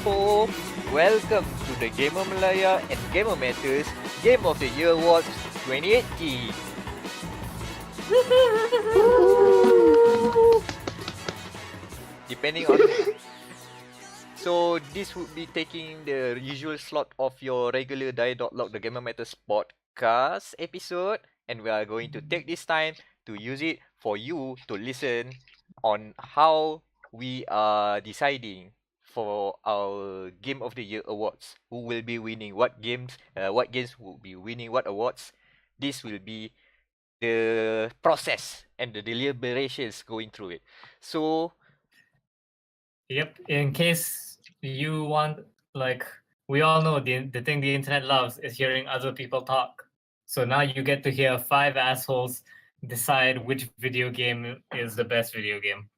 people, welcome to the Gamer Malaya and Gamer Matters Game of the Year Awards 2018. Depending on... So this would be taking the usual slot of your regular dia.log the Gamer Matters podcast episode, and we are going to take this time to use it for you to listen on how we are deciding for our Game of the Year awards. Who will be winning what games will be winning what awards. This will be the process and the deliberations going through it. So Yep, in case you want, we all know the thing the internet loves is hearing other people talk. So now you get to hear 5 assholes decide which video game is the best video game.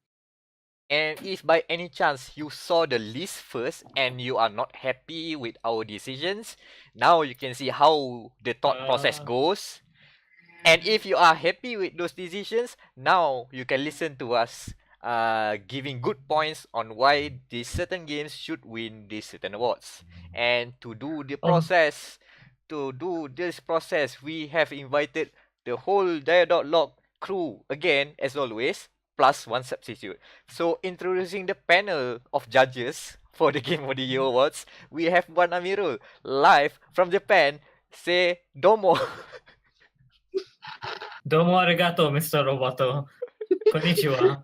And if by any chance you saw the list first and you are not happy with our decisions, now you can see how the thought process goes. And if you are happy with those decisions, now you can listen to us giving good points on why these certain games should win these certain awards. And to do this process, we have invited the whole dia.log crew again, as always, plus one substitute. So introducing the panel of judges for the Game of the Year Awards, we have Wan Amirul live from Japan. Say domo. Domo arigato, Mr. Roboto. Konnichiwa.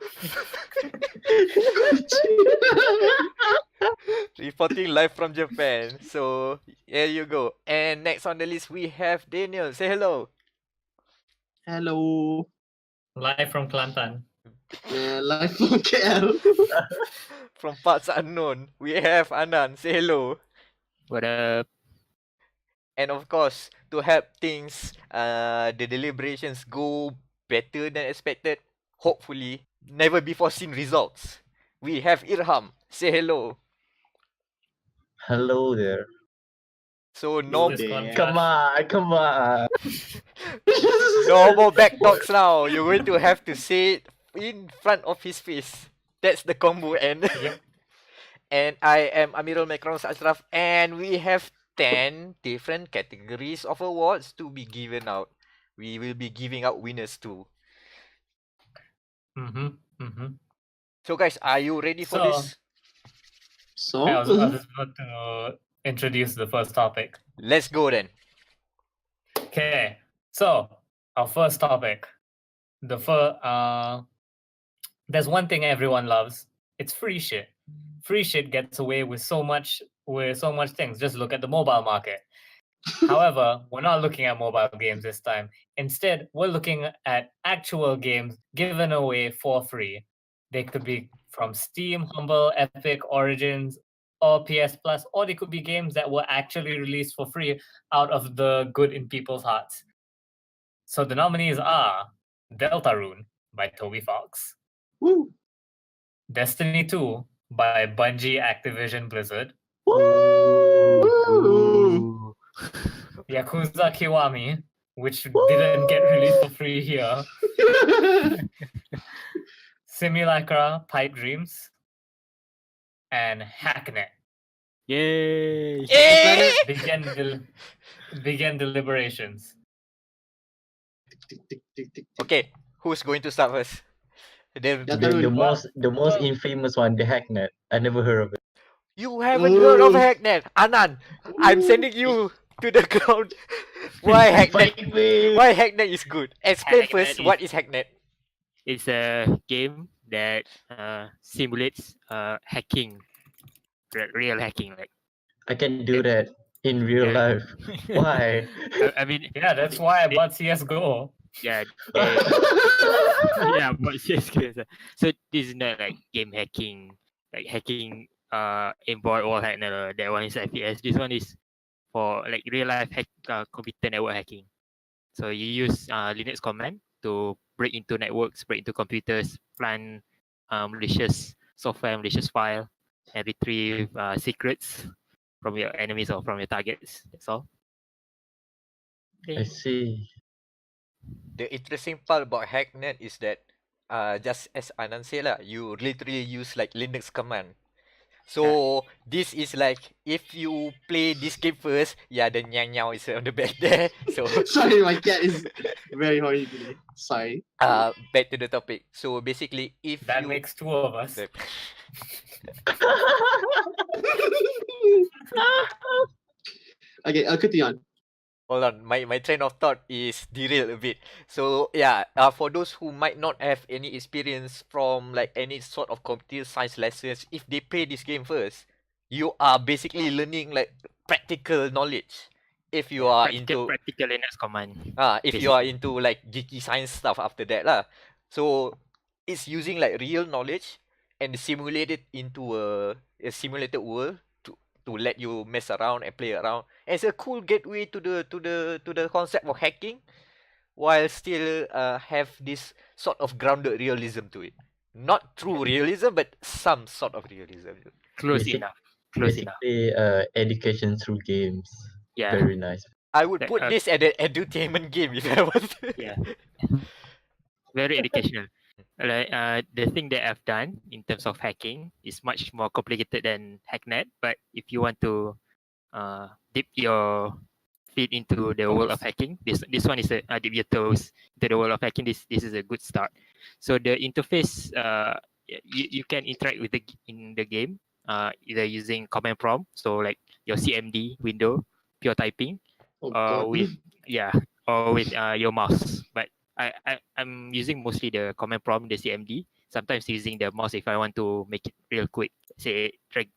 Reporting live from Japan. So here you go. And next on the list we have Daniel. Say hello. Hello. Live from Kelantan. Live from KL. From parts unknown, we have Anan. Say hello. What up? And of course, to help things, the deliberations go better than expected, hopefully, never before seen results, we have Irham. Say hello. Hello there. So no, Come on. no more back talks now. You're going to have to say it in front of his face. That's the combo end. Yep. And I am Amirul Macron Ashraf, and we have 10 different categories of awards to be given out. We will be giving out winners too. So guys, are you ready for this? I was about to introduce the first topic. Let's go then. Okay, so our first topic. There's one thing everyone loves. It's free shit. Free shit gets away with so much things. Just look at the mobile market. However, we're not looking at mobile games this time. Instead, we're looking at actual games given away for free. They could be from Steam, Humble, Epic, Origins, or PS Plus, or they could be games that were actually released for free out of the good in people's hearts. So the nominees are Deltarune by Toby Fox, Woo. Destiny 2 by Bungie Activision Blizzard, Woo. Yakuza Kiwami, which didn't get released for free here, Simulacra Pipe Dreams, and Hacknet. Yay! Begin deliberations. Okay, who's going to start first? The most infamous one, the Hacknet. I never heard of it. You haven't heard of Hacknet, Anan. I'm sending you to the ground. Why Hacknet? Why Hacknet is good? Explain first what is Hacknet. It's a game that simulates hacking, real hacking. Like I can do that in real life. Why? I mean, Yeah, that's why I bought CS:GO. yeah, yeah, but yes, so this is not like game hacking, like hacking inboard wall hack. No, that one is FPS. This one is for like real life computer network hacking. So you use Linux command to break into networks, break into computers, plant malicious software, malicious file, and retrieve secrets from your enemies or from your targets. That's all. I see. The interesting part about Hacknet is that just as Anan said, you literally use like Linux command. So this is like if you play this game first, yeah, the nyang nyao is on the back there. So Sorry, my cat is very horribly. Sorry. back to the topic. So basically, if That you makes two of us. the- Okay, I'll continue on. hold on, my train of thought is derailed a bit. So yeah, for those who might not have any experience from like any sort of computer science lessons, if they play this game first, you are basically learning like practical knowledge. If you are into practical Linux command. if you are basically. into like geeky science stuff after that lah. So it's using like real knowledge and simulate it into a simulated world to let you mess around and play around. And it's a cool gateway to the concept of hacking, while still have this sort of grounded realism to it. Not true realism, but some sort of realism. Close Basic- enough. Close enough. Basically, education through games. Yeah. Very nice. I would Like, put this at an edutainment game if I was. Yeah. Very educational. Like the thing that I've done in terms of hacking is much more complicated than Hacknet. But if you want to dip your feet into the world of hacking, this one is a dip your toes into the world of hacking. This is a good start. So the interface, you can interact with in the game either using command prompt, so like your CMD window, pure typing, Oh or god. with or with your mouse. But I'm using mostly the command prompt, the CMD. Sometimes using the mouse if I want to make it real quick. Say drag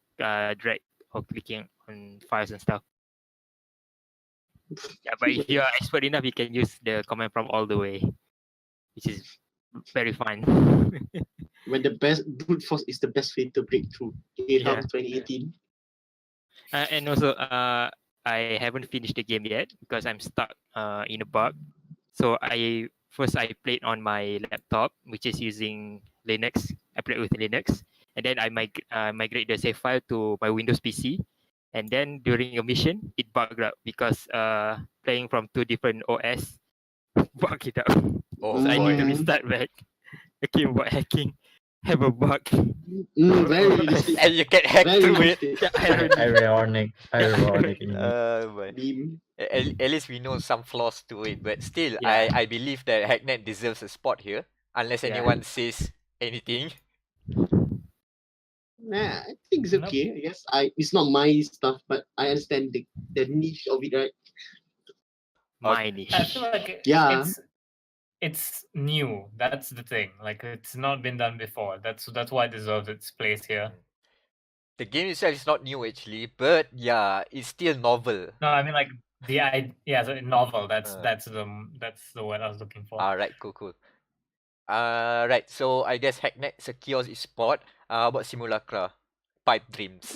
or clicking on files and stuff. Yeah, but if you are expert enough, you can use the command prompt all the way, which is very fun. When the best brute force is the best way to break through. Yeah. 2018. And also, I haven't finished the game yet because I'm stuck in a bug. So I played on my laptop, which is using Linux. I played with Linux, and then I migrate the save file to my Windows PC. And then during a mission, it bugged up because playing from two different OS bugged it up. Oh So I need to boy. restart back. A game about hacking have a bug. Very realistic. And you get hacked Very through it. realistic. Ironic. Indeed. But Meme. at least we know some flaws to it. But still, Yeah. I believe that Hacknet deserves a spot here. Unless Yeah. anyone says anything. Nah, I think it's Nope. okay. I guess it's not my stuff, but I understand the niche of it, right? My niche. I feel like Yeah. it's new. That's the thing. Like it's not been done before. That's why it deserves its place here. The game itself is not new actually, but yeah, it's still novel. No, I mean like so novel. That's Uh. that's the word I was looking for. Alright, cool. Right, so I guess Hacknet secures its spot. About Simulacra, Pipe Dreams.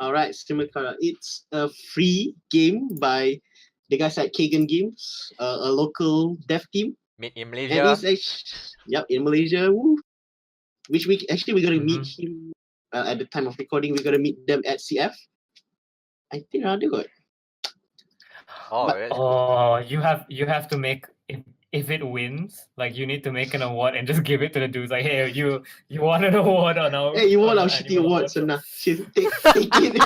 Alright, Simulacra. It's a free game by the guys at Kagan Games, a local dev team. Made in And Malaysia. it's in Malaysia. Woo. Which we're gonna meet Mhm. him at the time of recording. We're gonna meet them at CF. I think rather good. Oh, but- that's cool. Oh, you have to make if it wins, like you need to make an award and just give it to the dudes. Like, hey, you won an award on our Hey, you won on our the shitty annual award, so show." now take it.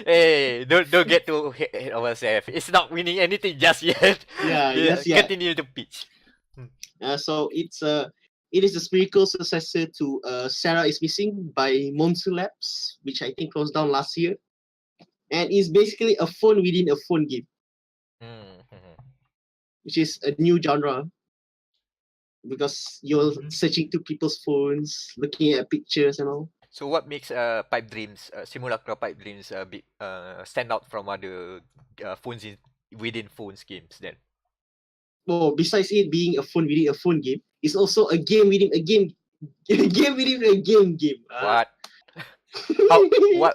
Hey, don't get too hate ourselves. It's not winning anything just yet. Yeah, just yet. Continue to pitch. So it is the spiritual successor to Sarah is Missing by Monsu Labs, which I think closed down last year. And it's basically a phone within a phone game, which is a new genre. Because you're Mhm. searching through people's phones, looking at pictures and all. So what makes Pipe Dreams, Simulacra Pipe Dreams stand out from other within phones games then? Well, besides it being a phone within a phone game, it's also a game within a game. A game within a game. What?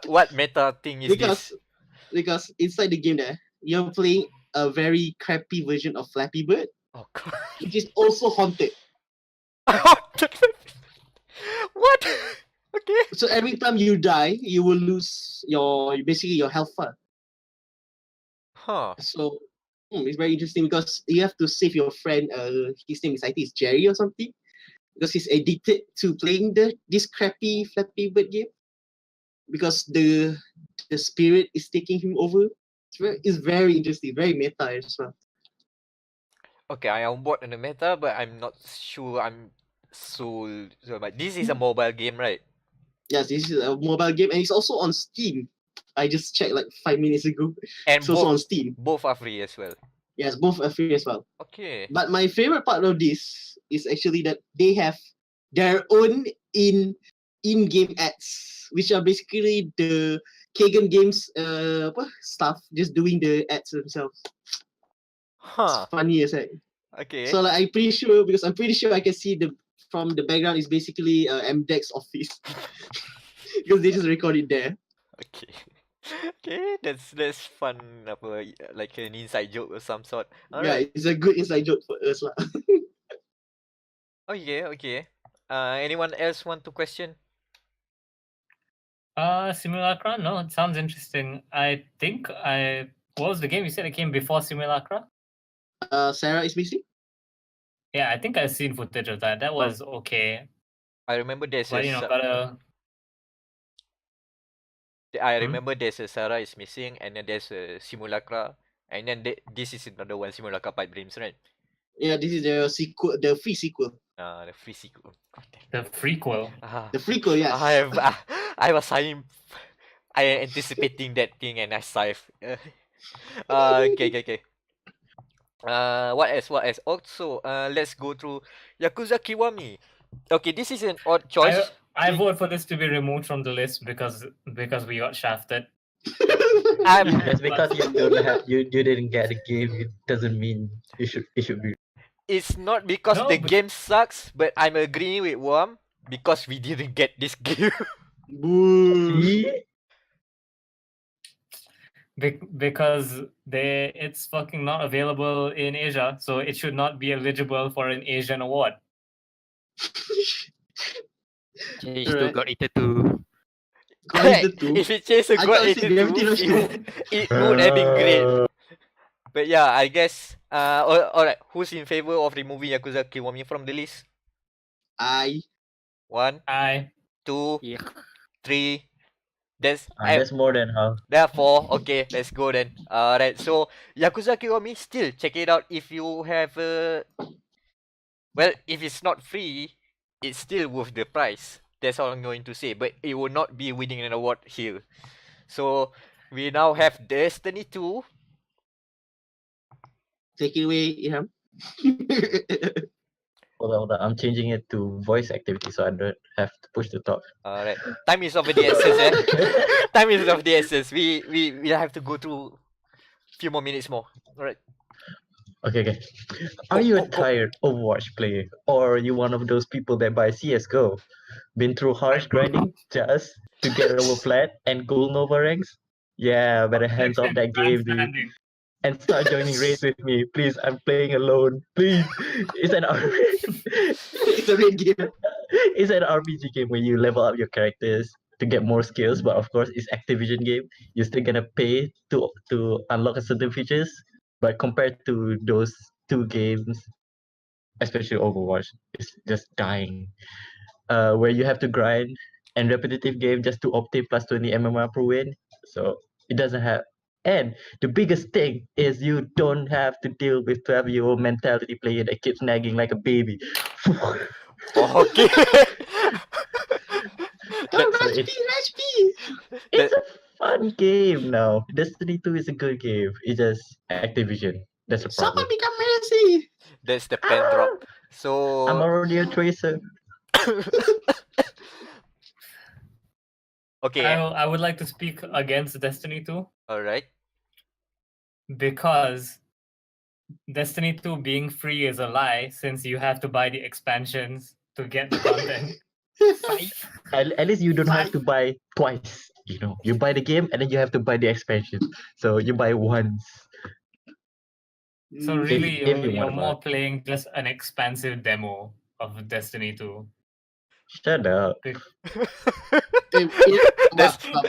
What meta thing is this? Because inside the game there, you're playing a very crappy version of Flappy Bird, Oh god. which is also haunted. What? Okay. So every time you die, you will lose your health bar. Huh. So it's very interesting because you have to save your friend. His name is, I think it's Jerry or something, because he's addicted to playing this crappy Flappy Bird game. because the spirit is taking him over. It's very interesting, very meta as well. Okay, I am on board on the meta, but I'm not sure I'm so but this is a mobile game, right? Yes, this is a mobile game and it's also on Steam. I just checked like 5 minutes ago. And It's also on Steam. both are free as well. Yes, both are free as well. Okay. But my favorite part of this is actually that they have their own in-game ads, which are basically the Kagan Games staff just doing the ads themselves. Huh. It's funny as heck. Okay. So like I'm pretty sure I can see from the background is basically MDEX office because they just record it there. Okay. Okay, that's fun. Like an inside joke or some sort. Yeah, Alright. it's a good inside joke for us lah. Okay. Anyone else want to question? Simulacra? No, it sounds interesting. I think what was the game you said it came before Simulacra? Sarah is missing. Yeah, I think I've seen footage of that. That was okay. I remember there's But I remember there's a Sarah is missing, and then there's a Simulacra, and then this is another one, Simulacra Pipe Dreams, right? Yeah, this is the sequel, the free sequel. The free sequel. God damn. the prequel. The prequel, yes. I was anticipating that thing, and I sighed. Okay. What else? Also, let's go through Yakuza Kiwami. Okay, this is an odd choice. I vote for this to be removed from the list because we got shafted. Just because you don't have you didn't get a game, it doesn't mean it should be. It's not because the game sucks, but I'm agreeing with Worm because we didn't get this game. Boo. See? Because it's fucking not available in Asia, so it should not be eligible for an Asian award. Change to God Eater 2. If it changed to God Eater 2, it would have been great. But yeah, I guess. Alright. Who's in favor of removing Yakuza Kiwami from the list? I. 1, 2, Yeah. 3. That's more than half. Therefore, okay, let's go then. Alright, so Yakuza Kiwami, still check it out if you have well, if it's not free, it's still worth the price. That's all I'm going to say. But it will not be winning an award here. So we now have Destiny 2. Take it away, Iham. Hold on. I'm changing it to voice activity so I don't have to push the top. Alright. Time is of the essence, Time is of the essence. We have to go through a few more minutes more. Alright. Okay. Are you a tired Overwatch player? Or are you one of those people that buy CSGO? Been through harsh grinding just to get over flat and gold Nova ranks? Yeah, better hands off that game, dude. And start joining raids with me. Please, I'm playing alone. Please. It's an It's a raid game. It's an RPG game where you level up your characters to get more skills, but of course it's Activision game. You're still gonna pay to unlock certain features. But compared to those two games, especially Overwatch, it's just dying. Where you have to grind and repetitive game just to obtain plus 20 MMR per win. So it doesn't have. And the biggest thing is you don't have to deal with 12-year-old mentality player that keeps nagging like a baby. Okay. Rush B. It's a fun game now. Destiny 2 is a good game. It's just Activision. That's a problem. Someone become Messi. That's the pen drop. So I'm already a tracer. okay. I would like to speak against Destiny 2 Alright. because Destiny 2 being free is a lie since you have to buy the expansions to get the content. At least you don't have to buy twice. You know, you buy the game and then you have to buy the expansion. So you buy once. So really, If you you're want to more buy. playing just an expansive demo of Destiny 2. Shut up. That's-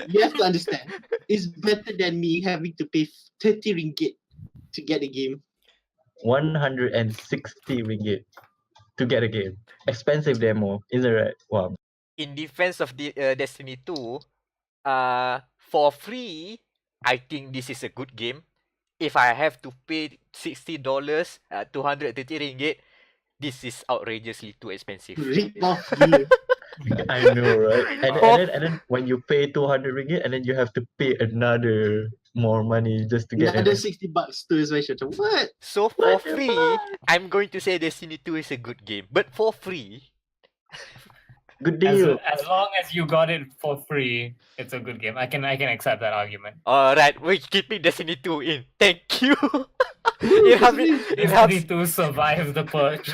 You have to understand. It's better than me having to pay 30 ringgit to get a game. 160 ringgit to get a game. Expensive demo, isn't it? Wow. In defense of the Destiny 2, For free, I think this is a good game. If I have to pay $60, 230 ringgit, this is outrageously too expensive. Rip off gear. I know, right? And, Oh. and then when you pay 200 ringgit, and then you have to pay another more money just to get Another it. $60 to his version. What? So for What the free, fuck? I'm going to say Destiny 2 is a good game. But for free, Good As, deal. as long as you got it for free, it's a good game. I can accept that argument. alright, we're keeping Destiny 2 in. Thank you. it helps. It Destiny helps 2 survive the purge.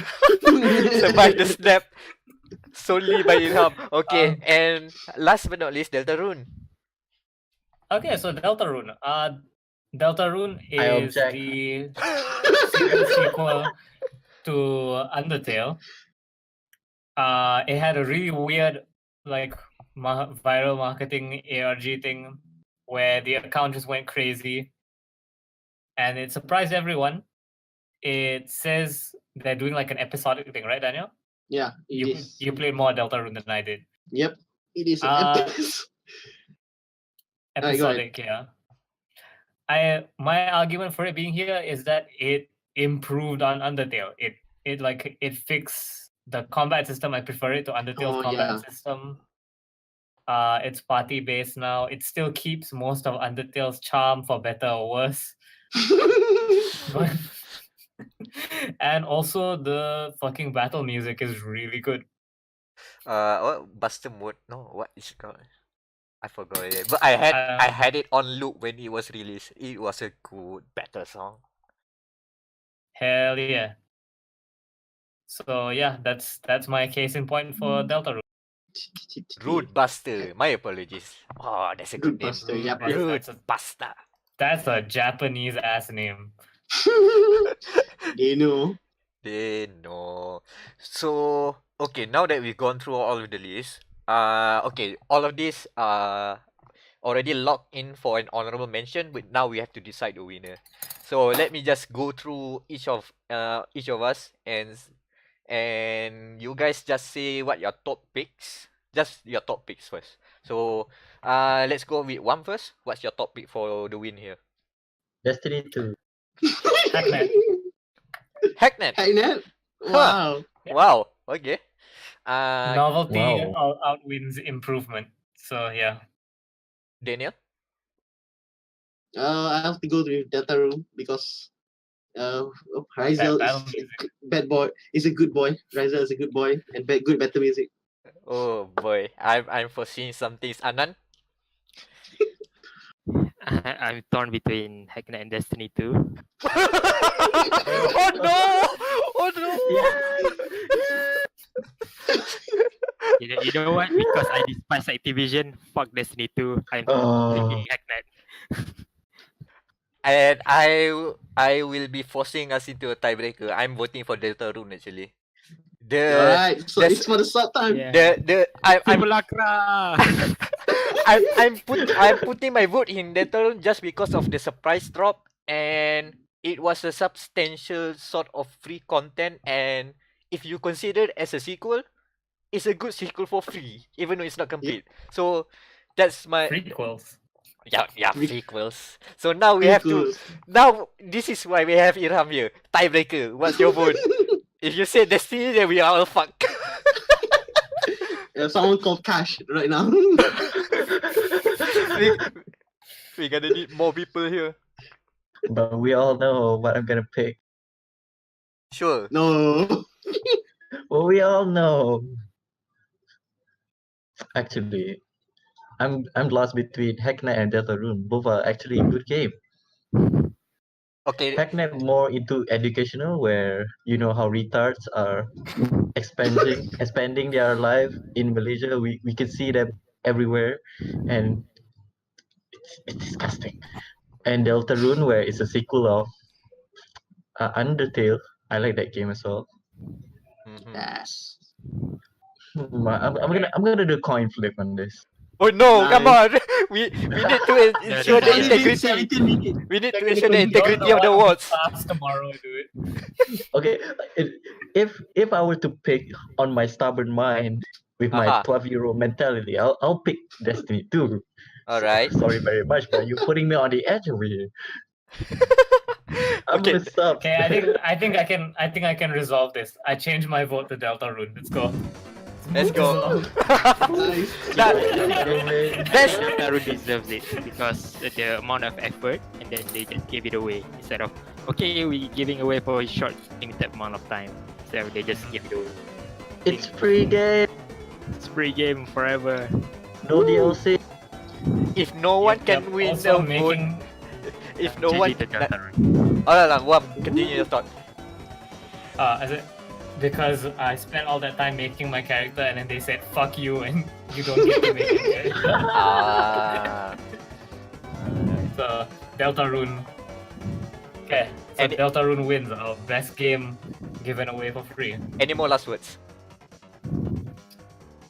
survive the snap solely by Ilham. Okay, Um, and last but not least, Deltarune. Okay, so Deltarune. Deltarune I is object. the sequel to Undertale. It had a really weird, like, viral marketing ARG thing where the account just went crazy, and it surprised everyone. It says they're doing like an episodic thing, right, Daniel? Yeah, it is. You played more Deltarune than I did. Yep, it is. Alright, go ahead. Episodic, yeah. My argument for it being here is that it improved on Undertale. It fixed the combat system. I prefer it to Undertale's Oh, combat yeah. system. It's party based now. It still keeps most of Undertale's charm, for better or worse. But and also the fucking battle music is really good. What Buster Mode? No, what is it called? I forgot it. But I had it on loop when it was released. It was a good battle song. Hell yeah. So yeah, that's my case in point for Deltarune. Rude Buster. My apologies. Oh, that's a good Rude name. Buster, yep, Yes, Rude that's a- Buster. That's a Japanese ass name. They know. They know. So okay, now that we've gone through all of the list, okay, all of this already locked in for an honorable mention, but now we have to decide the winner. So let me just go through each of us, and you guys just say what your top picks. Just your top picks first. So let's go with one first. What's your top pick for the win here? Destiny 2. Hacknet. Hacknet. Hacknet? Wow. Wow. Okay. Novelty wow. outwins improvement. So yeah. Daniel. I have to go with Deltarune because Rizal Battle is music. a bad boy. Is a good boy. Rizal is a good boy and good battle music. Oh boy, I'm foreseeing some things. Anan. I'm torn between Hacknet and Destiny 2. Oh no! Oh no! You know what? Because I despise Activision, fuck Destiny 2. I'm picking Hacknet. And I will be forcing us into a tiebreaker. I'm voting for Deltarune actually. Alright, so the- it's for the sub time. I'm Simulacra! I'm putting my vote in Deltarune just because of the surprise drop, and it was a substantial sort of free content, and if you consider it as a sequel, it's a good sequel for free, even though it's not complete. So that's my Prequels. prequels. So now we have to. Prequels. Now this is why we have Irham here. Tiebreaker. What's your vote? If you say Destiny, then we are all fucked. Someone called Cash right now. We're gonna need more people here. But we all know what I'm gonna pick. Sure. No. Well, we all know. Actually, I'm lost between Hacknet and Deltarune. Both are actually a good game. Okay. Hacknet more into educational, where you know how retards are expanding their life in Malaysia. We can see them everywhere, and it's disgusting. And Deltarune, where it's a sequel of Undertale. I like that game as well. Mhm. Yes. I'm gonna do coin flip on this. Oh no! Come on. Nice. We need to ensure the Only been integrity. 17 minutes. We need to ensure the Technically, integrity of the votes. Class tomorrow, dude. Okay, if I were to pick on my stubborn mind with my Aha. 12-year-old mentality, I'll pick Destiny 2. All right. Sorry very much, but you're putting me on the edge over here. I'm Okay. gonna stop. Okay, I think I can resolve this. I changed my vote to Deltarune. Let's go. Let's Move go. this along. Nice. That's Deltarune deserves it because the amount of effort, and then they just gave it away instead of okay, we giving away for a short limited amount of time. So they just give it away. It's free game. It's free game forever. No DLC. if no one Yep, can yep. win Also the vote. If no Change one. it to Deltarune. Oh, no, Wam, continue your thought. Is it because I spent all that time making my character and then they said fuck you and you don't get to make it. Ah. So Deltarune. Okay, so And- Deltarune wins our best game given away for free. Any more last words?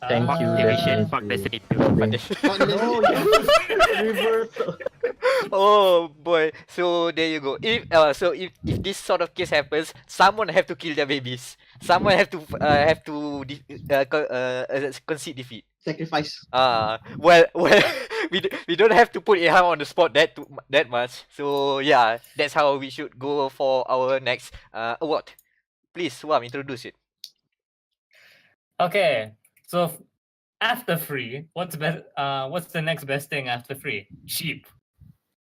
Thank you, Activision, fuck Destiny, Destiny 2. for being- No, yes. Reversal. Oh boy. So there you go. If this sort of case happens, someone have to kill their babies. Someone have to concede defeat. Sacrifice. Well, we don't have to put Iham on the spot that much. So yeah, that's how we should go for our next award. Please, Wam, introduce it. Okay, so after free, what's the next best thing after free? Cheap.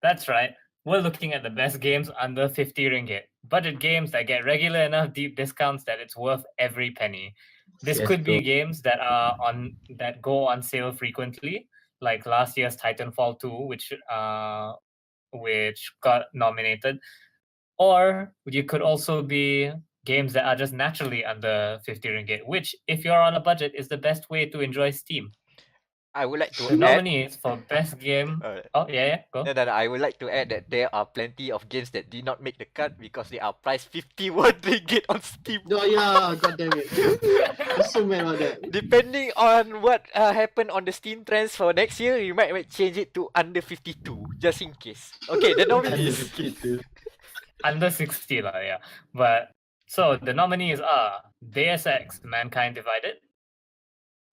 That's right. We're looking at the best games under 50 ringgit. Budget games that get regular enough deep discounts that it's worth every penny. This Yes, could be bro. games that go on sale frequently, like last year's Titanfall 2, which got nominated. Or you could also be games that are just naturally under 50 ringgit, which, if you're on a budget, is the best way to enjoy Steam. I would like to The add. nominees for best game. Alright. Oh yeah, go. No, I would like to add that there are plenty of games that did not make the cut because they are priced 51 ringgit on Steam. Oh yeah, god damn it. I'm so mad about that. Depending on what happened on the Steam trends for next year, you might change it to under 52, just in case. Okay, the nominees. Under 60 lah, yeah. But so the nominees are Deus Ex: Mankind Divided.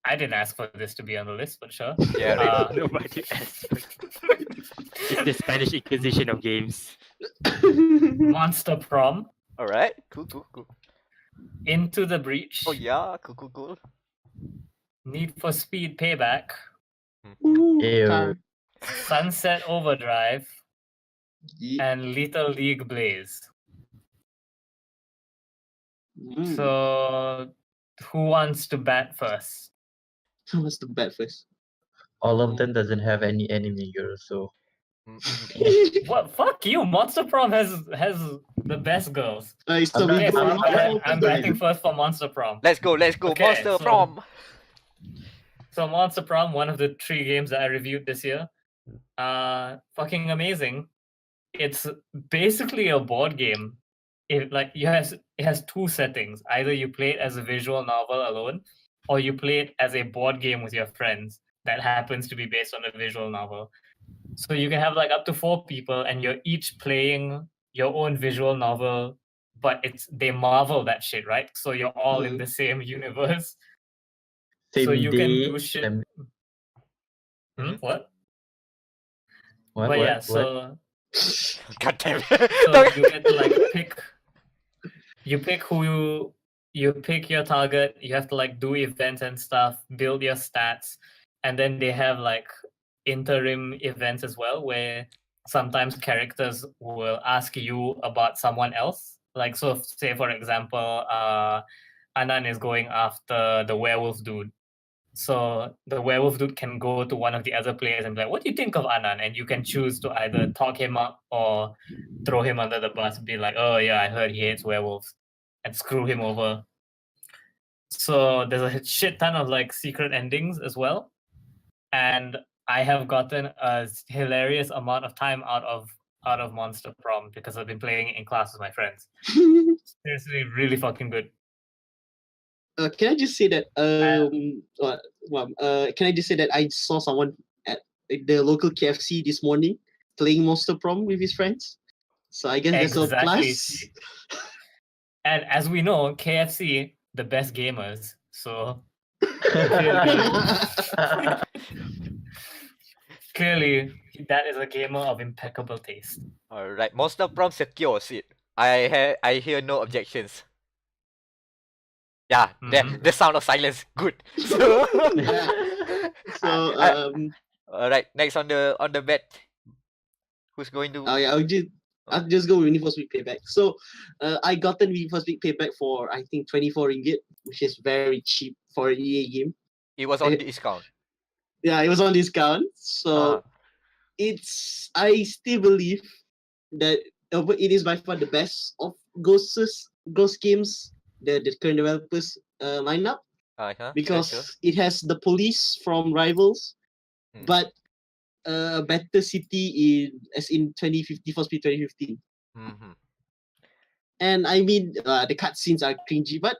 I didn't ask for this to be on the list, but sure. Yeah, right. Nobody asked. It's the Spanish Inquisition of games. Monster Prom, Alright, cool. Into the Breach, Oh yeah, cool. Need for Speed Payback, Ooh, Ew. car. Sunset Overdrive, Yeah. and Little League Blaze. Mm. So, who wants to bat first? What's the bad first? All of them doesn't have any enemy girls, so What? Fuck you! Monster Prom has the best girls. It's I'm so not- Okay, so I'm I'm batting first for Monster Prom. Let's go. Okay, Monster so- Prom. So Monster Prom, one of the 3 games that I reviewed this year, fucking amazing. It's basically a board game. It has 2 settings. Either you play it as a visual novel alone, or you play it as a board game with your friends that happens to be based on a visual novel. So you can have like up to 4 people, and you're each playing your own visual novel, but they marvel that shit, right? So you're all in the same universe. same So you can day. do shit. same- What? What? But yeah, what? so God damn so it. you get to like pick you pick your target, you have to like do events and stuff, build your stats, and then they have like interim events as well where sometimes characters will ask you about someone else. Like, so say for example, Anan is going after the werewolf dude. So the werewolf dude can go to one of the other players and be like, what do you think of Anan? And you can choose to either talk him up or throw him under the bus, be like, oh yeah, I heard he hates werewolves, and screw him over. So there's a shit ton of like secret endings as well. And I have gotten a hilarious amount of time out of Monster Prom because I've been playing it in class with my friends. Seriously, really fucking good. Can I just say that can I just say that I saw someone at the local KFC this morning playing Monster Prom with his friends. So I guess that's a Exactly. plus. And as we know, KFC, the best gamers. So Clearly, that is a gamer of impeccable taste. Alright, Monster Prom secures it. I hear no objections. Yeah, Mhm. the sound of silence. Good. So, Yeah. So alright, next on the bet. Who's going to? yeah, I'll just go with Need for Speed Payback. So I gotten Need for Speed Payback for I think 24 ringgit, which is very cheap for an EA game. It was on discount. Yeah, it was on discount. So I still believe that it is by far the best of Ghost games, the current developers lineup, because Sure. it has the police from Rivals, Hmm. but a better city in 2050 for Speed 2015. Mm-hmm. And I mean, the cutscenes are cringy, but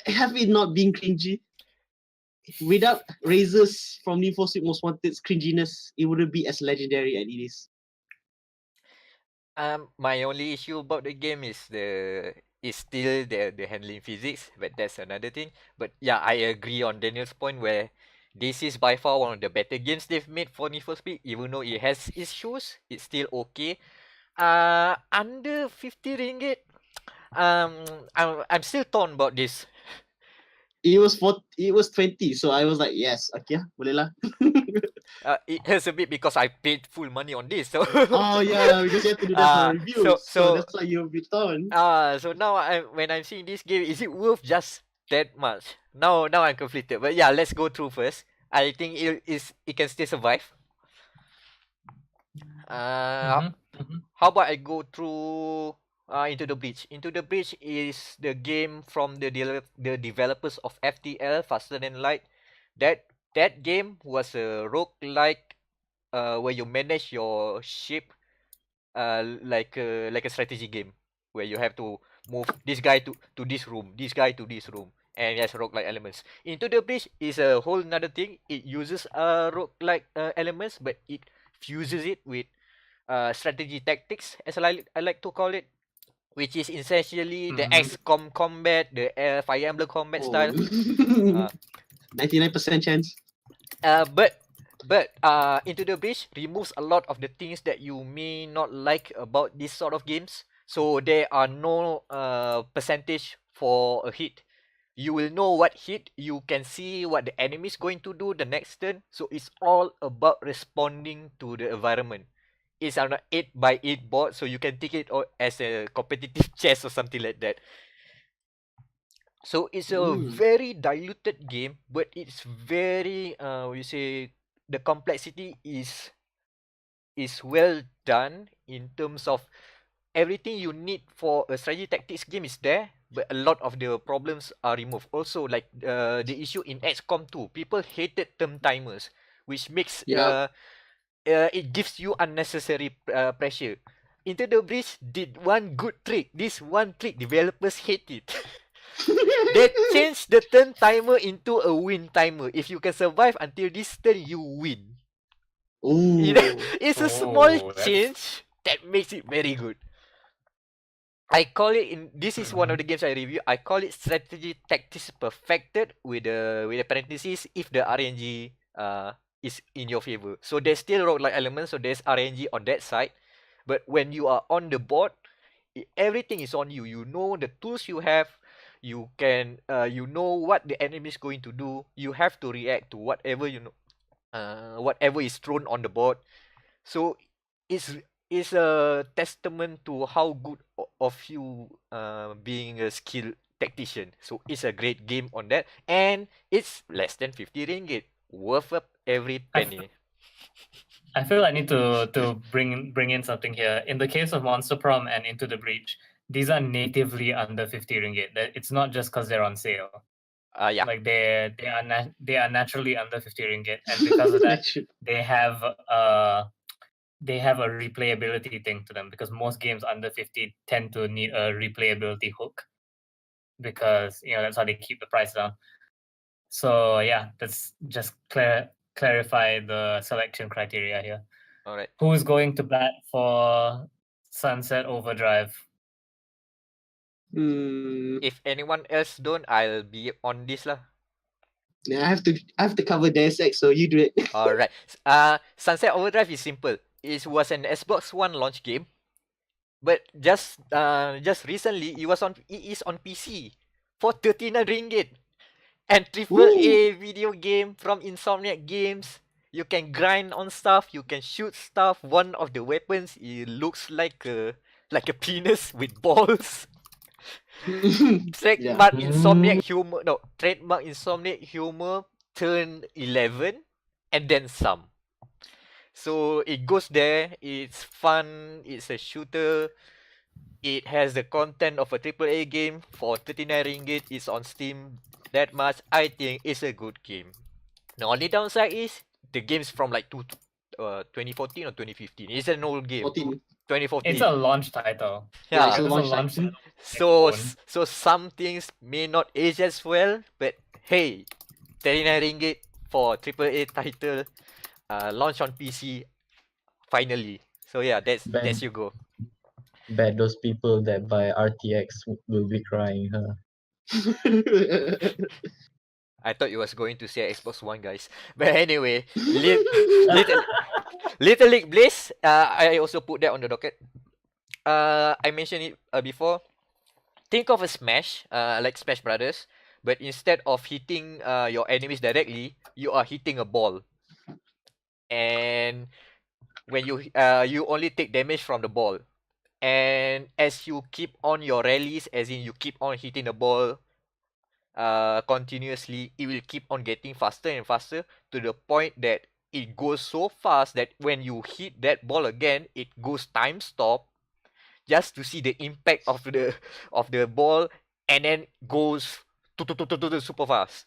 have it not been cringy? Without Razors from Need for Speed Most Wanted's cringiness, it wouldn't be as legendary as it is. My only issue about the game is still the handling physics, but that's another thing. But yeah, I agree on Daniel's point where this is by far one of the better games they've made for Need for Speed. Even though it has issues, it's still okay. Under 50 ringgit. I'm still torn about this. It was 20, so I was like, yes, okay, boleh lah. It hurts a bit because I paid full money on this. So Oh yeah, because you have to do that for reviews, so that's why you'll be torn. so now when I'm seeing this game, is it worth just that much? Now I'm conflicted. But yeah, let's go through first. I think it can still survive. Mhm, mhm. How about I go through Into the Breach? Into the Breach is the game from the developers of FTL, Faster Than Light. That game was a roguelike where you manage your ship like a strategy game where you have to move this guy to this room, this guy to this room, and it has roguelike elements. Into the Breach is a whole another thing. It uses roguelike elements, but it fuses it with strategy tactics, as I like to call it, which is essentially the Mhm. XCOM combat, the Fire Emblem combat Oh. style. 99% chance. But Into the Breach removes a lot of the things that you may not like about this sort of games. So there are no percentage for a hit. You will know what hit. You can see what the enemy is going to do the next turn. So it's all about responding to the environment. It's on an 8x8 board, so you can take it as a competitive chess or something like that. So it's a very diluted game, but it's very we say the complexity is well done in terms of everything you need for a strategy tactics game is there, but a lot of the problems are removed. Also, like the issue in XCOM 2, people hated term timers, which makes it gives you unnecessary pressure. Into the Breach did one good trick. This one trick, developers hate it. They changed the turn timer into a win timer. If you can survive until this turn, you win. Ooh. It's a small that's change that makes it very good. I call it this is one of the games I review. I call it strategy tactics perfected with the parentheses if the RNG is in your favor. So there's still roguelike elements, so there's RNG on that side. But when you are on the board, everything is on you. You know the tools you have. You can you know what the enemy is going to do. You have to react to whatever whatever is thrown on the board. So it's a testament to how good of you being a skilled tactician. So it's a great game on that, and it's less than 50 ringgit, worth up every penny. I feel I need to bring in something here. In the case of Monster Prom and Into the Breach, these are natively under 50 ringgit. It's not just because they're on sale. Yeah. Like they are naturally under 50 ringgit, and because of that, they have a replayability thing to them, because most games under 50 tend to need a replayability hook, because that's how they keep the price down. So yeah, that's just clarify the selection criteria here. All right. Who's going to bat for Sunset Overdrive? Hmm. If anyone else don't, I'll be on this lah. Yeah, I have to cover Deus Ex, so you do it. Alright. Sunset Overdrive is simple. It was an Xbox One launch game, but just recently it is on PC for 39 ringgit. And triple A video game from Insomniac Games. You can grind on stuff, you can shoot stuff. One of the weapons, it looks like a penis with balls. Trademark Insomniac humor. No, trademark Insomniac humor turned 11 and then some. So it goes there. It's fun. It's a shooter. It has the content of a AAA game for 39 ringgit. It's on Steam. That much, I think, is a good game. The only downside is the game's from like 2014 or 2015. It's an old game. 2014. It's a launch title. Yeah. it's a It's a launch launch title. title. So some things may not age as well, but hey, 39 ringgit for AAA title, launch on PC, finally. So yeah, that's you go. Bet those people that buy RTX will be crying, huh? I thought you was going to say Xbox One, guys. But anyway, Little League Blaze. I also put that on the docket. I mentioned it before. Think of a Smash, like Smash Brothers, but instead of hitting your enemies directly, you are hitting a ball, and when you only take damage from the ball, and as you keep on your rallies, as in you keep on hitting the ball continuously, it will keep on getting faster and faster to the point that it goes so fast that when you hit that ball again, it goes time stop just to see the impact of the ball, and then goes super fast.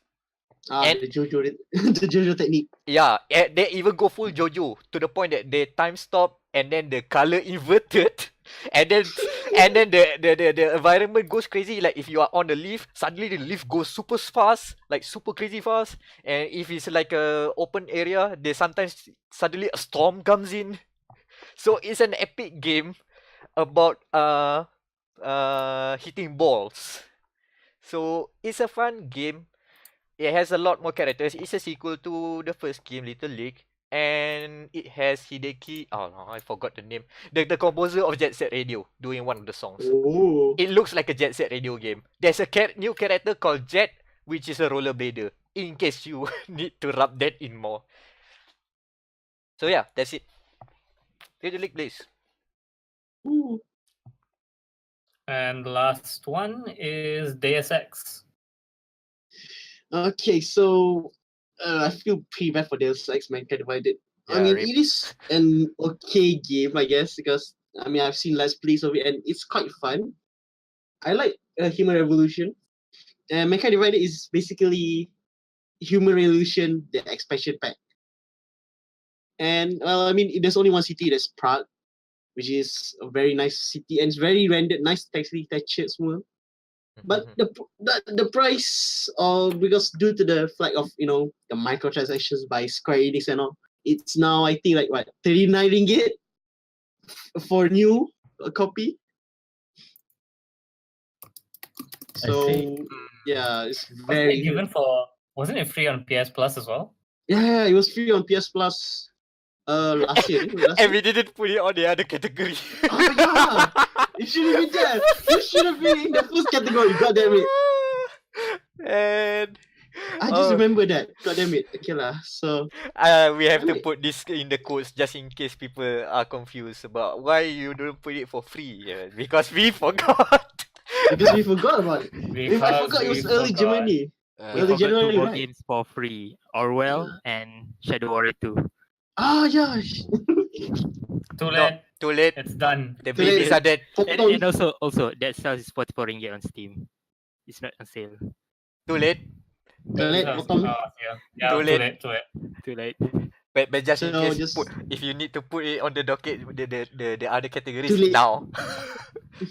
And the JoJo technique. yeah, they even go full JoJo to the point that they time stop and then the color inverted, and then the environment goes crazy. Like if you are on the leaf, suddenly the leaf goes super fast, like super crazy fast. And if it's like a open area, they sometimes suddenly a storm comes in. So it's an epic game about hitting balls. So it's a fun game. It has a lot more characters. It's a sequel to the first game, Little League, and it has Hideki. Oh no, I forgot the name. The composer of Jet Set Radio doing one of the songs. Oh. It looks like a Jet Set Radio game. There's a new character called Jet, which is a rollerblader. In case you need to rub that in more. So yeah, that's it. Little League, please. Ooh. And the last one is Deus Ex. Okay, so I feel pretty bad for Deus Ex Mankind Divided. I Yeah, mean, rip. it is an okay game, I guess, because I mean I've seen Let's Plays of it and it's quite fun. I like Human Revolution. And Mankind Divided is basically Human Revolution, the expansion pack. And well, I mean, there's only one city, that's Prague, which is a very nice city and it's very rendered, nice texture semua. But the price, because due to the flag of the microtransactions by Square Enix and all, it's now I think like what 39 ringgit for new copy. So yeah, it's very given wasn't it free on PS Plus as well? Yeah, it was free on PS Plus last year. And we didn't put it on the other category. Oh yeah, it should have been there. You should have been in the first category. God damn it. And I just remember that. God damn it. Okay lah. So we have to put this in the quotes just in case people are confused about why you don't put it for free. Because we forgot. Because we forgot about it. I forgot it was early Germany. We Early forgot two January, more right? games for free: Orwell and Shadow Warrior 2. Ah yeah. Too late. Too late. It's done. The Too babies late. are dead. And also that sells is 44 ringgit on Steam. It's not on sale. Too late. Too late. Potong. Yeah, Too late. Too late. But just in So case, just- if you need to put it on the docket, the other categories Too late. now.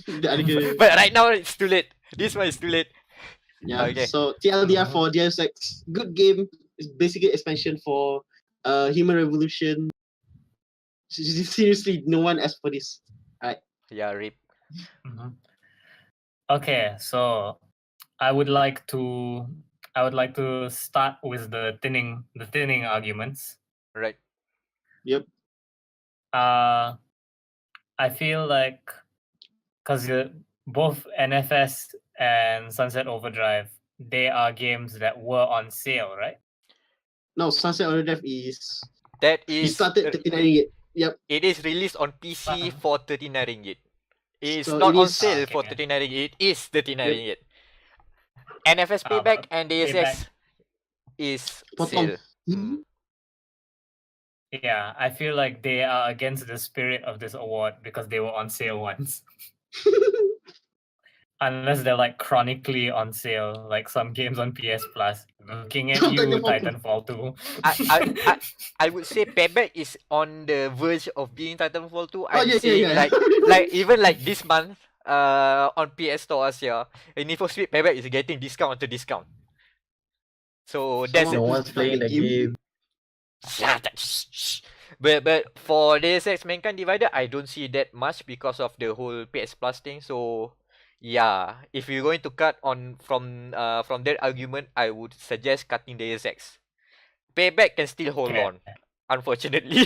The other game. But right now it's too late. This one is too late. Yeah. Okay. So TLDR for Deus Ex, good game. It's basically expansion for Human Revolution. Seriously, no one asked for this. Yeah, rip. Okay, so I would like to I would like to start with the thinning arguments. Right. Yep. I feel like because both NFS and Sunset Overdrive, they are games that were on sale, right? No, Sunset Overdrive is That it is started 39 ringgit. Yep. it is released on PC for 39 ringgit. It's So not it on is- sale for Okay. 39 ringgit. It is 39 Yep. ringgit. NFS but Payback and Deus Payback, Ex is Potong. sale. Mm. yeah, I feel like they are against the spirit of this award because they were on sale once. Unless they're like chronically on sale, like some games on PS Plus. Looking at you, Titanfall 2. Titanfall 2. I would say Payback is on the verge of being Titanfall 2. Oh, I'm yeah, saying yeah. like even like this month, on PS Store Asia, Need for Speed Payback is getting discount to discount. So that's Someone No it. please one's define playing the game. But for Deus Ex Mankind Divided, I don't see that much because of the whole PS Plus thing. So yeah, if you're going to cut on from that argument, I would suggest cutting Deus Ex. Payback can still hold Okay. on, unfortunately.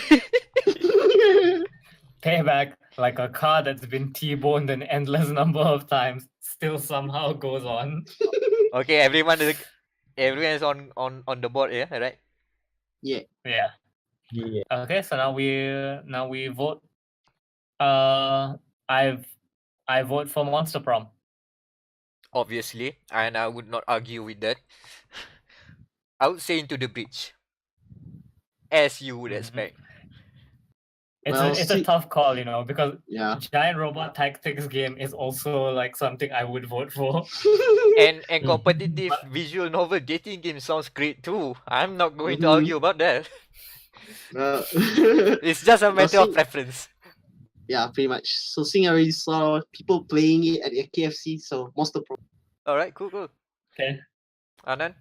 Payback, like a car that's been T-boned an endless number of times, still somehow goes on. Okay, everyone is on the board, yeah, right? Yeah. Yeah. Okay, so now we vote. I vote for Monster Prom. Obviously, and I would not argue with that. I would say Into the Breach, as you would Mhm. expect. It's a tough call, because Yeah. Giant Robot Tactics game is also like something I would vote for. And competitive visual novel dating game sounds great too. I'm not going to argue about that. It's just a matter of preference. Yeah, pretty much. So Sing already saw people playing it at the KFC, so Monster Pro. Alright, cool. Okay. Anan?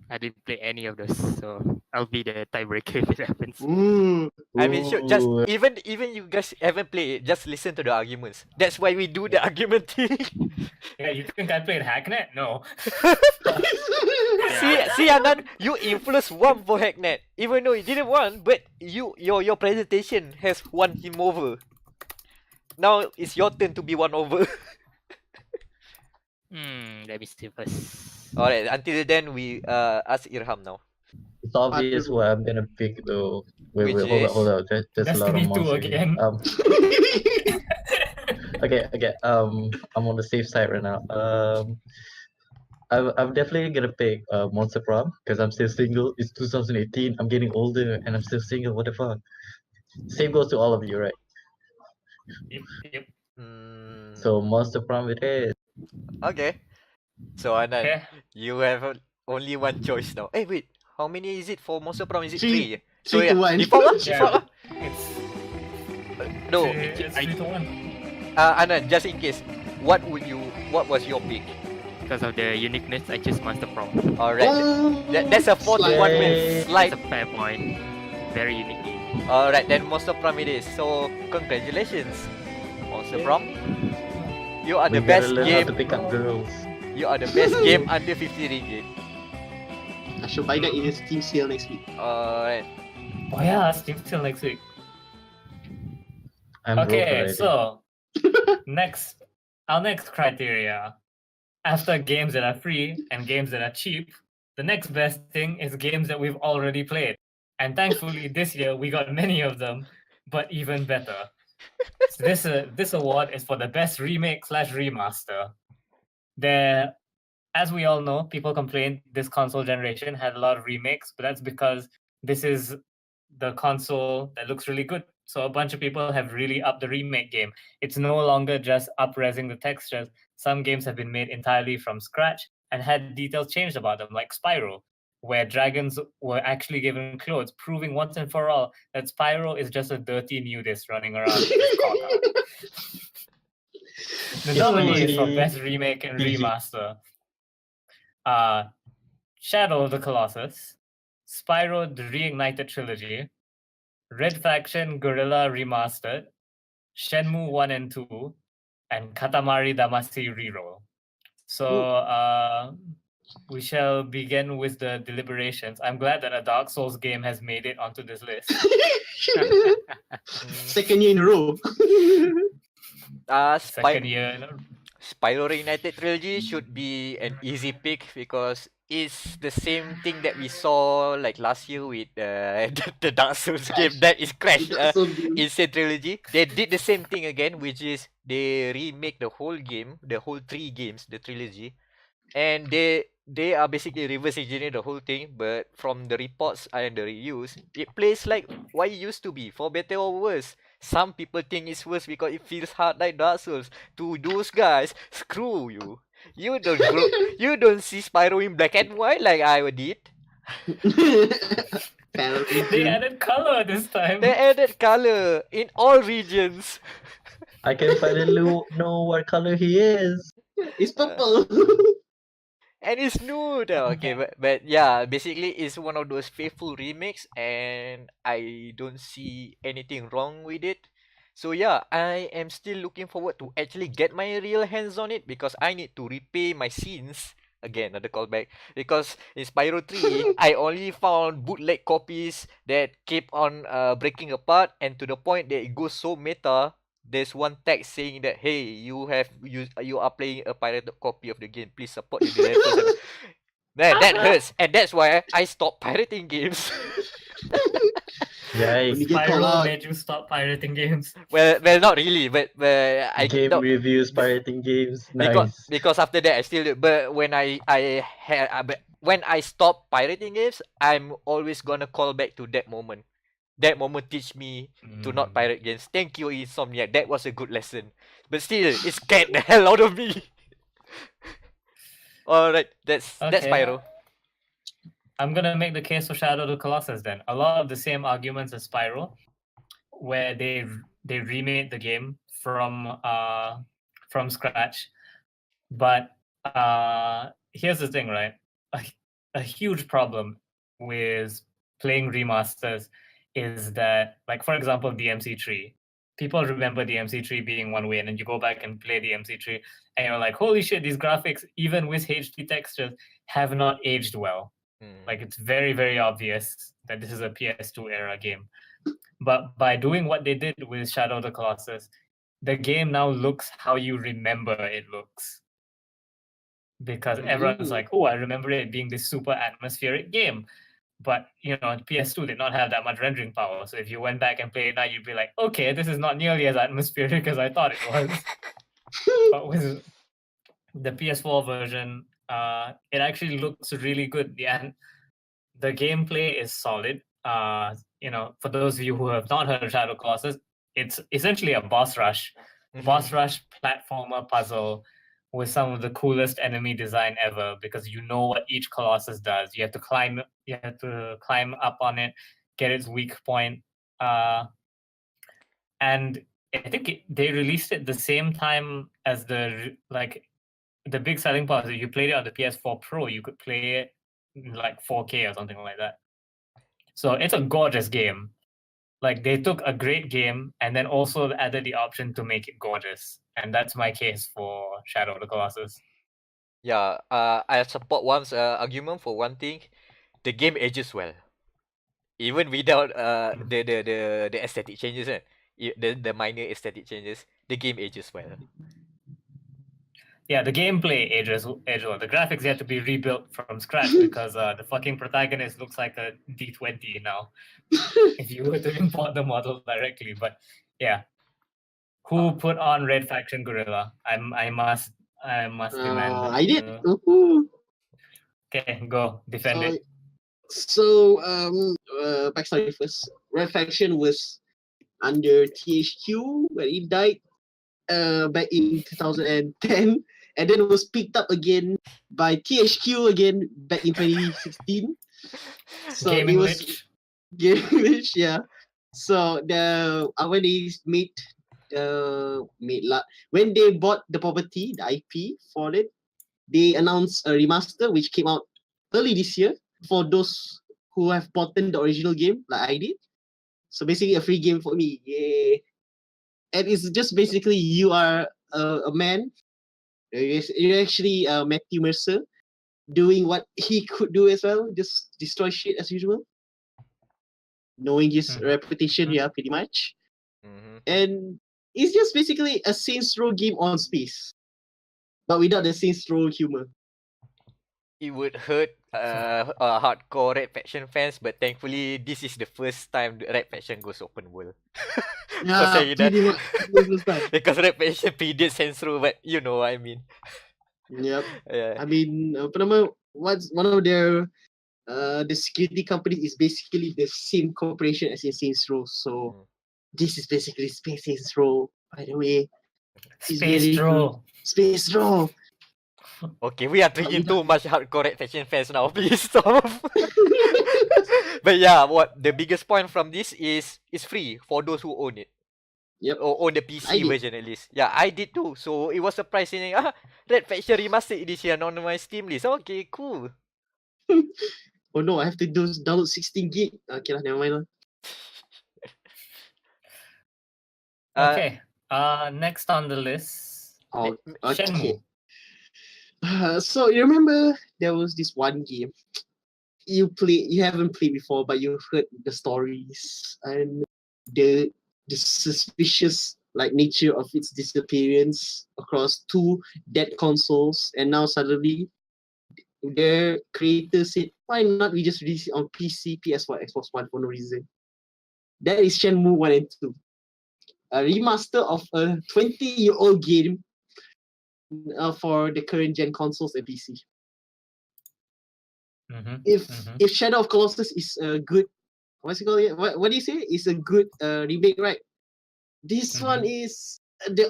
I didn't play any of those, so I'll be the tiebreaker if it happens. I mean, sure, just Ooh. even you guys haven't played it, just listen to the arguments. That's why we do the argument thing. Yeah, you think I played Hacknet? No. See, Anan, you influenced one for Hacknet, even though he didn't want, but your presentation has won him over. Now it's your turn to be won over. Let me see first. Alright, until then we ask Irham now. It's obvious what I'm gonna pick though. Wait, Which hold is? on. There's a lot of Destiny 2 monsters here. again. Okay. I'm on the safe side right now. I'm definitely gonna pick Monster Prom because I'm still single. It's 2018. I'm getting older and I'm still single. What the fuck? Same goes to all of you, right? Yep. So Monster Prom it is. Okay. So Anan, Okay. you have only one choice now. Hey, wait. How many is it for Monster Prom? Is it Three. 3? So 3 yeah, to 1. default lah. Yeah. Default lah. It's No, it's 3 to 1. Anan, just in case, what was your pick? Because of the uniqueness, I choose Monster Prom. Alright, that's a 4 to 1 win. Slay. Slide. That's a fair point. Very unique game. Alright, then Monster Prom it is. So congratulations, Monster Prom. You are the We gotta best learn how to game. pick up girls. You are the best game under 50 ringgit. I should buy that in the Steam sale next week. Alright. Oh yeah, Steam till next week. I'm broke Okay, already. so our next criteria, after games that are free and games that are cheap, the next best thing is games that we've already played. And thankfully, this year we got many of them, but even better. So this award is for the best remake/remaster. There, as we all know, people complained this console generation had a lot of remakes, but that's because this is the console that looks really good. So a bunch of people have really upped the remake game. It's no longer just up-resing the textures. Some games have been made entirely from scratch and had details changed about them, like Spyro, where dragons were actually given clothes, proving once and for all that Spyro is just a dirty nudist running around with his cock out. The nominees for Best Remake and PG. Remaster are Shadow of the Colossus, Spyro the Reignited Trilogy, Red Faction Guerrilla Remastered, Shenmue 1 and 2, and Katamari Damacy Reroll. So we shall begin with the deliberations. I'm glad that a Dark Souls game has made it onto this list. Second year in a row. Second year in a Spyro Reignited Trilogy should be an easy pick because it's the same thing that we saw like last year with the Dark Souls game that is Crash Dark Souls game. Insane Trilogy. They did the same thing again, which is they remake the whole game, the whole 3 games, the trilogy, and they are basically reverse engineering the whole thing. But from the reports and the reviews, it plays like what it used to be, for better or worse. Some people think it's worse because it feels hard like Dark Souls. To those guys, screw you. You don't see Spyro in black and white like I did. They added color this time. They added color in all regions. I can finally know what color he is. It's purple. And it's nude. Okay, but yeah, basically it's one of those faithful remakes, and I don't see anything wrong with it. So yeah, I am still looking forward to actually get my real hands on it because I need to repay my sins. Again, another callback. Because in Spyro 3, I only found bootleg copies that keep on breaking apart, and to the point that it goes so meta. There's one text saying that, hey, you are playing a pirated copy of the game. Please support the developers. Man, that hurts, and that's why I stopped pirating games. Yikes. Spyro made you stop pirating games. well, not really, but I Game no, reviews, pirating games. Nice. because after that I still do. But when when I stop pirating games, I'm always gonna call back to that moment. That moment teach me to not pirate games. Thank you, Insomniac. That was a good lesson. But still, it scared the hell out of me. Alright, that's Spyro. I'm gonna make the case for Shadow of the Colossus then. A lot of the same arguments as Spyro, where they remade the game from scratch. But here's the thing, right? A huge problem with playing remasters is that, like, for example, DMC3. People remember DMC3 being one way, and then you go back and play DMC3, and you're like, holy shit, these graphics, even with HD textures, have not aged well. Like, it's very, very obvious that this is a PS2 era game. But by doing what they did with Shadow of the Colossus, the game now looks how you remember it looks. Because everyone's like, oh, I remember it being this super atmospheric game. But, you know, PS2 did not have that much rendering power. So if you went back and played it now, you'd be like, okay, this is not nearly as atmospheric as I thought it was. But with the PS4 version, it actually looks really good. And the gameplay is solid. You know, for those of you who have not heard of Shadow Colossus, it's essentially a boss rush platformer puzzle with some of the coolest enemy design ever, because you know what each Colossus does. You have to climb up on it, get its weak point. And I think they released it the same time as the big selling part is that you played it on the PS4 Pro, you could play it in like 4K or something like that. So it's a gorgeous game. Like, they took a great game and then also added the option to make it gorgeous. And that's my case for Shadow of the Colossus. Yeah, I support one's argument for one thing. The game ages well. Even without the aesthetic changes, the minor aesthetic changes, the game ages well. Yeah, the gameplay ages well. The graphics had to be rebuilt from scratch because the fucking protagonist looks like a D20 now. If you were to import the model directly, but yeah, who put on Red Faction Gorilla? I must demand. I did. Okay, go defend it. So backstory first. Red Faction was under THQ when it died back in 2010, and then it was picked up again by THQ again back in 2016. So Gaming it was Lich. Gaming Lich, yeah. So when they when they bought the property, the IP for it, they announced a remaster which came out early this year for those who have bought the original game, like I did. So basically, a free game for me. Yay! And it's just basically you are a man You're actually Matthew Mercer doing what he could do as well, just destroy shit as usual. Knowing his Mhm. reputation, yeah, pretty much. Mm-hmm. And it's just basically a Saints Row game on space, but without the Saints Row humor. It would hurt hardcore Red Faction fans, but thankfully this is the first time the Red Faction goes open world. For Yeah, saying that. pretty much the first time. Because Red Faction predates Sensro, but you know what I mean. Yep. Yeah. I mean, what's one of their the security companies is basically the same corporation as in Saints Row. So Mm. this is basically Space Saints Row. By the way, it's Space very good. Row. Space Row. Okay, we are But drinking without too much hardcore Red Faction fans now. Please stop. But yeah, what the biggest point from this is it's free for those who own it. Yep. Or own the I PC did. version at least. Yeah, I did too. So it was surprising. Red Faction Remastered Edition on my Steam list. Okay, cool. Oh no, I have to download 16 gig. Okay lah, never mind lah. Okay. Next on the list, Oh, okay. Shenmue. So you remember there was this one game you haven't played before, but you heard the stories and the suspicious like nature of its disappearance across two dead consoles, and now suddenly their creator said, "Why not we just release it on PC, PS4, Xbox One for no reason?" That is Shenmue 1 and 2, a remaster of a 20-year-old game for the current gen consoles and PC. Mhm, If mhm. if Shadow of Colossus is a good, what's it called? What do you say? It's a good remake, right? This one is the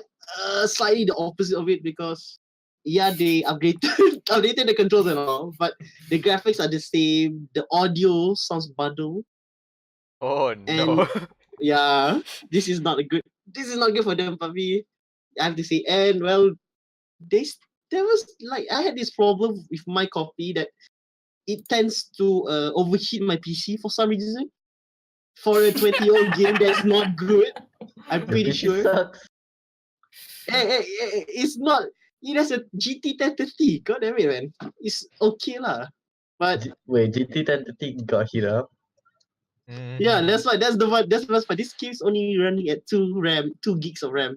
slightly the opposite of it, because yeah, they updated the controls and all, but the graphics are the same. The audio sounds muddled, Oh and no. yeah, this is not a good. This is not good for them, Papi. I have to say. And well, they there was like I had this problem with my copy that it tends to overheat my PC for some reason. For a 20-year-old game that's not good, I'm Your pretty PC sure. sucks. It's not. It has a GT 1030. God damn it, man. It's okay lah. But Wait, GT 1030 got hit up. yeah, Mhm. that's why that's the one. That's the best part. This game's only running at 2 gigs of RAM.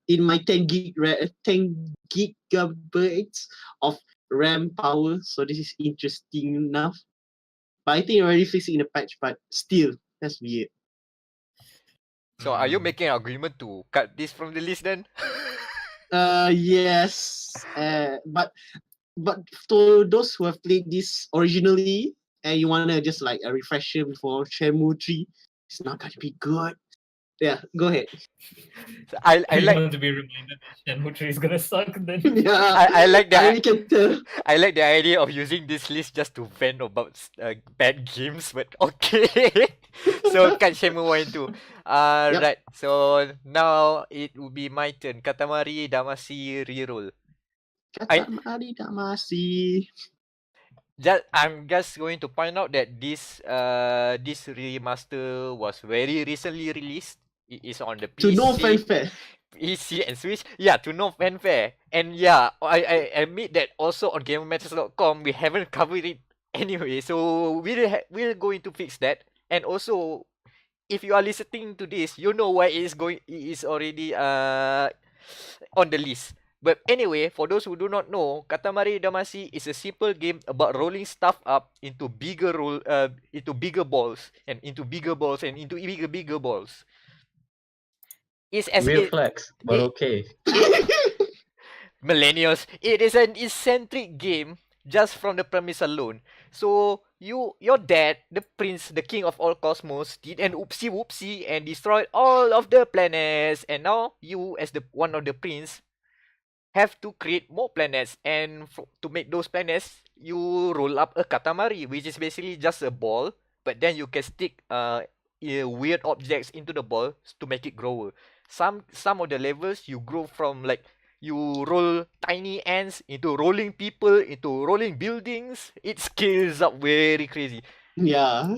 In my 10 gigabytes of RAM power. So this is interesting enough. But I think you're already fixing in the patch. But still, that's weird. So are you making an agreement to cut this from the list then? Yes. But to those who have played this originally and you wanna just like a refresher before Shenmue 3, it's not gonna be good. Yeah, go ahead. So I You like want to be reminded that Shenmue 3 is gonna suck then. Yeah, I like I that. can tell. I like the idea of using this list just to vent about bad games, but okay. So cut Shenmue 1 and 2. Yep. Right. So now it will be my turn. Katamari Damacy reroll. Katamari Damacy. I'm just going to point out that this remaster was very recently released. It is on the To PC. no fanfare. PC and Switch, yeah, to no fanfare. And yeah, I admit that also on GamerMatters.com we haven't covered it anyway. So we're going to fix that. And also, if you are listening to this, you know why it is already on the list. But anyway, for those who do not know, Katamari Damacy is a simple game about rolling stuff up into into bigger balls and into bigger balls and into bigger balls. It's as Real flex, but it, okay. millennials. It is an eccentric game just from the premise alone. So your dad, the prince, the king of all cosmos, did an oopsie whoopsie and destroyed all of the planets. And now you, as the one of the prince, have to create more planets. And to make those planets, you roll up a katamari, which is basically just a ball, but then you can stick weird objects into the ball to make it grow. Some of the levels you grow from like you roll tiny ants into rolling people into rolling buildings. It scales up very crazy. Yeah.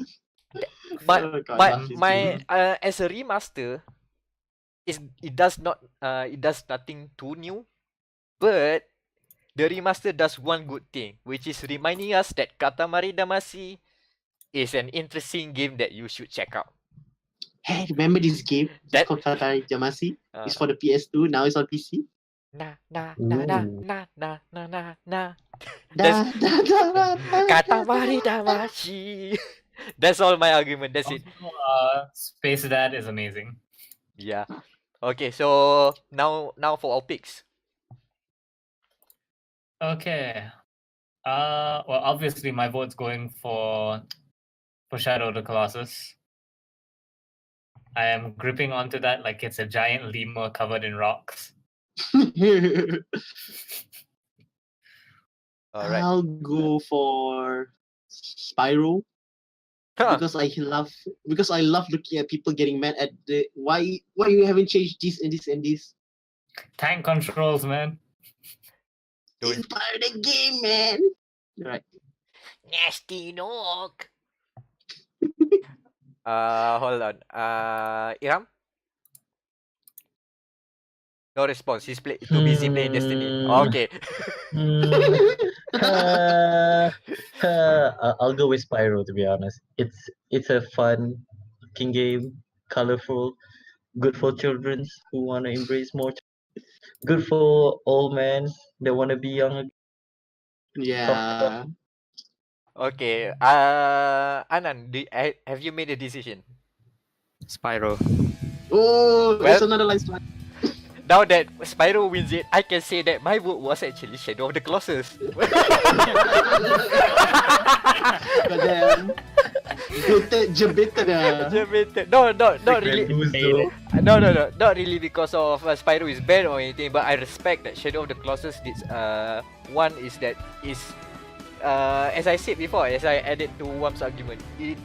But Oh, God, but this is my good. as a remaster, it does nothing too new. But the remaster does one good thing, which is reminding us that Katamari Damacy is an interesting game that you should check out. Hey, remember this game? It's That called Katamari Damacy. uh, It's for the PS2. Now it's on PC. na na na na Ooh. na na na na na. Da, That's da, da, da, da, Katamari da, da. Damacy. That's all my argument. That's it. Also, Space Dad is amazing. Yeah. Okay, so now for our picks. Okay. Well, obviously my vote's going for Shadow of the Colossus. I am gripping onto that like it's a giant lemur covered in rocks. All right. I'll go for Spyro Huh. because I love looking at people getting mad at the why you haven't changed this and this and this. Tank controls, man. Don't- It's part of the game, man. Right. Nasty dog. Hold on. Iram? No response. He's too busy playing Destiny. Okay. I'll go with Spyro, to be honest. It's a fun looking game, colorful, good for children who want to embrace more. Good for old men that want to be young. Yeah. Okay. Anan, have you made a decision? Spyro. Oh, Well- it's another line strike. Now that Spyro wins it, I can say that my vote was actually Shadow of the Colossus. But then, Jebaited. No, not really. No, not really because of Spyro is bad or anything. But I respect that Shadow of the Colossus did. One is that as I said before, as I added to Wam's argument, it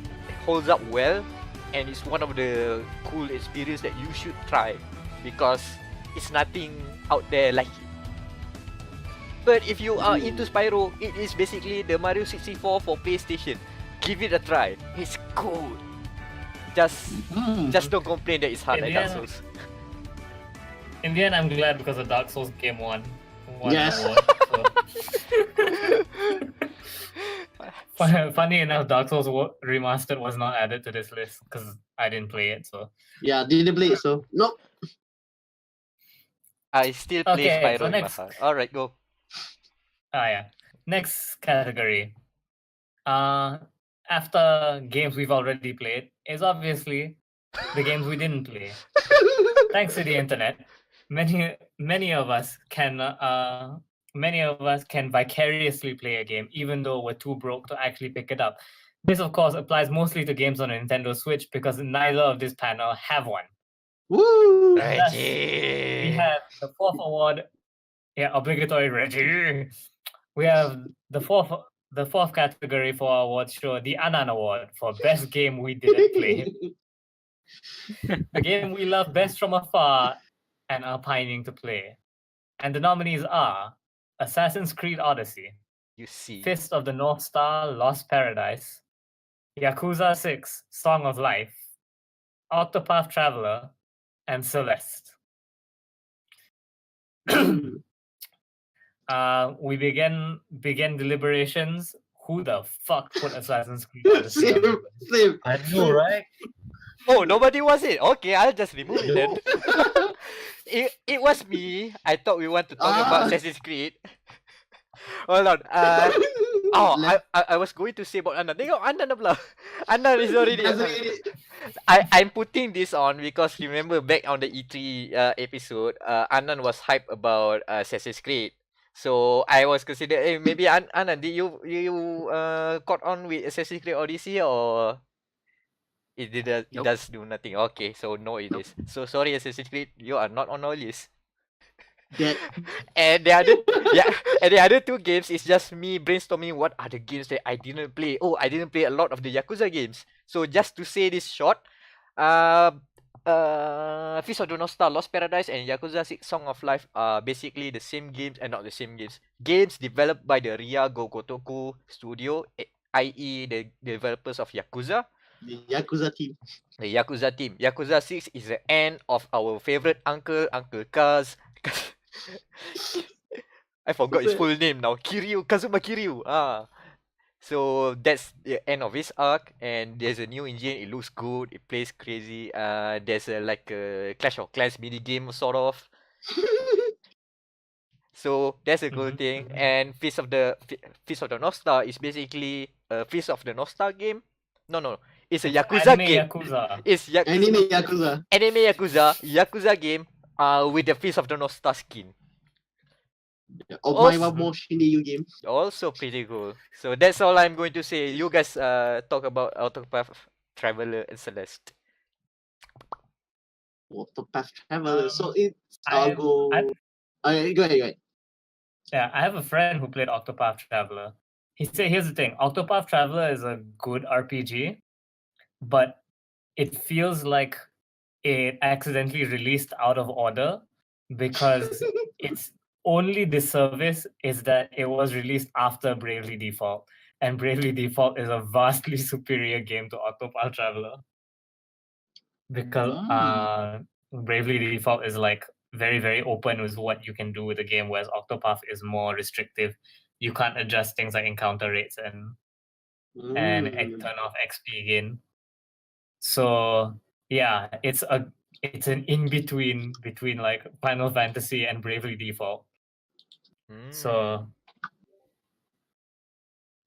holds up well, and it's one of the cool experience that you should try because it's nothing out there like it. But if you are into Spyro, it is basically the Mario 64 for PlayStation. Give it a try. It's cool. Just don't complain that it's hard like Dark Yeah. Souls. In the end, I'm glad because of Dark Souls Game 1. Yes. Funny enough, Dark Souls Remastered was not added to this list because I didn't play it. So Yeah, didn't play it, so nope. I still play Okay, Spyro so in my next. heart. Alright, go. Yeah. Next category. After games we've already played is obviously the games we didn't play. Thanks to the internet, many of us can vicariously play a game even though we're too broke to actually pick it up. This of course applies mostly to games on a Nintendo Switch because neither of this panel have one. Woo! Thus, we have the fourth award. Yeah, obligatory Reggie. We have the fourth category for our awards show, the Anan Award for best game we didn't play. The game we love best from afar and are pining to play. And the nominees are Assassin's Creed Odyssey, You see. Fist of the North Star, Lost Paradise, Yakuza 6, Song of Life, Octopath Traveler, and Celeste. We begin deliberations. Who the fuck put Assassin's Creed Odyssey on the list? Same. I know, right? Oh, nobody was it. Okay, I'll just remove it then. It was me. I thought we want to talk about Assassin's Creed. Hold on. I was going to say about Anan. Tengok Anan pula. Anan is already. I'm putting this on because remember back on the E3 episode, Anan was hyped about Assassin's Creed. So I was considered, maybe Anan, did you caught on with Assassin's Creed Odyssey or it Nope. does do nothing? Okay, so no, it is. So sorry, Assassin's Creed, you are not on our list. That And the other two games is just me brainstorming what are the games that I didn't play. Oh, I didn't play a lot of the Yakuza games. So just to say this short, Fist of the North Star, Lost Paradise, and Yakuza 6 Song of Life are basically the same games and not the same games. Games developed by the Ria Gogotoku studio, i.e. the developers of Yakuza. the Yakuza team. The Yakuza team. Yakuza 6 is the end of our favorite Uncle Kaz. I forgot his What's that? full name now. Kazuma Kiryu. So that's the end of his arc, and there's a new engine. It looks good. It plays crazy. There's like a Clash of Clans mini game sort of. So that's a cool thing. And Feast of the North Star is basically a Feast of the North Star game. No. It's a It's Yakuza anime game. Yakuza. It's Anime Yakuza. Anime Yakuza game. With the Feast of the North Star skin. Omaiwa Mo Shinryu game. Also pretty cool. So that's all I'm going to say. You guys talk about Octopath Traveler and Celeste. Octopath Traveler. So Um, I'll I've- go. I've- Go ahead. Yeah, I have a friend who played Octopath Traveler. He said, here's the thing, Octopath Traveler is a good RPG, but it feels like it accidentally released out of order because its only disservice is that it was released after Bravely Default. And Bravely Default is a vastly superior game to Octopath Traveler. Because Bravely Default is like very, very open with what you can do with the game, whereas Octopath is more restrictive. You can't adjust things like encounter rates and turn off XP gain. So yeah, it's an in between like Final Fantasy and Bravely Default. So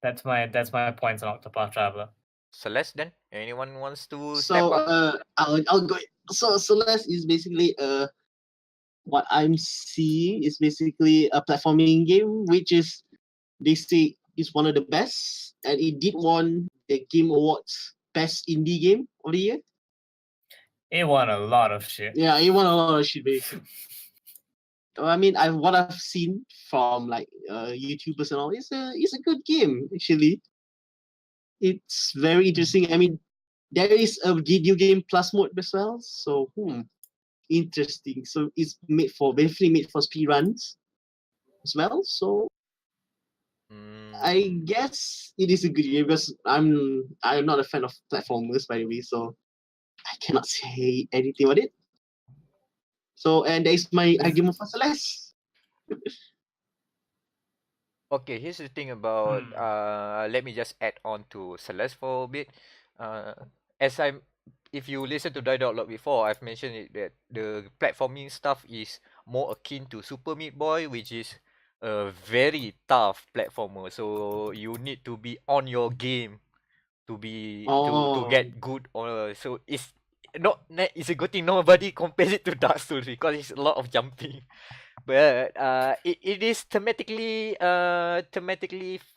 that's my points on Octopath Traveler. Celeste then? Anyone wants to step So up? I'll go. So Celeste is basically what I'm seeing is basically a platforming game, which is they say is one of the best, and it did won the Game Awards Best Indie Game of the Year. It won a lot of shit. Yeah, it won a lot of shit, basically. I mean, what I've seen from like YouTubers and all, it's a good game actually. It's very interesting. I mean, there is a video game plus mode as well, so interesting. So it's definitely made for speed runs as well. So I guess it is a good game because I'm not a fan of platformers, by the way, so I cannot say anything about it. So and that is my argument for Celeste. Okay, here's the thing about let me just add on to Celeste for a bit. As if you listen to dia.log before, I've mentioned it that the platforming stuff is more akin to Super Meat Boy, which is a very tough platformer. So you need to be on your game to get good. So it's it's a good thing nobody compares it to Dark Souls because it's a lot of jumping. But it is thematically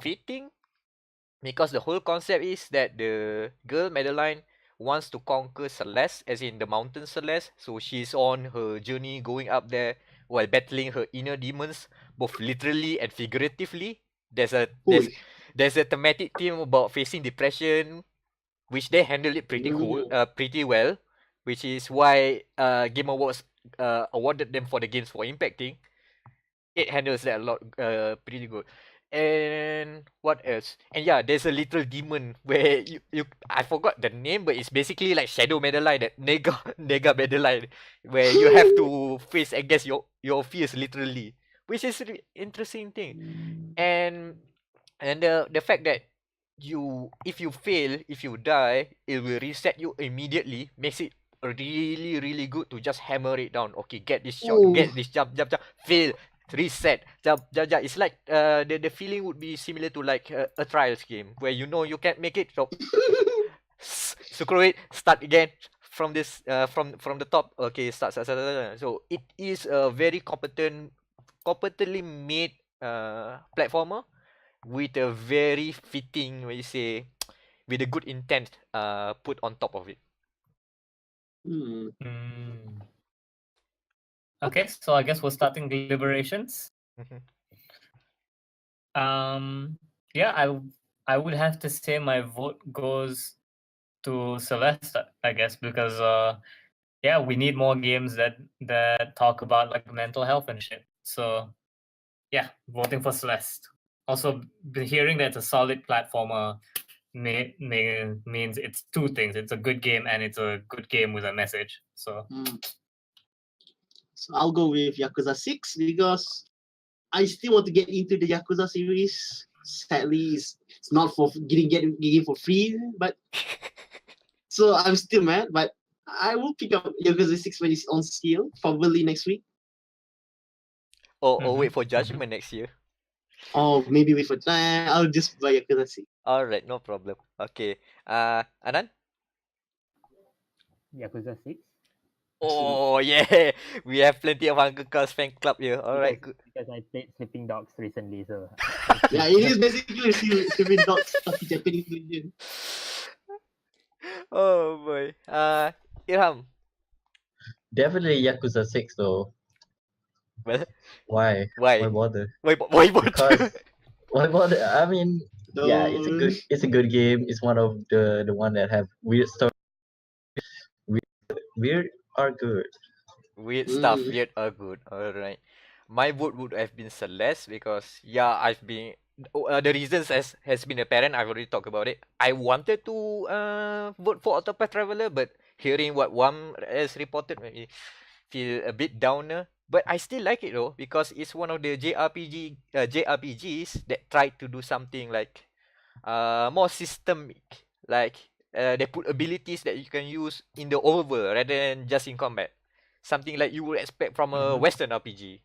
fitting because the whole concept is that the girl Madeline wants to conquer Celeste, as in the mountain Celeste. So she's on her journey going up there while battling her inner demons, both literally and figuratively. There's a thematic theme about facing depression, which they handle it pretty well, which is why Game Awards awarded them for the games for impacting. It handles that a lot pretty good. And what else? And yeah, there's a little demon where you I forgot the name, but it's basically like Shadow Madeline, that Nega Madeline, where you have to face against your fears literally, which is an interesting thing. And the fact that if you fail, if you die, it will reset you immediately, makes it really, really good to just hammer it down. Okay, get this shot, get this jump, fail, reset, jump. It's like the feeling would be similar to like a trials game where you know you can't make it, so screw it, start again from this from the top. Okay, start. So it is a very competently made platformer with a very fitting, what you say, with a good intent put on top of it. Okay, so I guess we're starting deliberations. Yeah, I would have to say my vote goes to Celeste, I guess, because yeah, we need more games that talk about like mental health and shit. So yeah, voting for Celeste. Also, hearing that it's a solid platformer means it's two things. It's a good game and it's a good game with a message. So I'll go with Yakuza 6 because I still want to get into the Yakuza series. Sadly, it's not for getting for free, but so I'm still mad. But I will pick up Yakuza 6 when it's on sale, probably next week. Or wait for Judgment next year. Or maybe wait for I'll just buy Yakuza 6. Alright, no problem. Okay. Anan? Yakuza 6. Oh yeah, we have plenty of Hunger Cars fan club here. Alright, good. Because I played Sleeping Dogs recently, so Yeah, it is basically Sleeping Dogs tapi Japanese version. Oh boy. Ilham. Definitely Yakuza 6 though. Well, Why? why? Why bother? Why bother? Because why bother? I mean, yeah, No. it's a good game. It's one of the one that have weird story. Weird are good. Weird stuff, Mm. weird or good. Alright. My vote would have been Celeste because I've been the reasons has been apparent. I've already talked about it. I wanted to vote for Octopath Traveler, but hearing what Wam has reported made me feel a bit downer. But I still like it though because it's one of the JRPGs that tried to do something like more systemic. Like they put abilities that you can use in the overworld rather than just in combat. Something like you would expect from a Western RPG.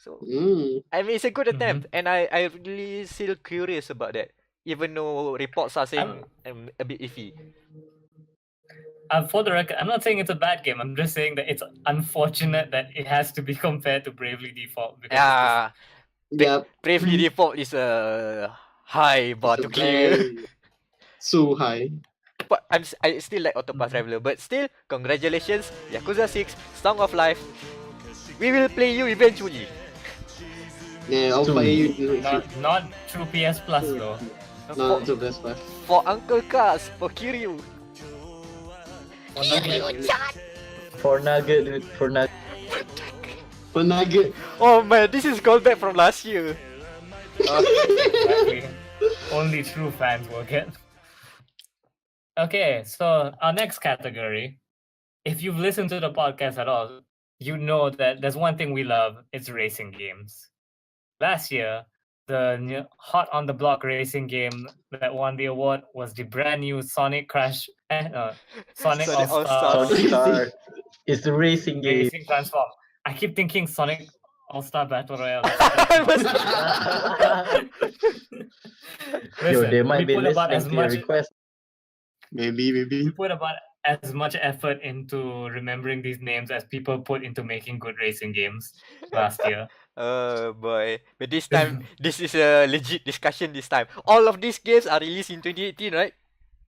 So I mean it's a good attempt, and I really still curious about that. Even though reports are saying a bit iffy. For the record, I'm not saying it's a bad game. I'm just saying that it's unfortunate that it has to be compared to Bravely Default. Because Yeah, Yeah. Bravely Default is a high bar It's to a clear. very so high. But I still like Octopath Traveler. But still, congratulations, Yakuza 6, Song of Life. We will play you eventually. Yeah, I'll buy you. not through PS Plus though. Not the best part. For Uncle Cars, for Kiryu. For Nugget, dude. For Nugget. For Nugget. Oh man, this is callback from last year. Exactly. Only true fans will get. Okay, so our next category. If you've listened to the podcast at all, you know that there's one thing we love. It's racing games. Last year, the hot on the block racing game that won the award was the brand new Sonic Sonic All-Star Sonic Star. It's the racing game. Racing Transform. I keep thinking Sonic All-Star Battle Royale. Yo, Listen, they might we be put about listening as to your much request. Maybe. we put about as much effort into remembering these names as people put into making good racing games last year. Oh boy. But this time, this is a legit discussion this time. All of these games are released in 2018, right?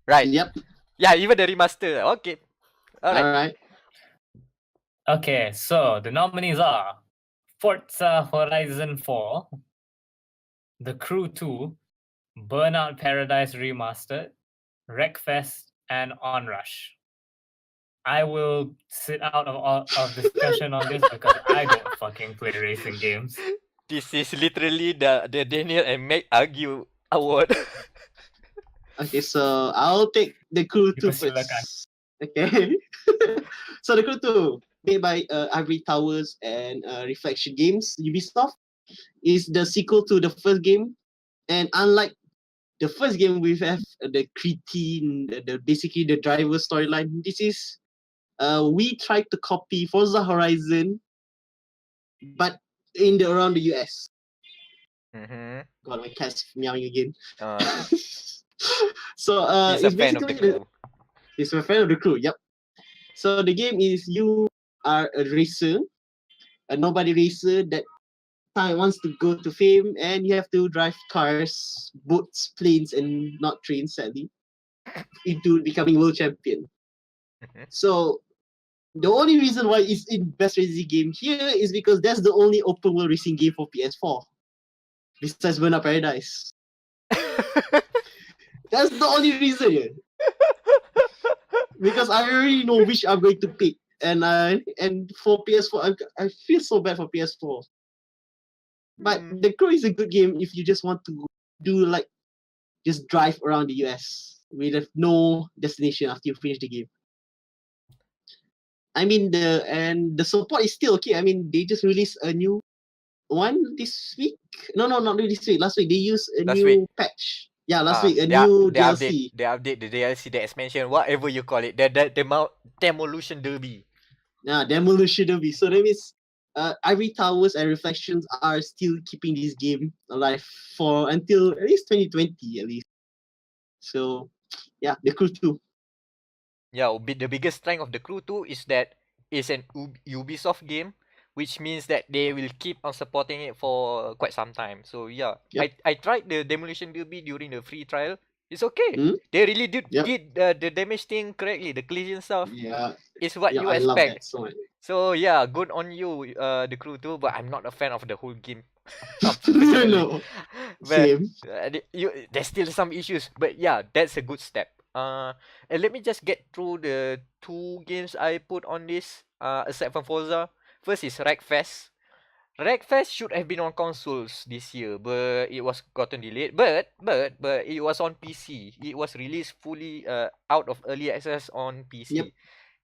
Right. Yep. Yeah, even the remaster. Okay. Alright. Alright. Okay, so the nominees are Forza Horizon 4, The Crew 2, Burnout Paradise Remastered, Wreckfest, and Onrush. I will sit out of discussion on this because I don't fucking play racing games. This is literally the Daniel and Meg argue award. Okay, so I'll take the Crew 2 Dipersilakan. first. Okay. So the Crew 2, made by Ivory Towers and Reflection Games, Ubisoft, is the sequel to the first game. And unlike the first game, we have the cretin, basically the driver storyline. This is we tried to copy Forza Horizon, but around the US. Mm-hmm. God, my cat's meowing again. Uh, So he's a it's fan of the basically crew. he's a fan of the crew. Yep. So the game is you are a racer, a nobody racer that wants to go to fame, and you have to drive cars, boats, planes, and not trains, sadly, into becoming world champion. Mhm. So the only reason why it's in best racing game here is because that's the only open world racing game for PS4. Besides Burnout Paradise. That's the only reason here. Because I already know which I'm going to pick. And for PS4, I feel so bad for PS4. But the Crew is a good game if you just want to do like just drive around the US with no destination after you finish the game. I mean the support is still okay. I mean they just released a new one this week. No, not really this week. Last week they used a Last new patch. Yeah, last week a new DLC. They update the DLC, the expansion, whatever you call it. Demolition Derby. Yeah, demolition derby. So that means Ivory Towers and Reflections are still keeping this game alive for until at least 2020 at least. So yeah, the Crew 2. Yeah, the biggest strength of the Crew 2 is that it's an Ubisoft game, which means that they will keep on supporting it for quite some time. So yeah, Yep. I tried the Demolition Derby during the free trial. It's okay. Mm? They really did Yep. the damage thing correctly. The collision stuff Yeah, is what yeah, you I love that expect. so much. So yeah, good on you, the Crew 2. But I'm not a fan of the whole game. Personally. No, But same. there's still some issues. But yeah, that's a good step. And let me just get through the two games I put on this. Aside from Forza, first is Wreckfest. Wreckfest should have been on consoles this year, but it was gotten delayed. But it was on PC. It was released fully out of early access on PC. Yep.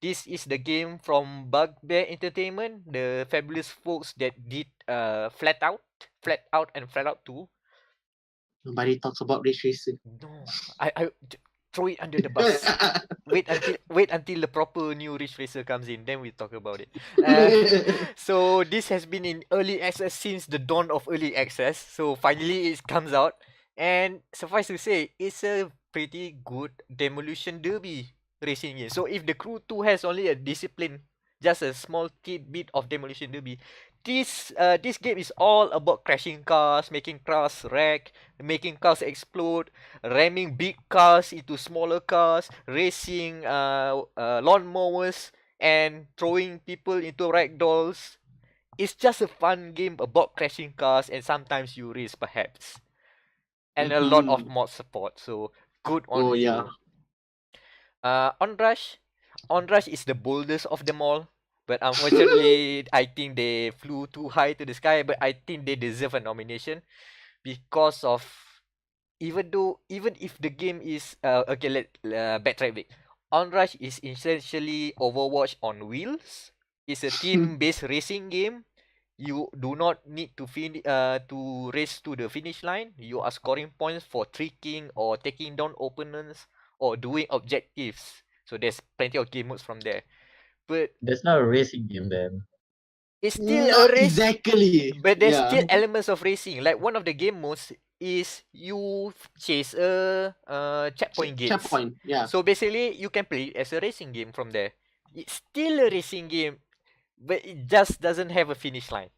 This is the game from Bugbear Entertainment, the fabulous folks that did Flat Out and Flat Out 2. Nobody talks about Ray Tracer. No, throw it under the bus. Wait until the proper new Ridge Racer comes in, then we talk about it. So this has been in early access since the dawn of early access. So finally it comes out, and suffice to say, it's a pretty good Demolition Derby racing game. So if the Crew 2 has only a discipline, just a small tidbit of Demolition Derby, this game is all about crashing cars, making cars wreck, making cars explode, ramming big cars into smaller cars, racing lawnmowers, and throwing people into ragdolls. It's just a fun game about crashing cars, and sometimes you race perhaps. And a lot of mod support, so good on you. Yeah. Onrush is the boldest of them all. But unfortunately, I think they flew too high to the sky. But I think they deserve a nomination because of even if the game is okay, let backtrack a bit. Onrush is essentially Overwatch on wheels. It's a team-based racing game. You do not need to to race to the finish line. You are scoring points for tricking or taking down opponents or doing objectives. So there's plenty of game modes from there. But That's not a racing game then. it's still Not a race, exactly. but there's Yeah. still elements of racing. Like one of the game modes is you chase a checkpoint gates. Checkpoint. Yeah. So basically, you can play it as a racing game from there. It's still a racing game, but it just doesn't have a finish line.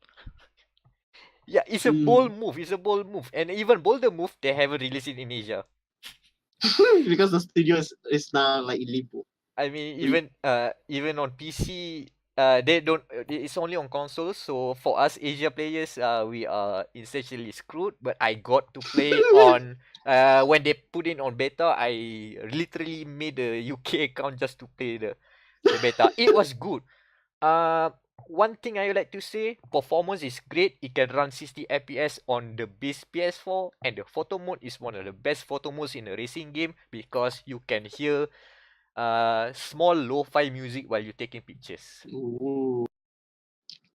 Yeah, it's a bold move. It's a bold move, and even bolder move, they haven't released it in Asia. Because the studio is now like in limbo. I mean, even on PC, they don't. It's only on consoles. So for us Asia players, we are essentially screwed. But I got to play on. When they put it on beta, I literally made a UK account just to play the beta. It was good. One thing I would like to say, performance is great. It can run 60 FPS on the base PS4, and the photo mode is one of the best photo modes in a racing game because you can hear small lo-fi music while you're taking pictures. Ooh.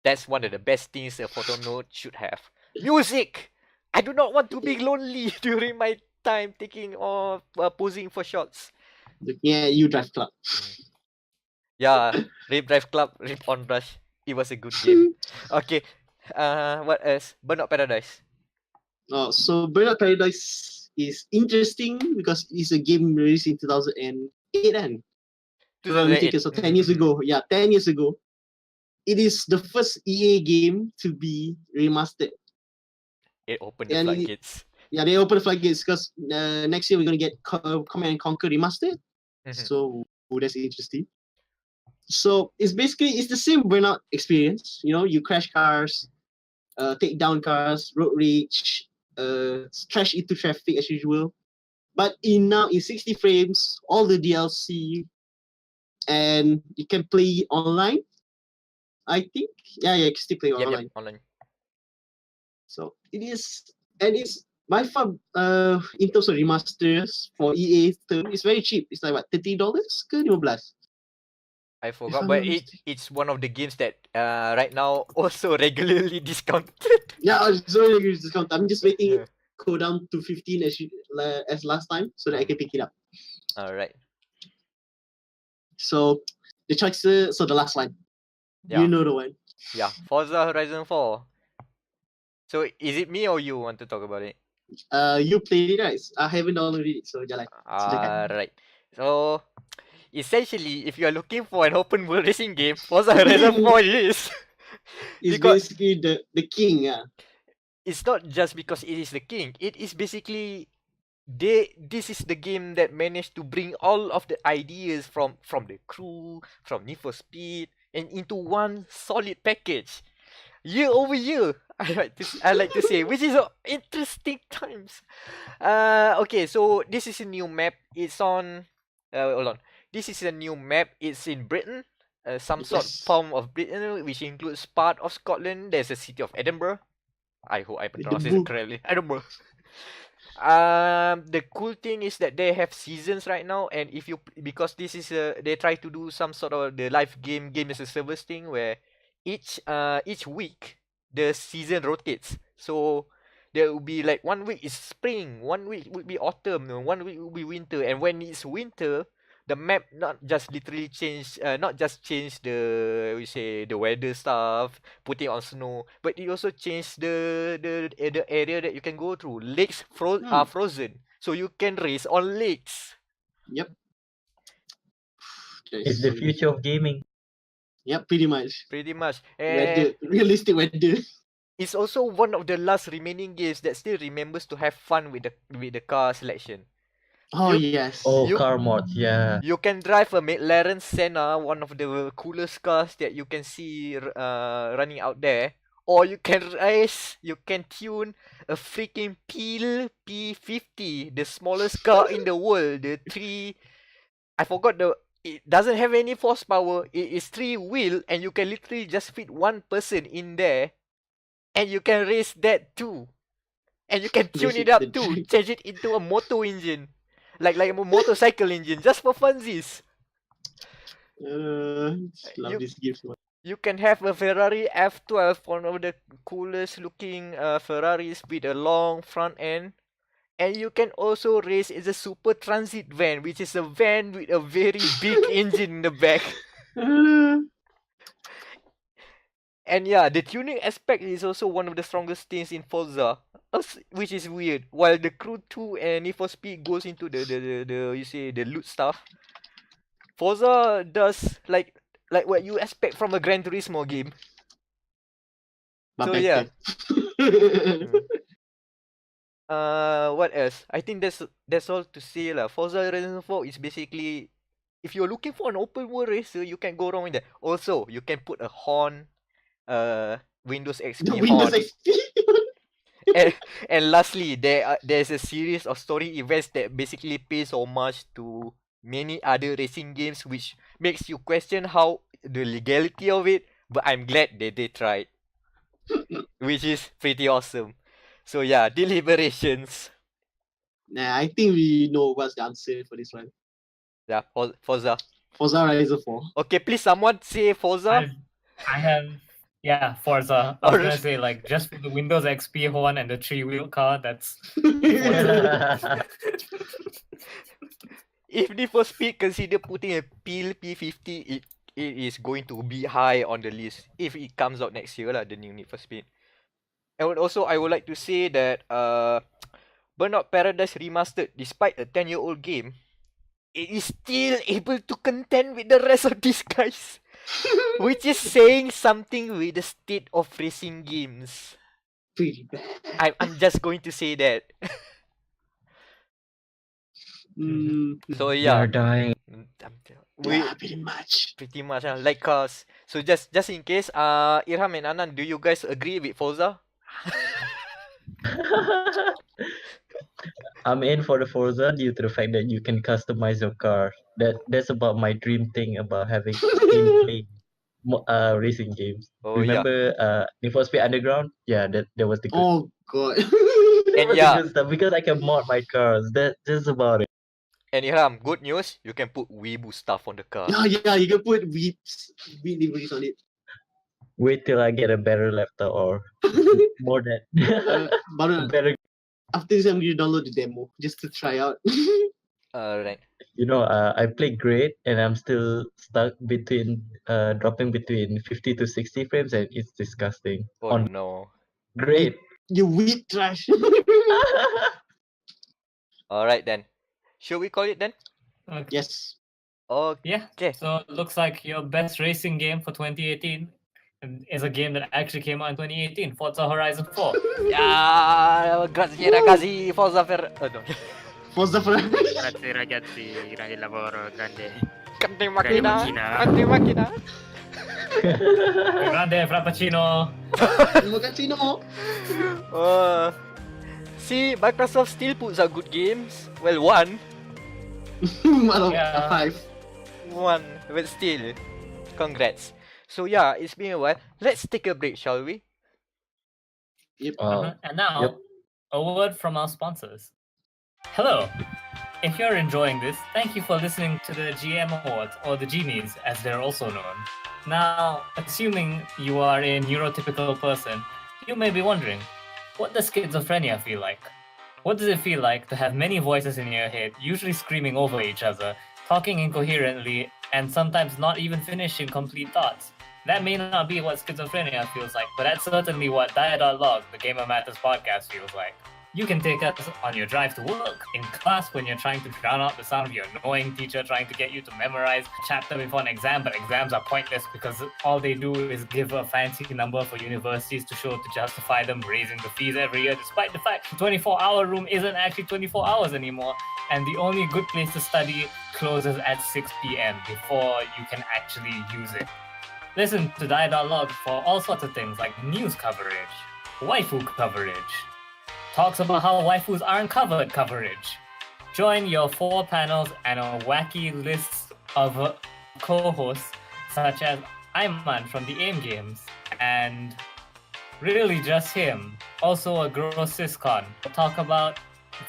That's one of the best things a photo mode should have. Music! I do not want to be lonely during my time taking or posing for shots. Looking at you, Drive Club. Yeah, Rip Drive Club, Rip Onrush. It was a good game. Okay. What else? Burnout Paradise. So Burnout Paradise is interesting because it's a game released in 2008 and 2008. so 10 years ago. Yeah, 10 years ago. It is the first EA game to be remastered. It opened the And floodgates. Yeah, they opened the floodgates because next year we're going to get Command and Conquer Remastered. So that's interesting. So it's the same burnout experience. You know, you crash cars, take down cars, road rage, crash into traffic as usual. But now in 60 frames, all the DLC, and you can play online. I think, yeah, you can still play online. Yep, online. So it's by far in terms of remasters for EA term, it's very cheap. It's like what, $30 ke 15? I forgot, but it's one of the games that right now also regularly discounted. Yeah, sorry, discount. I'm just waiting it go down to 15 as last time so that I can pick it up. Alright. So the choices. So the last one. Yeah. You know the one. Yeah. Forza Horizon 4. So is it me or you want to talk about it? You played it, right? I haven't downloaded it, so jalan. Alright. So essentially, if you are looking for an open world racing game, Forza Horizon 4 it is. It's Because basically the king, yeah. it's not just because it is the king. It is basically this is the game that managed to bring all of the ideas from the crew, from Need for Speed, and into one solid package. Year over year, I like to say, which is interesting times. Okay, so this is a new map. It's on. Hold on. This is a new map. It's in Britain. Some sort Yes. form of Britain, which includes part of Scotland. There's a city of Edinburgh. I hope I pronounced it boo. correctly. Edinburgh. The cool thing is that they have seasons right now, and if you because this is they try to do some sort of the live game as a service thing where each week the season rotates. So there will be like 1 week is spring, 1 week would be autumn, 1 week will be winter, and when it's winter, the map not just literally change, not just change the weather stuff, putting on snow, but it also change the area that you can go through. Lakes are frozen, so you can race on lakes. Yep. It's the future of gaming. Yep, pretty much. Pretty much. Weather, realistic weather. It's also one of the last remaining games that still remembers to have fun with the car selection. Oh You- yes. Oh, You- car mods, yeah. You can drive a McLaren Senna, one of the coolest cars that you can see running out there. Or you can tune a freaking Peel P50, the smallest car in the world. It doesn't have any horsepower. It is 3-wheel, and you can literally just fit one person in there, and you can race that too. And you can tune it up too, change it into a moto engine. Like a motorcycle engine, just for funsies. Love this game so much. You can have a Ferrari F12, one of the coolest looking Ferraris with a long front end. And you can also race as a super transit van, which is a van with a very big engine in the back. And yeah, the tuning aspect is also one of the strongest things in Forza, which is weird. While the Crew 2 and Need for Speed goes into the loot stuff, Forza does like what you expect from a Gran Turismo game. But So better. yeah. What else? I think that's all to say lah. Forza Horizon 4 is basically, if you're looking for an open world racer, you can't go wrong with that. Also, you can put a horn, Windows XP The horn. Windows XP. And lastly, there's a series of story events that basically pays homage to many other racing games, which makes you question how the legality of it. But I'm glad that they tried, which is pretty awesome. So yeah, deliberations. Nah, I think we know what's the answer for this one. Yeah, Forza. Forza Horizon 4. Okay, please someone say Forza. I have, yeah, Forza. I was gonna Alright. say, like, just for the Windows XP horn and the 3-wheel car, that's If Need for Speed consider putting a Peel P50, it is going to be high on the list if it comes out next year lah, the new Need for Speed. And also, I would like to say that Burnout Paradise Remastered, despite a 10-year-old game, it is still able to contend with the rest of these guys. Which is saying something with the state of racing games. Pretty bad. I'm just going to say that. So We yeah, are dying. Yeah, pretty much. pretty much like cars. So just in case, Irham and Anan, do you guys agree with Forza? I'm in for the Forza due to the fact that you can customize your car. That's about my dream thing about having gameplay racing games. Oh yeah. Remember Need for Speed Underground? Yeah, that was the good. Oh god. That And was yeah. the good stuff because I can mod my cars. That's about it. And Irham, good news, you can put Weebu stuff on the car. Yeah, you can put wheat liveries on it. wait till I get a better laptop or more than Baru better. after this, I'm going to download the demo just to try out. Alright. I play great and I'm still stuck between dropping between 50 to 60 frames and it's disgusting. Oh On no. great. You weed trash. Alright then. Should we call it then? Okay. Yes. Yeah. Okay. So it looks like your best racing game for 2018 is a game that actually came out in 2018, Forza Horizon 4. Yeah, grazie ragazzi, Forza no. Forza Horizon. Grazie ragazzi, grande lavoro, grande. Grande macchina, grande macchina. Grande Frappuccino. Terima kasih no. See, Microsoft still puts out good games. Well, one, Out of Yeah. 5. but still, congrats. So yeah, it's been a while. Let's take a break, shall we? Yep. And now, Yep. a word from our sponsors. Hello. If you're enjoying this, thank you for listening to the GM Awards, or the Genies, as they're also known. Now, assuming you are a neurotypical person, you may be wondering, what does schizophrenia feel like? What does it feel like to have many voices in your head, usually screaming over each other, talking incoherently, and sometimes not even finishing complete thoughts? That may not be what schizophrenia feels like, but that's certainly what dia.log, the Gamer Matters podcast, feels like. You can take us on your drive to work, in class when you're trying to drown out the sound of your annoying teacher trying to get you to memorize a chapter before an exam, but exams are pointless because all they do is give a fancy number for universities to show to justify them raising the fees every year, despite the fact the 24-hour room isn't actually 24 hours anymore, and the only good place to study closes at 6 p.m. before you can actually use it. Listen to dia.log for all sorts of things like news coverage, waifu coverage, talks about how waifus aren't covered coverage. Join your 4 panels and a wacky list of co-hosts such as Anan from the AIM Games and really just him, also a gross syscon. Talk about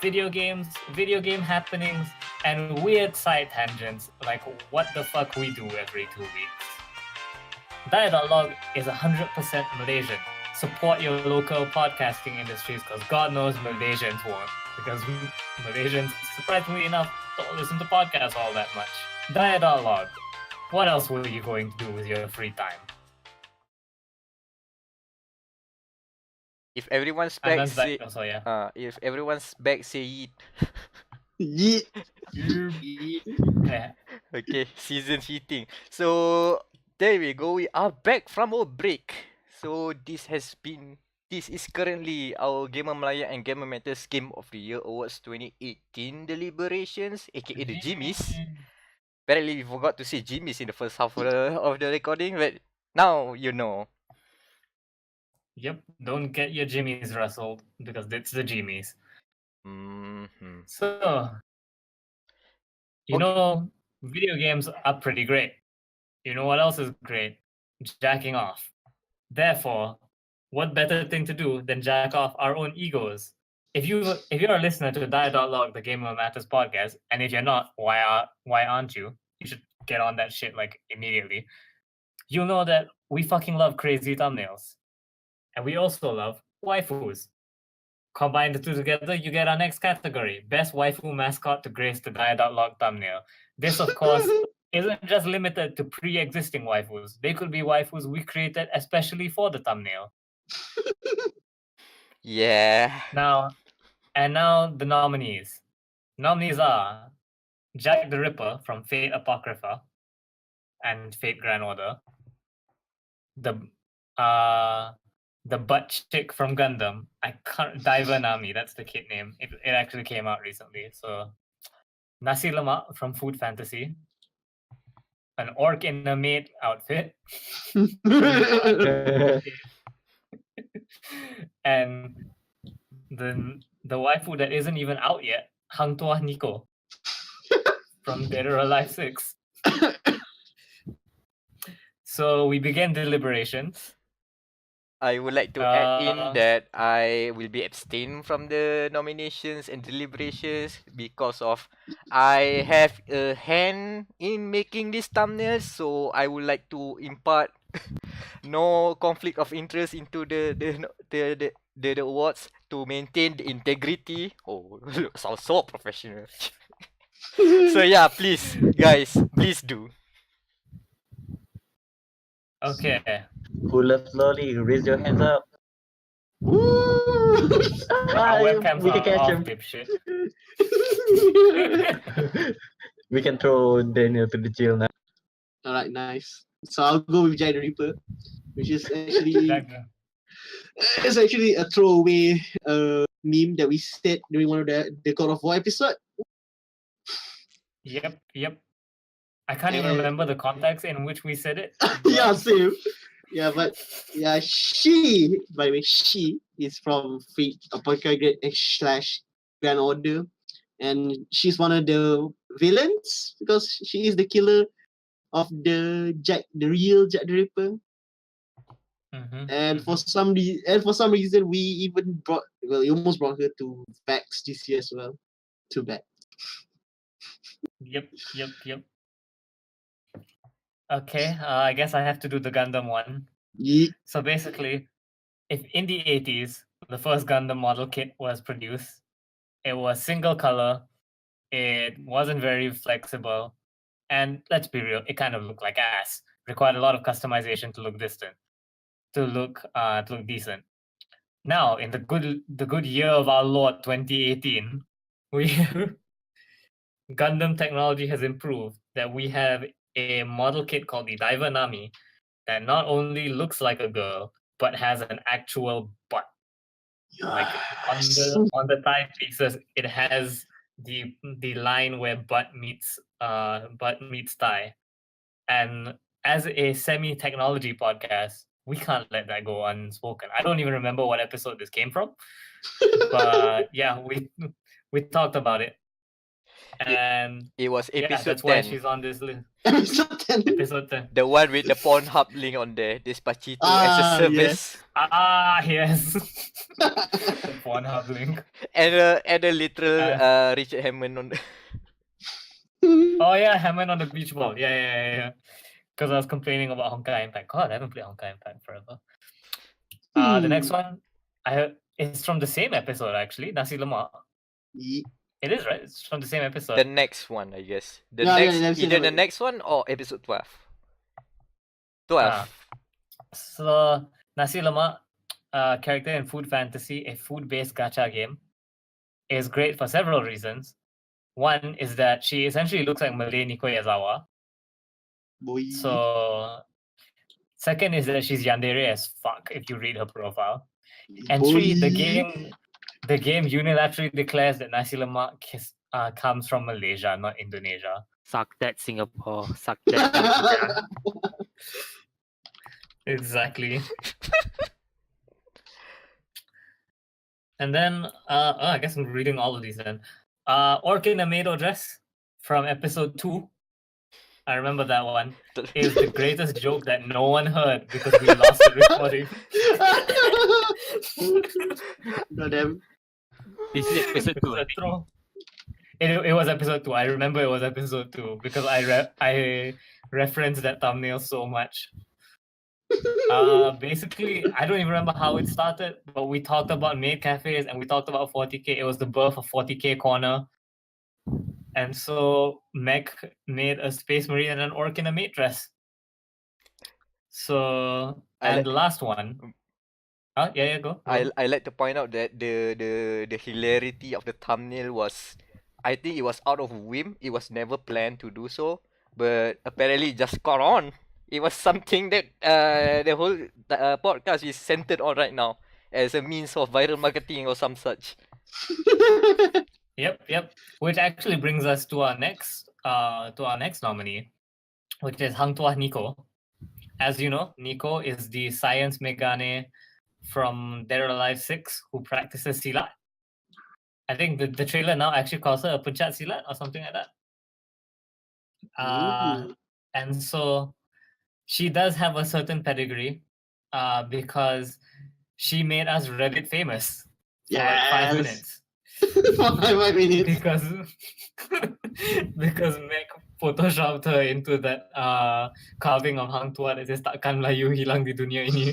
video games, video game happenings, and weird side tangents like what the fuck we do every 2 weeks. Dia.log is 100% Malaysian. Support your local podcasting industries because God knows Malaysians won't. Because Malaysians, surprisingly enough, don't listen to podcasts all that much. Dia.log. What else were you going to do with your free time? If everyone's And back, that's say, that. So yeah. if everyone's back, say yeet. Yeet. Yeah. Okay, season heating. So there we go. We are back from our break. So this is currently our Gamer Malaya and Gamer Matters Game of the Year Awards 2018 deliberations, aka the Jimmies. Apparently we forgot to say Jimmies in the first half of the recording, but now you know. Yep. Don't get your jimmies rustled because it's the jimmies. Mm-hmm. So, you Okay. know, video games are pretty great. You know what else is great? Jacking off. Therefore, what better thing to do than jack off our own egos? If you're a listener to dia.log, the Gamer Matters podcast, and if you're not, why aren't you? You should get on that shit like immediately. You'll know that we fucking love crazy thumbnails. And we also love waifus. Combine the two together, you get our next category, Best Waifu Mascot to grace the dia.log thumbnail. This, of course, isn't just limited to pre-existing waifus. They could be waifus we created especially for the thumbnail. Yeah. Now the nominees. Nominees are Jack the Ripper from Fate Apocrypha and Fate Grand Order. The butt chick from Gundam. I can't Diver Nami, that's the kid name. It actually came out recently. So Nasi Lemak from Food Fantasy. An orc in a maid outfit. And the waifu that isn't even out yet, Hang Tuah Nico from Dead or Alive 6. So we begin deliberations. I would like to add in Uh, that I will be abstain from the nominations and deliberations because of I have a hand in making these thumbnails, so I would like to impart no conflict of interest into the awards to maintain the integrity. Oh, sounds so professional. So yeah, please, guys, please do. Okay. Who loves lolly? Raise your hands up. Woo! Our webcams We can are catch off, him. dipshit. We can throw Daniel to the jail now. Alright, nice. So I'll go with Jack the Ripper, which is actually it's actually a throwaway meme that we said during one of the God of War episode. Yep. I can't even And- remember the context in which we said it. Yeah, but- same. Yeah, but yeah, she, by the way, she is from Fate Apothecary Grade /Grand Order, and she's one of the villains because she is the killer of the real Jack the Ripper. Mhm, And mhm. for some reason, we almost brought her to VAX this year as well. Too bad. Yep. Okay, I guess I have to do the Gundam one. Yeet. So basically, if in the 80s, the first Gundam model kit was produced, it was single color, it wasn't very flexible, and let's be real, it kind of looked like ass. Required a lot of customization to look decent. Now, in the good year of our Lord 2018, we Gundam technology has improved that we have a model kit called the Diver Nami that not only looks like a girl but has an actual butt. Like on the thigh pieces, it has the line where butt meets thigh. And as a semi-technology podcast, we can't let that go unspoken. I don't even remember what episode this came from, but yeah, we talked about it. And It was yeah, episode that's why 10. she's on this list. Episode 10. Episode 10. The one with the Pornhub link on there. Despacito as a Ah, service. Yes. The Pornhub link. And a literal Richard Hammond on the Oh yeah, Hammond on the beach ball. Yeah. Because I was complaining about Honkai Impact. God, I haven't played Honkai Impact forever. The next one, it's from the same episode actually. Nasi Lemak. Yeet. It is right. It's from the same episode. the next one, I guess. Yeah, next Either the one. next one or episode 12. 12. Ah. So Nasi Lemak, character in Food Fantasy, a food-based gacha game, is great for several reasons. One is that she essentially looks like Malay Niko Yazawa. Boy. So, second is that she's yandere as fuck if you read her profile. And Boy. three, the game unilaterally declares that Nasi Lemak comes from Malaysia, not Indonesia. Suck that Singapore. Suck that Malaysia. Exactly. And then, I guess I'm reading all of these then. Orc in a Mado dress from episode 2. I remember that one. Is the greatest joke that no one heard because we lost the recording. Goddamn. This is episode 2. I think. It was episode 2. I remember it was episode 2 because I referenced that thumbnail so much. Basically, I don't even remember how it started, but we talked about maid cafes and we talked about 40k. It was the birth of 40k Corner. And so Meg made a Space Marine and an Orc in a maid dress. So, and the last one. Yeah, go. I like to point out that the hilarity of the thumbnail was, I think it was out of whim. It was never planned to do so, but apparently it just caught on. It was something that the whole podcast is centered on right now as a means of viral marketing or some such. Yep. Which actually brings us to our next nominee, which is Hang Tuah Nico. As you know, Nico is the science megane from Dead or Alive 6 who practices silat. I think the trailer now actually calls her a penchat silat or something like that. And so she does have a certain pedigree because she made us Reddit famous for like 5 minutes. For 5 minutes. Because Meg photoshopped her into that carving of Hang Tuah that says takkan Melayu hilang di dunia ini,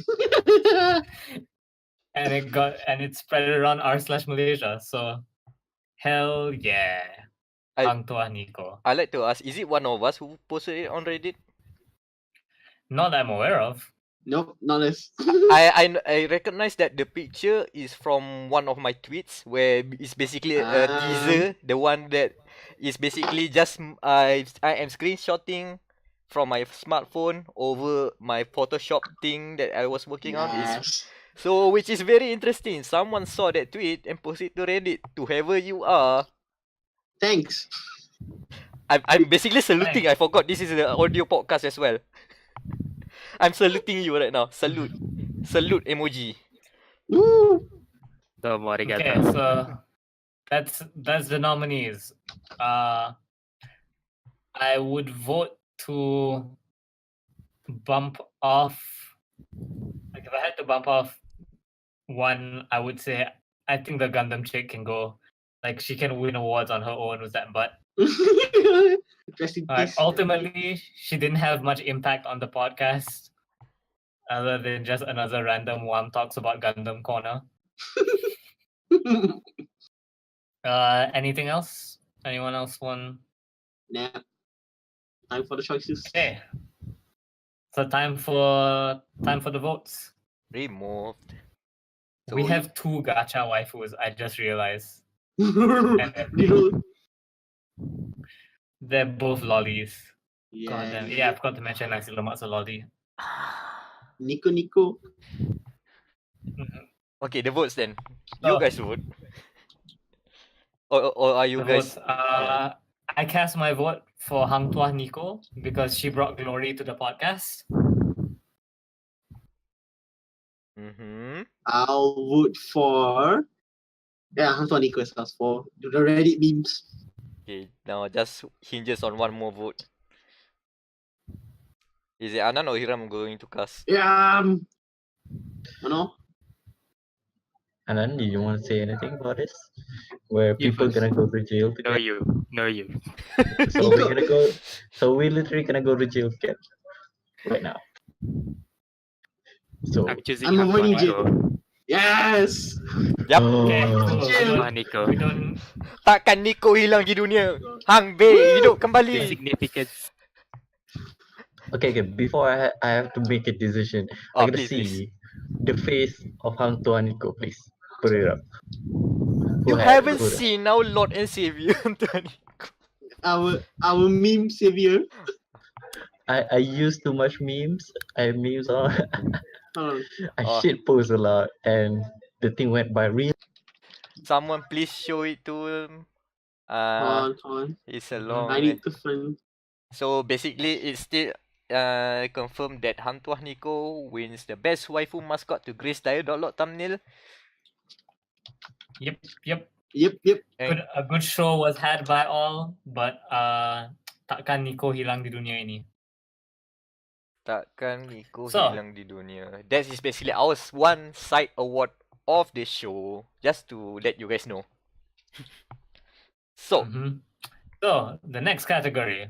and it spread around r/Malaysia. So hell yeah, I- Hang Tuah Nico. I like to ask, is it one of us who posted it on Reddit? Not that I'm aware of. Nope, not us. I recognize that the picture is from one of my tweets where it's basically a teaser, the one that is basically just I am screenshotting from my smartphone over my Photoshop thing that I was working on. Yes. So which is very interesting. Someone saw that tweet and posted to Reddit. To whoever you are, Thanks. I'm basically saluting. I forgot this is an audio podcast as well. I'm saluting you right now. Salute emoji. Woo. Domo arigato. Okay, so that's the nominees. I would vote to bump off. Like if I had to bump off one, I would say I think the Gundam chick can go. Like she can win awards on her own with that butt. Rest in Alright, peace. ultimately, she didn't have much impact on the podcast, other than just another random one talks about Gundam Corner. Anything else? Anyone else want? Nah. Time for the choices. Okay. So time for the votes. Removed. So We you- have 2 gacha waifus. I just realized Reload. they're both lollies. Yeah. God damn. Yeah, I forgot to mention nasi lemak's a lolly. Nico. Mhm. Okay, the votes then. You So- guys vote. Or are you The guys? votes, I cast my vote for Hang Tuah Nico because she brought glory to the podcast. Mm-hmm. I'll vote for. Yeah, Hang Tuah Nico as well for the Reddit memes. Okay, now just hinges on one more vote. Is it Anan or Hiram going to cast? Yeah. You know? Anan, do you want to say anything about this? Where You people first. gonna go to jail No together? you. No you. So we're gonna go. So we literally gonna go to jail together right now. So. I'm choosing I'm avoiding Nico. Yes. Yup. Okay, Oh. cool. Chill. Nico. We don't. Takkan Nico hilang di dunia. Hang Bei hidup The kembali. significance. Okay. Before I have to make a decision. Oh, I gotta please, see please. the face of Hang Tuah Nico, please. Put it up. You Who had- haven't who- seen now Lord and Savior Anthony. Our meme savior. I use too much memes. I memes on. Hold on. I Oh. shit post a lot, and the thing went by real. Someone please show it to him. Hold on. It's a Mhm. long. I need to find. So basically, it's still confirmed that Hang Tuah Nico wins the best waifu mascot to grace dia.log thumbnail. Yep. Yep. A good show was had by all, but takkan Nico hilang di dunia ini. Takkan Nico So- hilang di dunia. That is basically our one side award of the show. Just to let you guys know. So, Mhm. So the next category.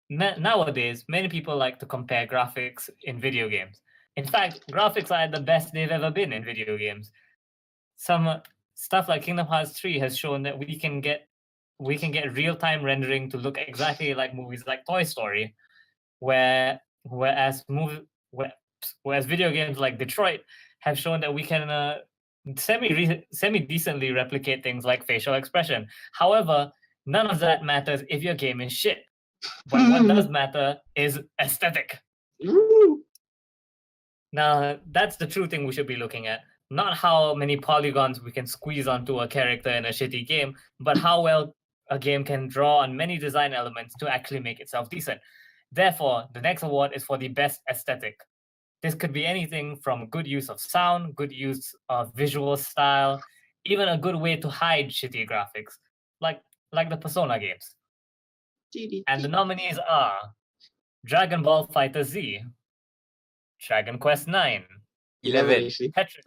Nowadays, many people like to compare graphics in video games. In fact, graphics are the best they've ever been in video games. Some stuff like Kingdom Hearts 3 has shown that we can get real-time rendering to look exactly like movies like Toy Story, whereas video games like Detroit have shown that we can semi decently replicate things like facial expression. However, none of that matters if your game is shit. But what does matter is aesthetic. Woo. Now, that's the true thing we should be looking at. Not how many polygons we can squeeze onto a character in a shitty game, but how well a game can draw on many design elements to actually make itself decent. Therefore, the next award is for the best aesthetic. This could be anything from good use of sound, good use of visual style, even a good way to hide shitty graphics, like the Persona games. And the nominees are Dragon Ball Fighter Z, Dragon Quest IX, 11 11. actually. Tetris.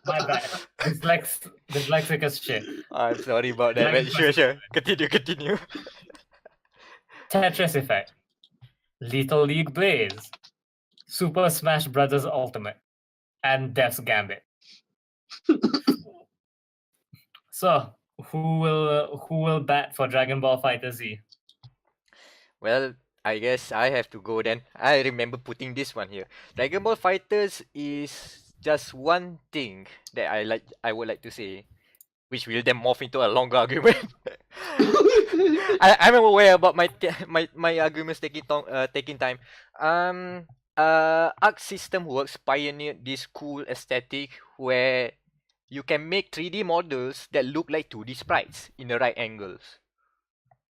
My bad. Dyslexic as shit. I'm sorry about that, Like but sure. Continue. Tetris Effect, Lethal League Blaze, Super Smash Bros. Ultimate, and Death's Gambit. So, who will bat for Dragon Ball Fighter Z? Well, I guess I have to go then. I remember putting this one here. Dragon Ball Fighters is just one thing that I would like to say, which will then morph into a longer argument. I'm aware about my arguments taking time. Arc System Works pioneered this cool aesthetic where you can make 3D models that look like 2D sprites in the right angles,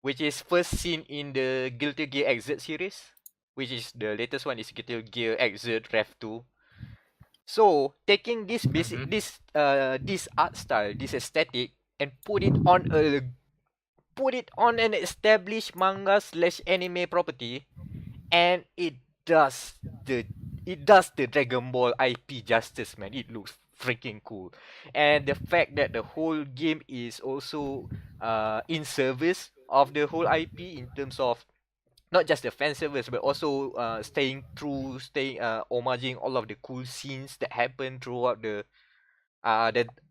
which is first seen in the Guilty Gear Xrd series, which is the latest one is Guilty Gear Xrd Rev 2. So taking this basic this art style, this aesthetic, and put it on an established manga slash anime property, and it does the Dragon Ball IP justice, man. It looks freaking cool, and the fact that the whole game is also in service of the whole IP in terms of not just the fan service but also staying homaging all of the cool scenes that happen throughout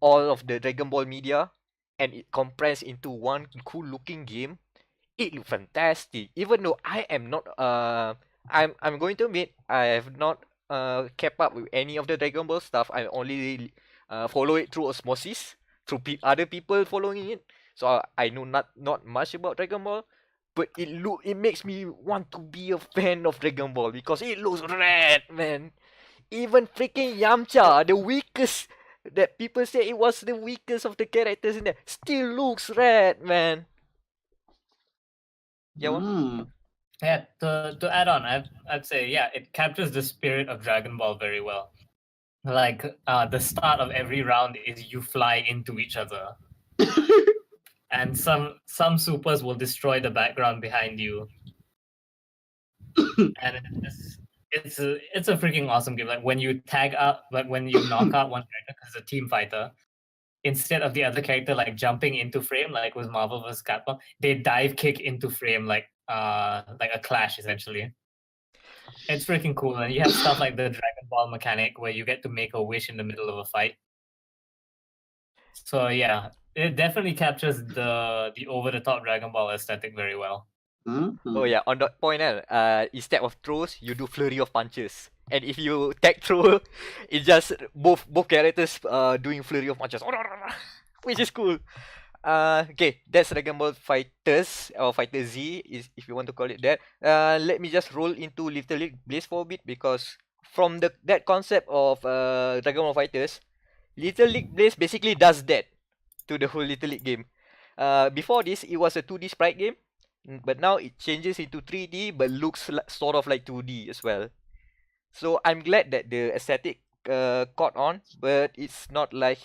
all of the Dragon Ball media, and it compressed into one cool looking game. It looked fantastic. Even though I am not I'm going to admit I have not kept up with any of the Dragon Ball stuff. I only follow it through osmosis, through other people following it. So I know not much about Dragon Ball, but it makes me want to be a fan of Dragon Ball because it looks rad, man. Even freaking Yamcha, the weakest that people say it was the weakest of the characters in there, still looks rad, man. Yeah, what? Yeah, to add on, I'd say it captures the spirit of Dragon Ball very well. Like the start of every round is you fly into each other, and some supers will destroy the background behind you, and it's a freaking awesome game. Like when you when you knock out one character because it's a team fighter, instead of the other character like jumping into frame like with Marvel vs. Capcom, they dive kick into frame like a clash essentially. It's freaking cool, and you have stuff like the Dragon Ball mechanic where you get to make a wish in the middle of a fight. So yeah, it definitely captures the over the top Dragon Ball aesthetic very well. Oh yeah, on that point, instead of throws, you do flurry of punches. And if you tag throw, it's just both characters doing flurry of punches, which is cool. Okay, that's Dragon Ball Fighters or Fighter Z, is if you want to call it that. Let me just roll into Little League Blaze for a bit because from that concept of Dragon Ball Fighters, Little League Blaze basically does that to the whole Little League game. Before this, it was a 2D sprite game, but now it changes into 3D but looks sort of like 2D as well. So I'm glad that the aesthetic caught on, but it's not like,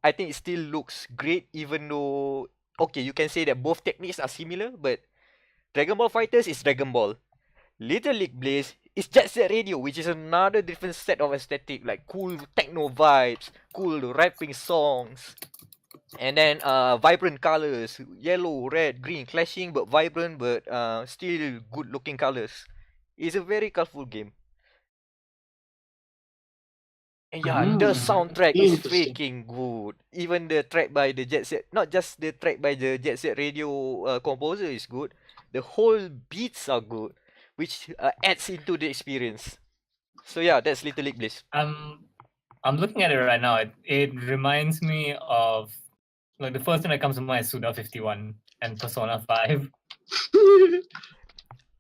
I think it still looks great even though, okay, you can say that both techniques are similar, but Dragon Ball Fighters is Dragon Ball. Little League Blaze is Jet Set Radio, which is another different set of aesthetic, like cool techno vibes, cool rapping songs, and then vibrant colors, yellow, red, green, clashing but vibrant, but still good looking colors. It's a very colorful game. And yeah, the soundtrack is freaking good. Even the track by the Jet Set, not just the track by the Jet Set Radio composer is good. The whole beats are good, which adds into the experience. So yeah, that's Little League Blaze. I'm looking at it right now. It reminds me of, like, the first thing that comes to mind is Suda 51 and Persona 5.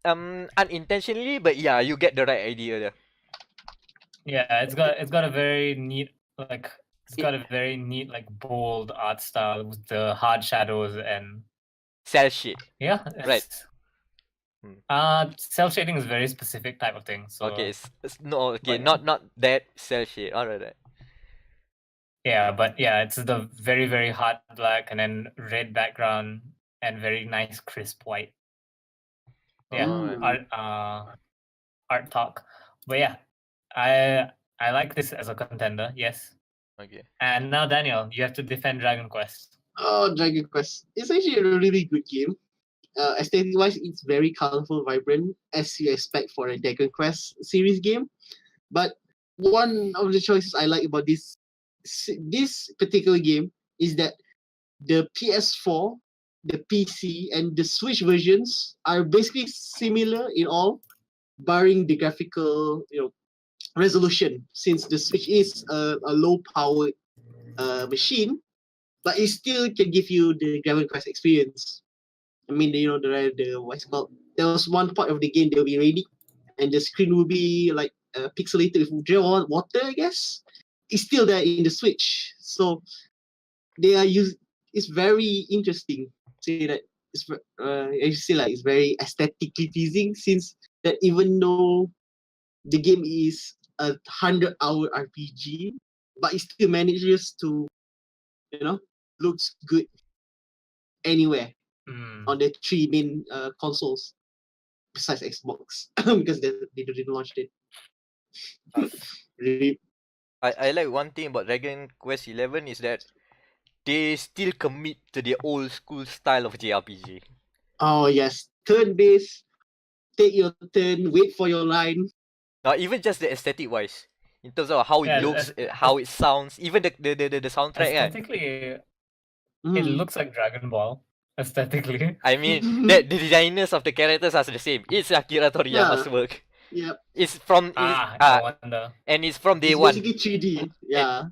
Unintentionally, but yeah, you get the right idea there. Yeah, it's got a very neat like bold art style with the hard shadows and cell shade. Yeah, right. Cell shading is a very specific type of thing. So okay, not that cell shade. Alright. Yeah, but yeah, it's the very, very hard black and then red background and very nice crisp white. Yeah, art talk. But yeah, I like this as a contender, yes. Okay. And now Daniel, you have to defend Dragon Quest. Oh, Dragon Quest. It's actually a really good game. Aesthetic wise, it's very colorful, vibrant, as you expect for a Dragon Quest series game. But one of the choices I like about this particular game is that the PS4, the PC, and the Switch versions are basically similar in all, barring the graphical, resolution. Since the Switch is a low powered machine, but it still can give you the Dragon Quest experience. I mean, the what's it called? There was one part of the game that will be ready, and the screen will be like pixelated with water, I guess. It's still there in the Switch, so they are used. It's very interesting. Say that I say like it's very aesthetically pleasing, since that even though the game is a 100-hour RPG, but it still manages to, looks good anywhere Hmm. on the three main consoles besides Xbox because they didn't launch it. Really, I like one thing about Dragon Quest 11 is that they still commit to the old school style of JRPG. oh yes, turn based. Take your turn. Wait for your line. Now, even just the aesthetic wise, in terms of how it Yeah, looks, how it sounds, even the soundtrack, right? aesthetically, it Mm. looks like Dragon Ball. Aesthetically. I mean, the designers of the characters are the same. It's Akira Toriyama's Yeah. work. Yep. It's from No wonder. and it's from day It's one. basically 3D. Yeah.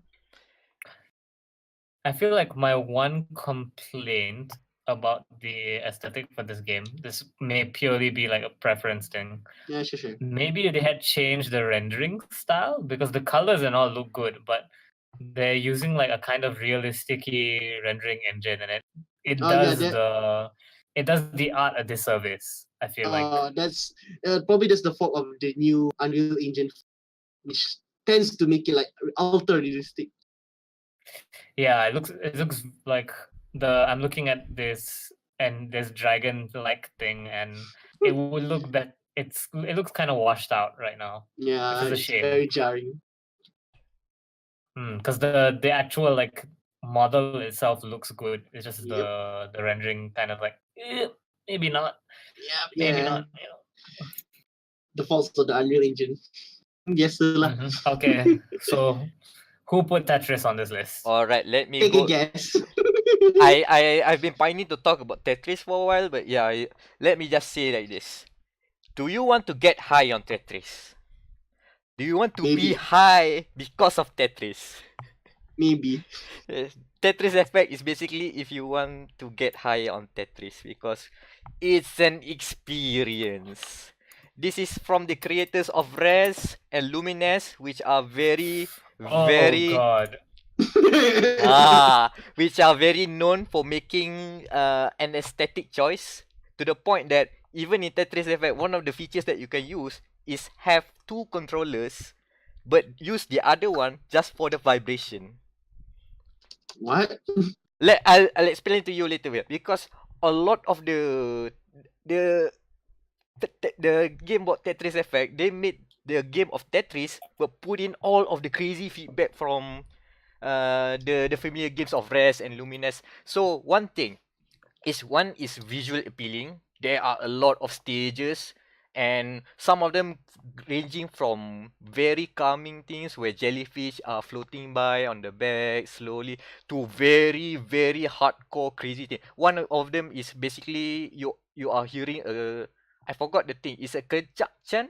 I feel like my one complaint about the aesthetic for this game, this may purely be like a preference thing. Yeah, sure. Maybe they had changed the rendering style because the colors and all look good, but they're using like a kind of realistic rendering engine, and it Oh, yeah, does the art a disservice. I feel like. that's probably that's the fault of the new Unreal Engine, which tends to make it like ultra realistic. Yeah, it looks like I'm looking at this and this dragon like thing, and it would look that it looks kind of washed out right now. Yeah, Which is a it's shame. very jarring. Because the actual like model itself looks good. It's just Yep. the rendering kind of like maybe not, Yeah, maybe yeah. not. The faults of the Unreal Engine. Yes, sir. Okay, so who put Tetris on this list? All right, let me Take a go. guess. I've been pining to talk about Tetris for a while, but yeah, let me just say like this: do you want to get high on Tetris? Do you want to be Maybe. high because of Tetris? Maybe. Tetris Effect is basically if you want to get high on Tetris because it's an experience. This is from the creators of Res and Lumines, which are very Oh God. which are very known for making an aesthetic choice to the point that even in Tetris Effect, one of the features that you can use is have two controllers, but use the other one just for the vibration. What? I'll explain to you later because a lot of the the game about Tetris Effect, they made the game of Tetris but put in all of the crazy feedback from the familiar games of Res and Lumines. So one is visual appealing. There are a lot of stages, and some of them ranging from very calming things where jellyfish are floating by on the back slowly to very very hardcore crazy thing. One of them is basically you are hearing I forgot the thing. It's a kencakchan,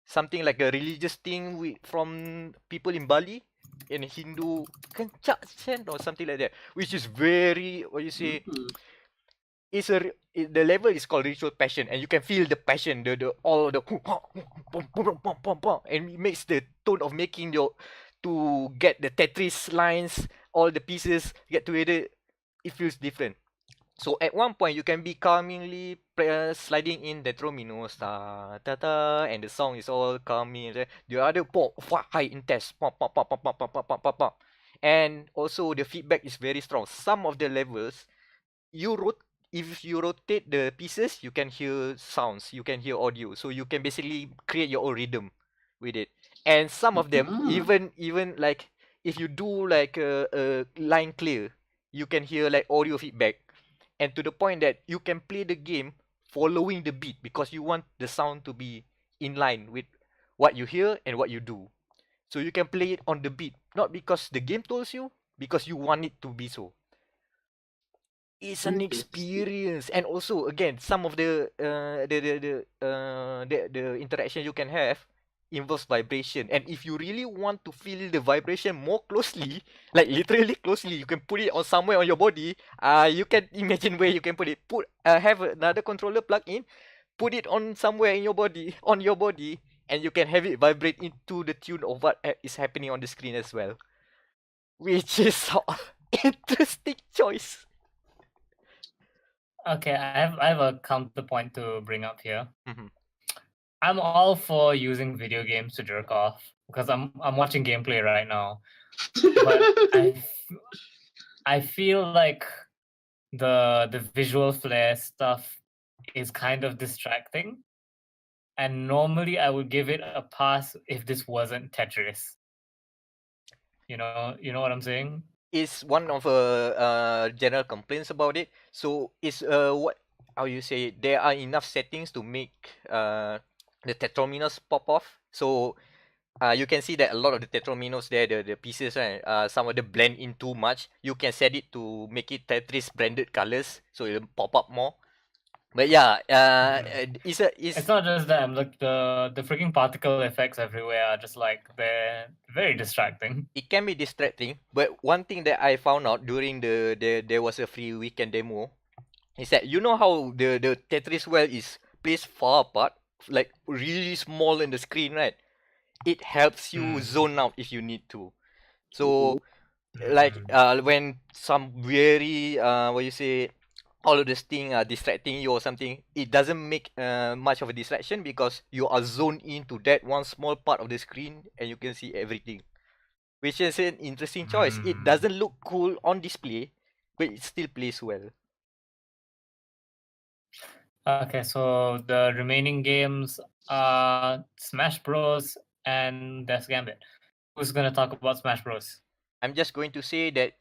something like a religious thing from people in Bali, in Hindu kencakchan or something like that, which is very what you say. Hmm. The level is called ritual passion, and you can feel the passion, the all the and it makes the tone of making your to get the Tetris lines, all the pieces get together, it feels different. So at one point you can be calmingly sliding in the Trominos, ta ta ta, and the song is all calming. The other high intense, and also the feedback is very strong. Some of the levels you if you rotate the pieces, you can hear sounds, you can hear audio, so you can basically create your own rhythm with it. And some of them, Ah. even like if you do like a line clear, you can hear like audio feedback, and to the point that you can play the game following the beat because you want the sound to be in line with what you hear and what you do. So you can play it on the beat, not because the game tells you, because you want it to be so. It's an Interesting. experience, and also again, some of the interaction you can have involves vibration. And if you really want to feel the vibration more closely, like literally closely, you can put it on somewhere on your body. You can imagine where you can put it. Have another controller plug in, put it on somewhere in your body, on your body, and you can have it vibrate into the tune of what is happening on the screen as well. Which is so interesting choice. Okay, I have a counterpoint to bring up here. Mhm. I'm all for using video games to jerk off because I'm watching gameplay right now. But I feel like the visual flair stuff is kind of distracting. And normally I would give it a pass if this wasn't Tetris. You know what I'm saying? Is one of general complaints about it. So it's what how you say it, there are enough settings to make the tetrominos pop off. So you can see that a lot of the tetrominos there, the pieces, right? Some of them blend in too much. You can set it to make it Tetris branded colors, so it'll pop up more. But yeah, It's not just them. Look, the freaking particle effects everywhere are just like they're very distracting. it can be distracting. But one thing that I found out during there was a free weekend demo is that you know how the Tetris well is placed far apart, like really small in the screen, right? It helps you zone out if you need to. So like when some very what you say, all of this thing are distracting you or something, it doesn't make much of a distraction because you are zoned into that one small part of the screen and you can see everything, which is an interesting choice. It doesn't look cool on display, but it still plays well. Okay, so the remaining games are Smash Bros. And Death Gambit. Who's gonna talk about Smash Bros? I'm just going to say that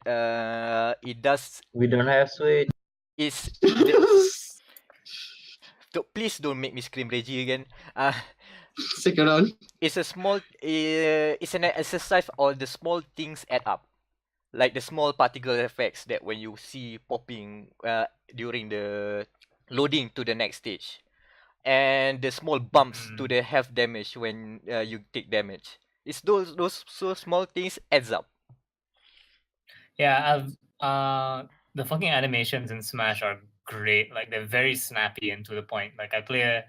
it does We don't have Switch. is please don't make me scream Reggie again. Second round. It's a small it's an exercise all the small things add up. Like the small particle effects that when you see popping during the loading to the next stage. And the small bumps to the health damage when you take damage. It's those so small things adds up. Yeah, the fucking animations in Smash are great. Like they're very snappy and to the point. Like I play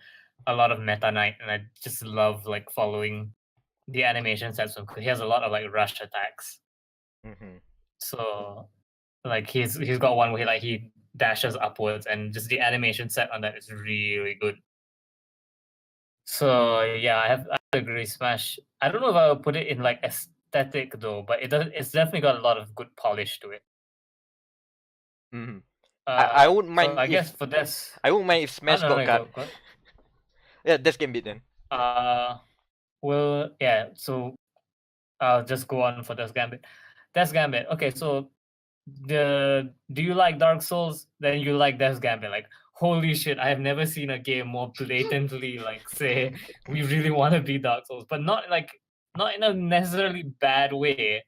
a lot of Meta Knight and I just love like following the animation sets because he has a lot of like rush attacks. Mm-hmm. So like he's got one where he dashes upwards and just the animation set on that is really good. So yeah, I agree. Smash. I don't know if I would put it in like aesthetic though, but it's definitely got a lot of good polish to it. Mm-hmm. I wouldn't mind So I if guess for this, I wouldn't mind if Smash no, got no, cut. go. Yeah, that's Gambit then. Well, yeah. So I'll just go on for Death Gambit. Death Gambit. Okay, so do you like Dark Souls? Then you like Death Gambit. Like, holy shit! I have never seen a game more blatantly like say we really want to be Dark Souls, but not in a necessarily bad way.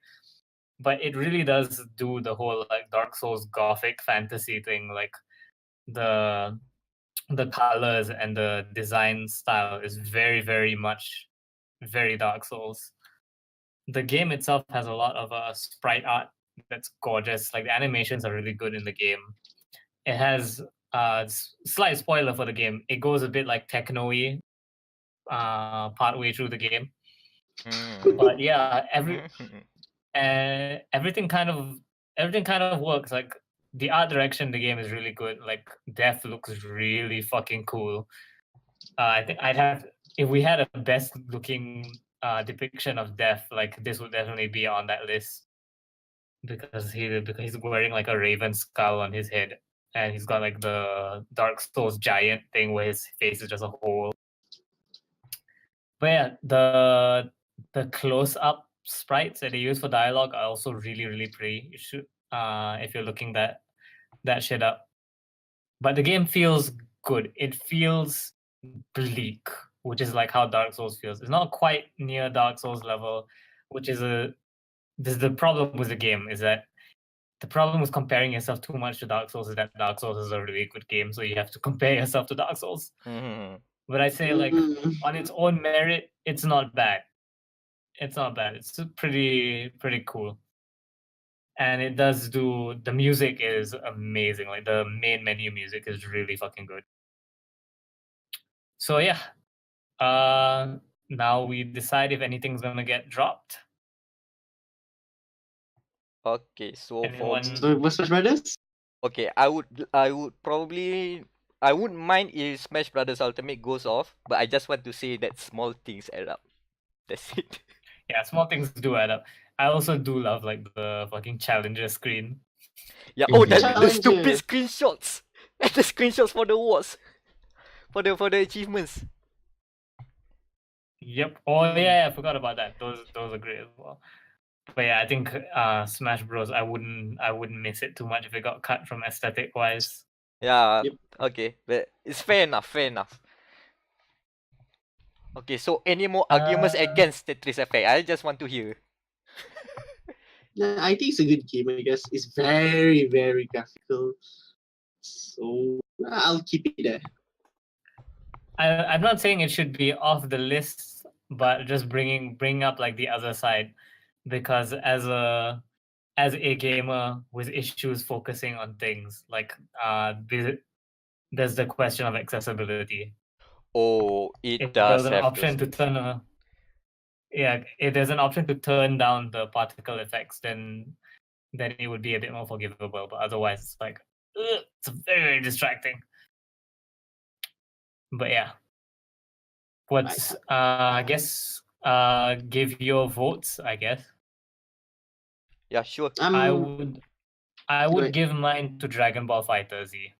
But it really does do the whole like Dark Souls gothic fantasy thing. Like the colors and the design style is very, very much very Dark Souls. The game itself has a lot of sprite art that's gorgeous. Like the animations are really good in the game. It has slight spoiler for the game. It goes a bit like techno-y partway through the game. But yeah, everything kind of works. Like the art direction in the game is really good. Like Death looks really fucking cool. I think I'd have if we had a best looking depiction of Death, like this would definitely be on that list because he's wearing like a raven skull on his head and he's got like the Dark Souls giant thing where his face is just a hole. But yeah, the close-up sprites that they use for dialogue are also really, really pretty. You should, if you're looking that shit up. But the game feels good. It feels bleak, which is like how Dark Souls feels. It's not quite near Dark Souls level, which is this is the problem with the game, is that the problem with comparing yourself too much to Dark Souls is that Dark Souls is a really good game, so you have to compare yourself to Dark Souls. Mhm. But I say, like, Mm. on its own merit, it's not bad. It's not bad. It's pretty cool. And it does do, the music is amazing. Like, the main menu music is really fucking good. So yeah. Now we decide if anything's gonna get dropped. Okay, so for Anyone? So Smash Brothers? okay, I would probably I wouldn't mind if Smash Brothers Ultimate goes off, but I just want to say that small things add up. That's it. Yeah, small things do add up. I also do love like the fucking challenger screen. Yeah. Oh, Indeed. the stupid Challenger. screenshots. And the screenshots for the awards, for the achievements. Yep. Oh yeah, I forgot about that. Those are great as well. But yeah, I think Smash Bros. I wouldn't miss it too much if it got cut from aesthetic wise. Yeah. Yep. Okay, but it's fair enough. Fair enough. Okay, so any more arguments against Tetris Effect? I just want to hear. Yeah, I think it's a good game. I guess it's very, very graphical. So I'll keep it there. I'm not saying it should be off the list, but just bring up like the other side, because as a gamer with issues focusing on things like there's the question of accessibility. Oh, it If does there's an have option those to turn if there's an option to turn down the particle effects, then it would be a bit more forgivable. But otherwise, it's like it's very distracting. But yeah, what's I guess give your votes. I guess Yeah, sure. I Go would ahead. give mine to Dragon Ball Fighter Z,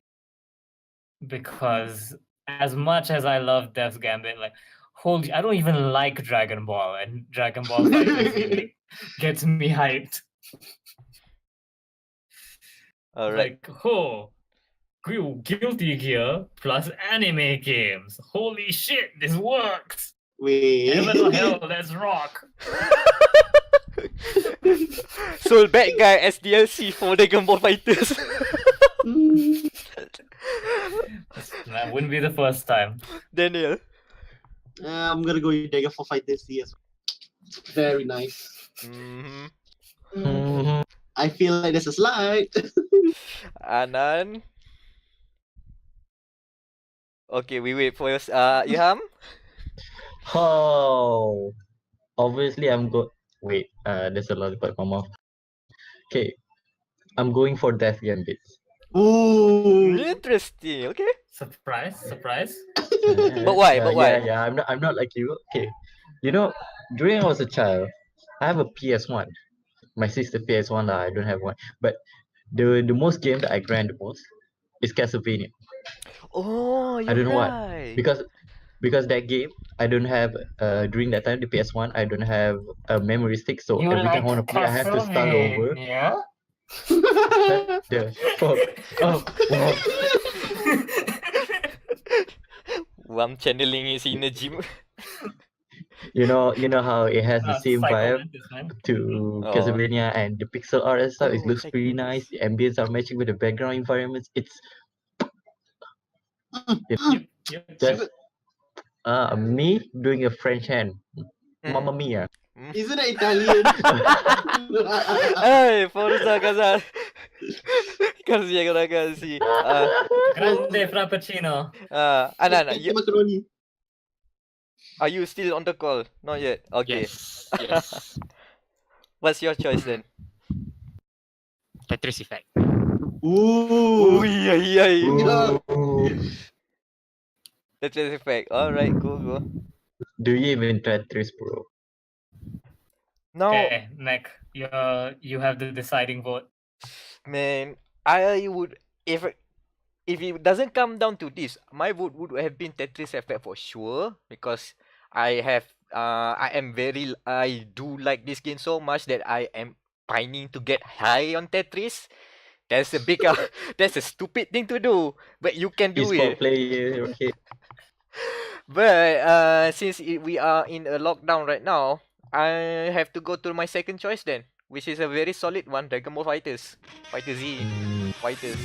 because as much as I love Death's Gambit, like holy, I don't even like Dragon Ball, and Dragon Ball Fighter Z gets me hyped. All right. Like, oh, Guilty Gear plus anime games. Holy shit, this works! Wait. Heaven or hell, let's rock! Soul Bad Guy as DLC for Dragon Ball Fighters. Mm. That wouldn't be the first time. Daniel. I'm gonna go with Dragon Ball Fighters Z as well. Very nice. Mm-hmm. Mhm. I feel like there's a slide. Anan. Okay, we wait for your Ilham. Oh, obviously Wait, there's a lollipop in my mouth. Okay, I'm going for Death Gambit. Ooh. Interesting. Okay. Surprise, surprise. But why? But why? Yeah, I'm not like you. Okay, you know, during I was a child, I have a PS1. My sister PS1 lah. I don't have one. But the most game that I grind the most is Castlevania. Oh, you're I don't know why. right. Because that game I don't have during that time the PS1 I don't have a memory stick, so You every time I want to play I have to start over. Yeah. The fuck. Oh, wow. I'm channeling his inner gym. You know how it has the same vibe to Oh. Castlevania, and the pixel art and stuff. It Oh, looks pretty nice. The ambience are matching with the background environments. It's Yep. just me doing a French hand. Mamma mia. Isn't that Italian? Hey, Forza Casa. Così, ragazzi. Grande Frappuccino. Anan, Macaroni. are you still on the call? Not yet. Okay. Yes. Yes. What's your choice then? Tetris Effect. Ooh. Yeah. Ooh. Tetris Effect. Alright, go. Do you even Tetris, bro? No, Okay, Mac, you have the deciding vote. man. I would if it doesn't come down to this, my vote would have been Tetris Effect for sure, because I have I do like this game so much that I am pining to get high on Tetris. That's a big, that's a stupid thing to do, but you can do Esport it. player, okay. But since we are in a lockdown right now, I have to go to my second choice then, which is a very solid one, Dragon Ball Fighters, Fighter Z, Fighters.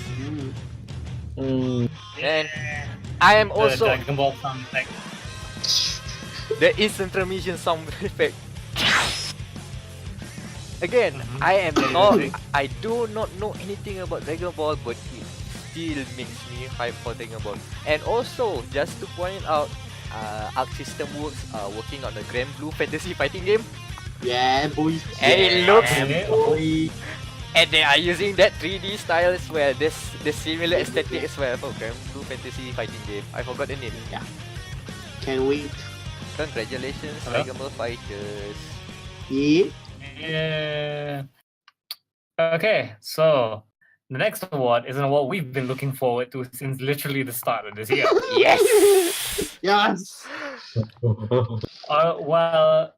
And I am The also Dragon Ball sound effect. the instant transmission sound effect. Again, Mhm. I am not. I do not know anything about Dragon Ball, but it still makes me hype for Dragon Ball. And also, just to point out, Arc System Works are working on a Grand Blue Fantasy fighting game, Yeah, boys. and it looks, Yeah. and they are using that 3D style as well. This the similar aesthetic as well for Grand Blue Fantasy fighting game. I forgot the name. Yeah. Can't wait. Congratulations, Hello? Dragon Ball Fighters. Yeah. Yeah. Okay, so the next award is an award we've been looking forward to since literally the start of this year. Yes. Yes. While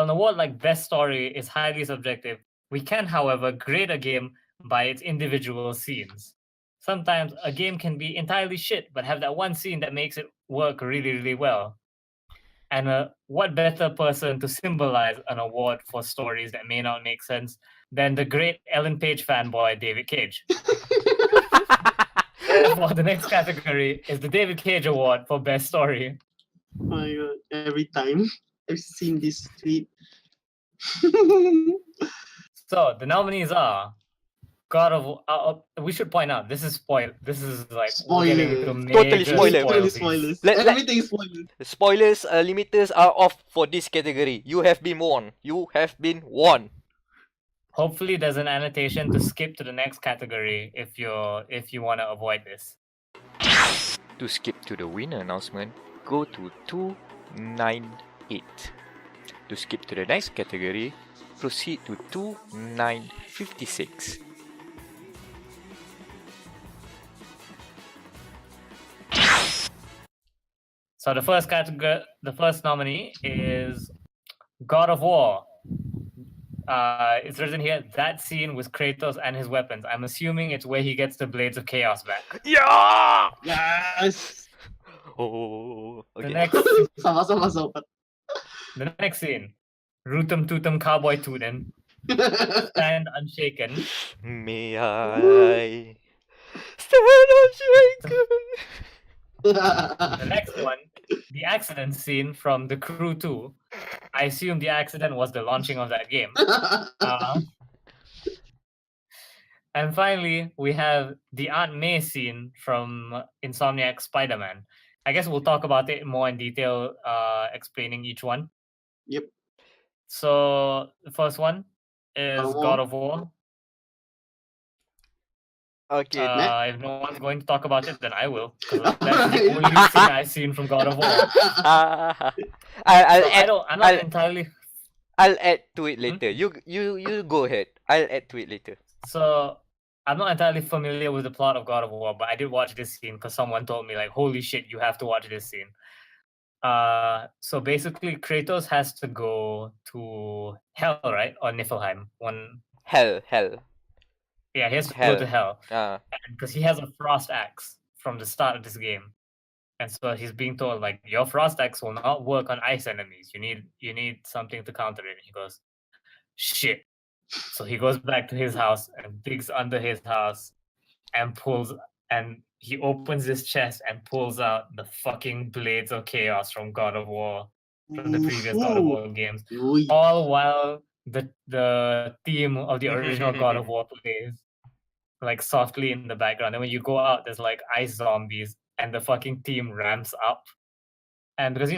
an award like Best Story is highly subjective, we can, however, grade a game by its individual scenes. Sometimes a game can be entirely shit, but have that one scene that makes it work really, really well. And what better person to symbolize an award for stories that may not make sense than the great Ellen Page fanboy, David Cage? Therefore, the next category is the David Cage Award for Best Story. Oh my god, every time I've seen this tweet. So the nominees are God of. We should point out this is spoil. This is like we're getting into Totally major spoiler. Totally spoilsies. spoilers. Let- Everything is spoilers. Spoilers, limiters are off for this category. You have been warned. You have been warned. Hopefully, there's an annotation to skip to the next category if you want to avoid this. To skip to the winner announcement, go to 298. To skip to the next category, proceed to 2956. So the first category, the first nominee is God of War. It's written here that scene with Kratos and his weapons. I'm assuming it's where he gets the Blades of Chaos back. Yeah! Yes. Oh, The okay. next, Sama-sama. the next scene, Rootum Tootum Cowboy Tootin, stand unshaken. May I stand unshaken? The next one, the accident scene from The Crew 2. I assume the accident was the launching of that game. And finally, we have the Aunt May scene from Insomniac Spider-Man. I guess we'll talk about it more in detail, explaining each one. Yep. So the first one is God of War. God of War. Okay. If no one's going to talk about it, then I will. 'Cause that's the only scene I've seen from God of War. I'll So add, I'm not entirely. I'll add to it later. You go ahead. I'll add to it later. So I'm not entirely familiar with the plot of God of War, but I did watch this scene because someone told me, like, holy shit, you have to watch this scene. So basically, Kratos has to go to Hell, right? Or Niflheim. Hell. Yeah, he has to go to Hell. Hell because he has a frost axe from the start of this game, and so he's being told, like, your frost axe will not work on ice enemies. You need something to counter it. And he goes, shit. So he goes back to his house and digs under his house and he opens his chest and pulls out the fucking Blades of Chaos from God of War, from the previous God of War games. Ooh. All while the theme of the original God of War plays, like, softly in the background. And when you go out, there's like ice zombies and the fucking theme ramps up. And because,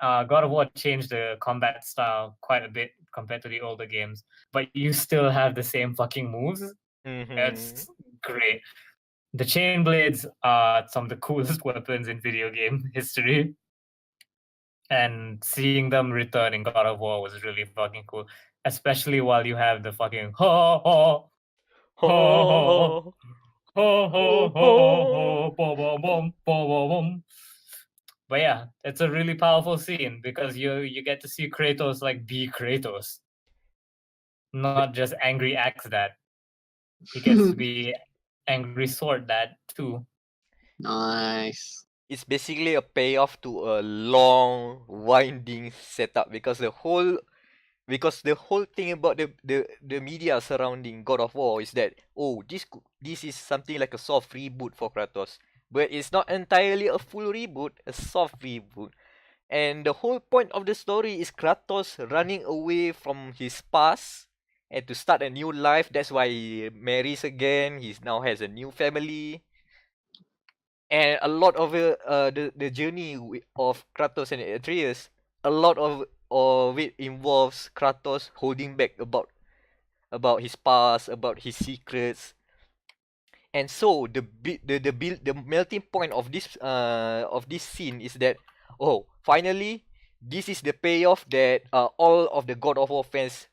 God of War changed the combat style quite a bit compared to the older games, but you still have the same fucking moves. It's great. The chain blades are some of the coolest weapons in video game history. And seeing them return in God of War was really fucking cool. Especially while you have the fucking ho ho ho ho ho ho ho ho ho bo bo bom bo bo bom. But yeah, it's a really powerful scene because you get to see Kratos like be Kratos, not just angry axe dad. He gets to be angry sword dad too. Nice. It's basically a payoff to a long, winding setup because the whole thing about the media surrounding God of War is that this is something like a soft reboot for Kratos, but it's not entirely a full reboot, a soft reboot. And the whole point of the story is Kratos running away from his past and to start a new life. That's why he marries again. He now has a new family. And a lot of the journey of Kratos and Atreus, a lot of it involves Kratos holding back about his past, about his secrets. And so the melting point of this scene is that finally this is the payoff that all of the God of War fans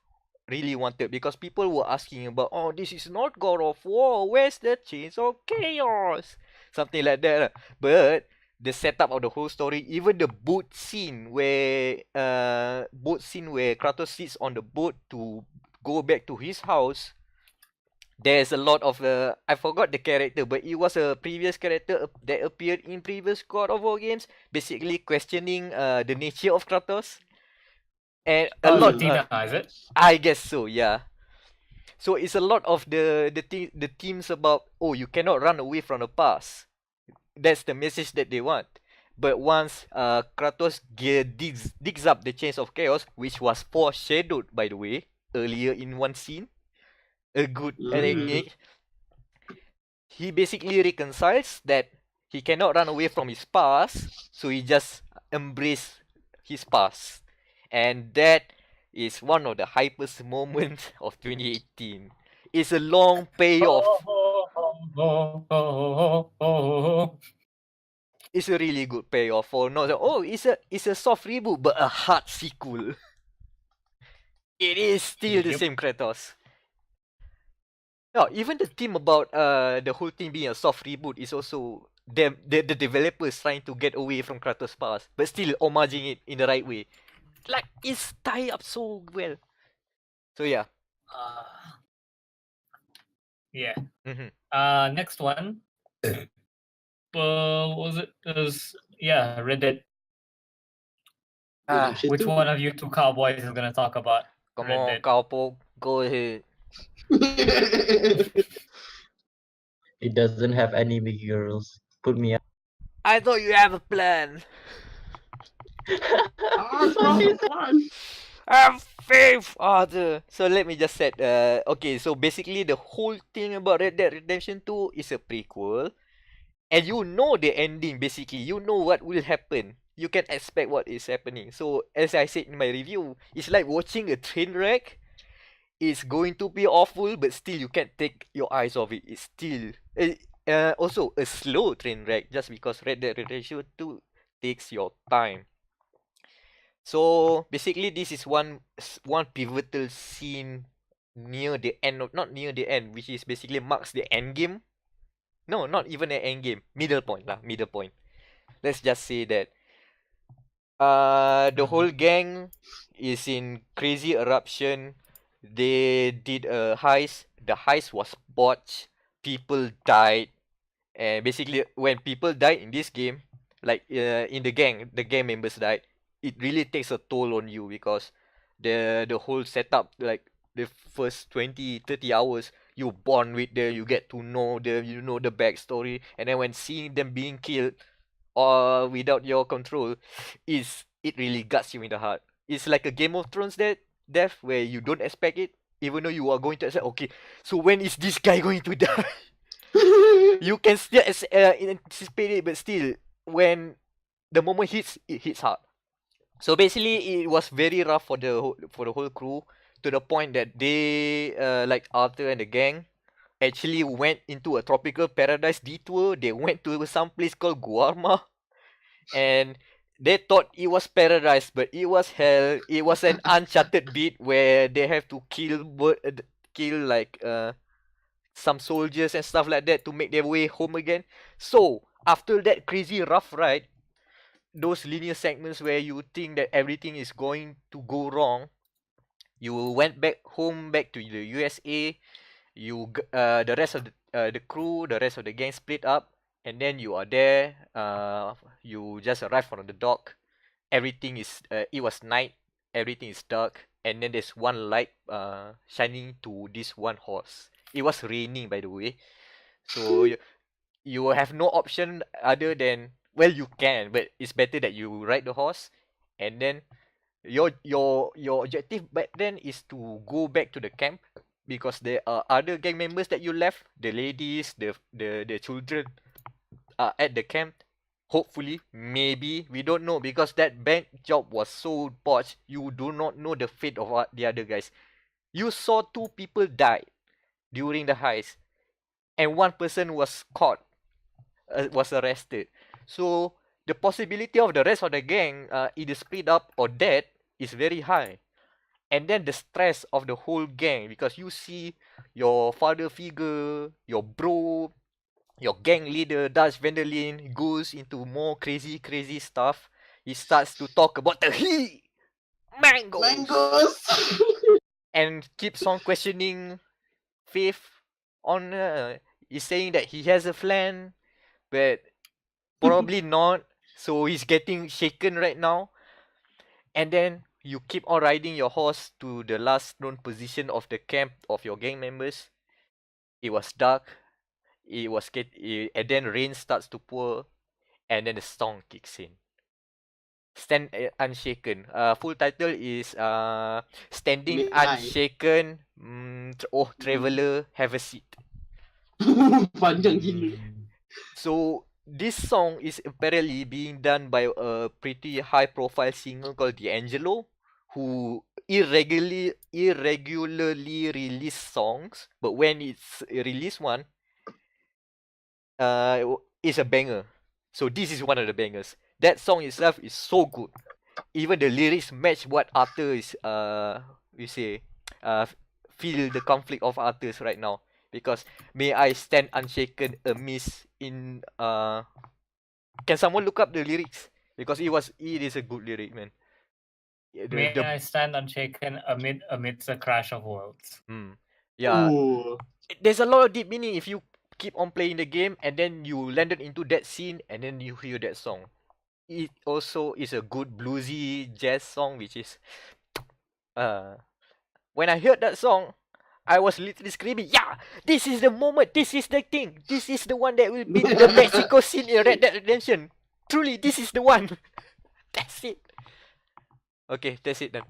really wanted, because people were asking about, this is not God of War, where's the Chains of Chaos, something like that. But the setup of the whole story, even the boat scene where Kratos sits on the boat to go back to his house, there's a lot of I forgot the character, but it was a previous character that appeared in previous God of War games, basically questioning the nature of Kratos. And a lot Tina, is it? I guess so, yeah. So it's a lot of the themes about, you cannot run away from the past. That's the message that they want. But once Kratos digs up the Chains of Chaos, which was foreshadowed, by the way, earlier in one scene, a good enigma, he basically reconciles that he cannot run away from his past, so he just embrace his past. And that is one of the hypest moments of 2018. It's a long payoff. It's a really good payoff for not it's a soft reboot but a hard sequel. It is still the same Kratos. No, even the theme about the whole thing being a soft reboot is also the developers trying to get away from Kratos' past, but still homaging it in the right way. Like, it's tied up so well. So yeah. Yeah. Mhm. Next one. What was it? It was Red Dead. Which one of you two cowboys is gonna talk about Come Red on, Dead? cowboy, go ahead. It doesn't have anime girls. Put me up. I thought you have a plan. Have faith, Arthur. So let me just set. Okay, so basically the whole thing about Red Dead Redemption 2 is a prequel, and you know the ending. Basically, you know what will happen. You can expect what is happening. So as I said in my review, it's like watching a train wreck. It's going to be awful, but still you can't take your eyes off it. It's still also a slow train wreck, just because Red Dead Redemption 2 takes your time. So basically, this is one pivotal scene near the end of, not near the end, which is basically marks the end game. No, not even an end game. Middle point lah. Middle point. Let's just say that the whole gang is in crazy eruption. They did a heist. The heist was botched. People died. And basically, when people die in this game, like in the gang members died, it really takes a toll on you, because the whole setup, like the first 20-30 hours, you bond with them, you get to know them, you know the backstory, and then when seeing them being killed or without your control, it really guts you in the heart. It's like a Game of Thrones death where you don't expect it, even though you are going to expect, okay, so when is this guy going to die? You can still anticipate it, but still, when the moment hits, it hits hard. So basically, it was very rough for the whole crew, to the point that they, like Arthur and the gang, actually went into a tropical paradise detour. They went to some place called Guarma, and they thought it was paradise, but it was hell. It was an uncharted bit where they have to kill like some soldiers and stuff like that to make their way home again. So after that crazy rough ride, those linear segments where you think that everything is going to go wrong. You went back home, back to the USA. The rest of the crew, the rest of the gang split up, and then you are there. You just arrived on the dock. Everything is it was night. Everything is dark, and then there's one light shining to this one horse. It was raining, by the way, so you will have no option other than, well, you can, but it's better that you ride the horse, and then your objective back then is to go back to the camp because there are other gang members that you left, the ladies, the children are at the camp. Hopefully, maybe, we don't know, because that bank job was so botched. You do not know the fate of the other guys. You saw 2 people die during the heist, and 1 person was caught, was arrested. So the possibility of the rest of the gang either split up or dead is very high. And then the stress of the whole gang, because you see your father figure, your bro, your gang leader Dutch Vanderlyn goes into more crazy stuff. He starts to talk about the mangoes Mangoes. and keeps on questioning Faith on he's saying that he has a plan, but probably not. So he's getting shaken right now. And then you keep on riding your horse to the last known position of the camp of your gang members. It was dark. And then rain starts to pour, and then the song kicks in. Stand Unshaken. Full title is Standing Mid high. Unshaken. Traveler, have a seat. Panjang gila. So this song is apparently being done by a pretty high-profile singer called D'Angelo, who irregularly release songs, but when it's released one, it's a banger. So this is one of the bangers. That song itself is so good. Even the lyrics match what Arthur is feel the conflict of Arthur's right now. Because may I stand unshaken amidst in can someone look up the lyrics? Because it is a good lyric, man. May I stand unshaken amidst a crash of worlds. Yeah. Ooh. There's a lot of deep meaning if you keep on playing the game and then you landed into that scene and then you hear that song. It also is a good bluesy jazz song, which is when I heard that song, I was literally screaming, yeah, this is the moment, this is the thing, this is the one that will beat the Mexico scene in Red Dead Redemption. Truly, this is the one. That's it. Okay, that's it then.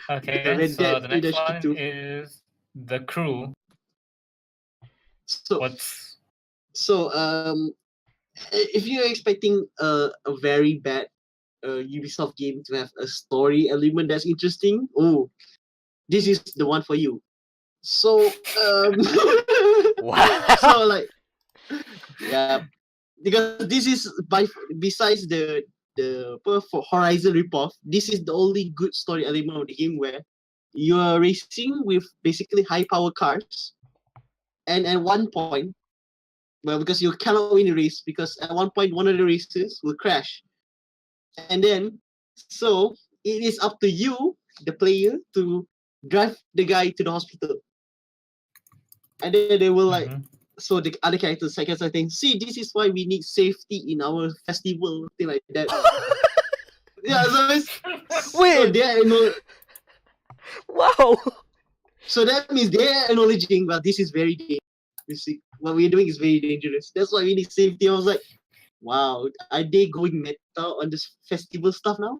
Okay, Red so Dead the next Redemption one 2. is The Crew. So What's if you're expecting a very bad Ubisoft game to have a story element that's interesting, this is the one for you. So Wow. so like, yeah, because this is besides the for Horizon ripoff, this is the only good story element of the game where you are racing with basically high power cars, and at one point, well, because you cannot win the race, because at one point one of the races will crash, and then so it is up to you, the player, to drive the guy to the hospital, and then they will like. So the other characters, I think, see, this is why we need safety in our festival, thing like that. Yeah, so it's Wait. so they're Wow. so that means they're acknowledging, well, this is very dangerous. You see, what we're doing is very dangerous. That's why we need safety. I was like, wow, are they going meta on this festival stuff now?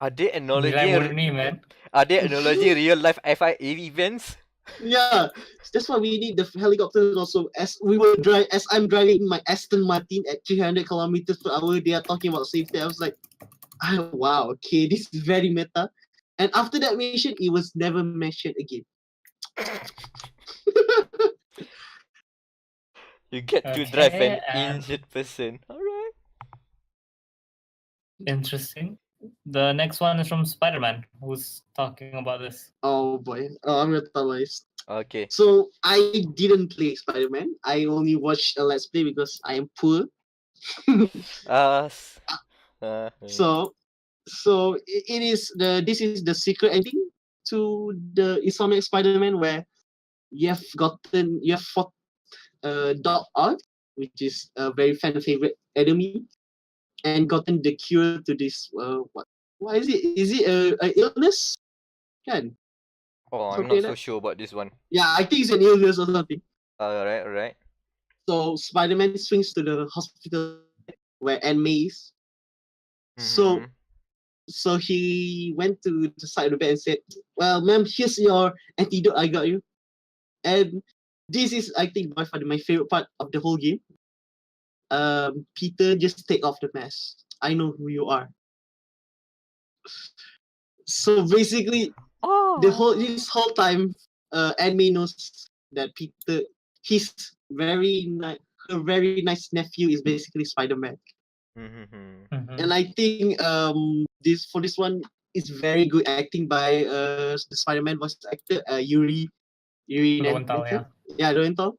Are they acknowledging man? Are they acknowledging real life FIA events? Yeah, that's why we need the helicopters also. As I'm driving my Aston Martin at 300 kilometers per hour, they are talking about safety. I was like, wow, okay, this is very meta. And after that mission, it was never mentioned again. You get to drive an and injured person. Alright. interesting. The next one is from Spider-Man, who's talking about this. Oh boy, I'm gonna tell this. Okay. So I didn't play Spider-Man. I only watched a Let's Play because I am poor. Uh, s- So it is this is the secret ending to the Insomniac Spider-Man, where you have fought Doc Ock, which is a very fan favorite enemy, and gotten the cure to this what is it? Is it a illness? Can oh, I'm something not like so that? sure about this one. Yeah, I think it's an illness or something. Alright, alright. So Spider-Man swings to the hospital where Aunt May is. So Mhm. so he went to the side of the bed and said, "Well, ma'am, here's your antidote. I got you." And this is, I think, by far my favorite part of the whole game. Peter, just take off the mask. I know who you are. So basically, Oh. this whole time, Aunt May knows that Peter, his her very nice nephew is basically Spider-Man. Mhm. And I think this one is very good acting by the Spider-Man voice actor Yuri Lowenthal, yeah. Yeah, Lowenthal,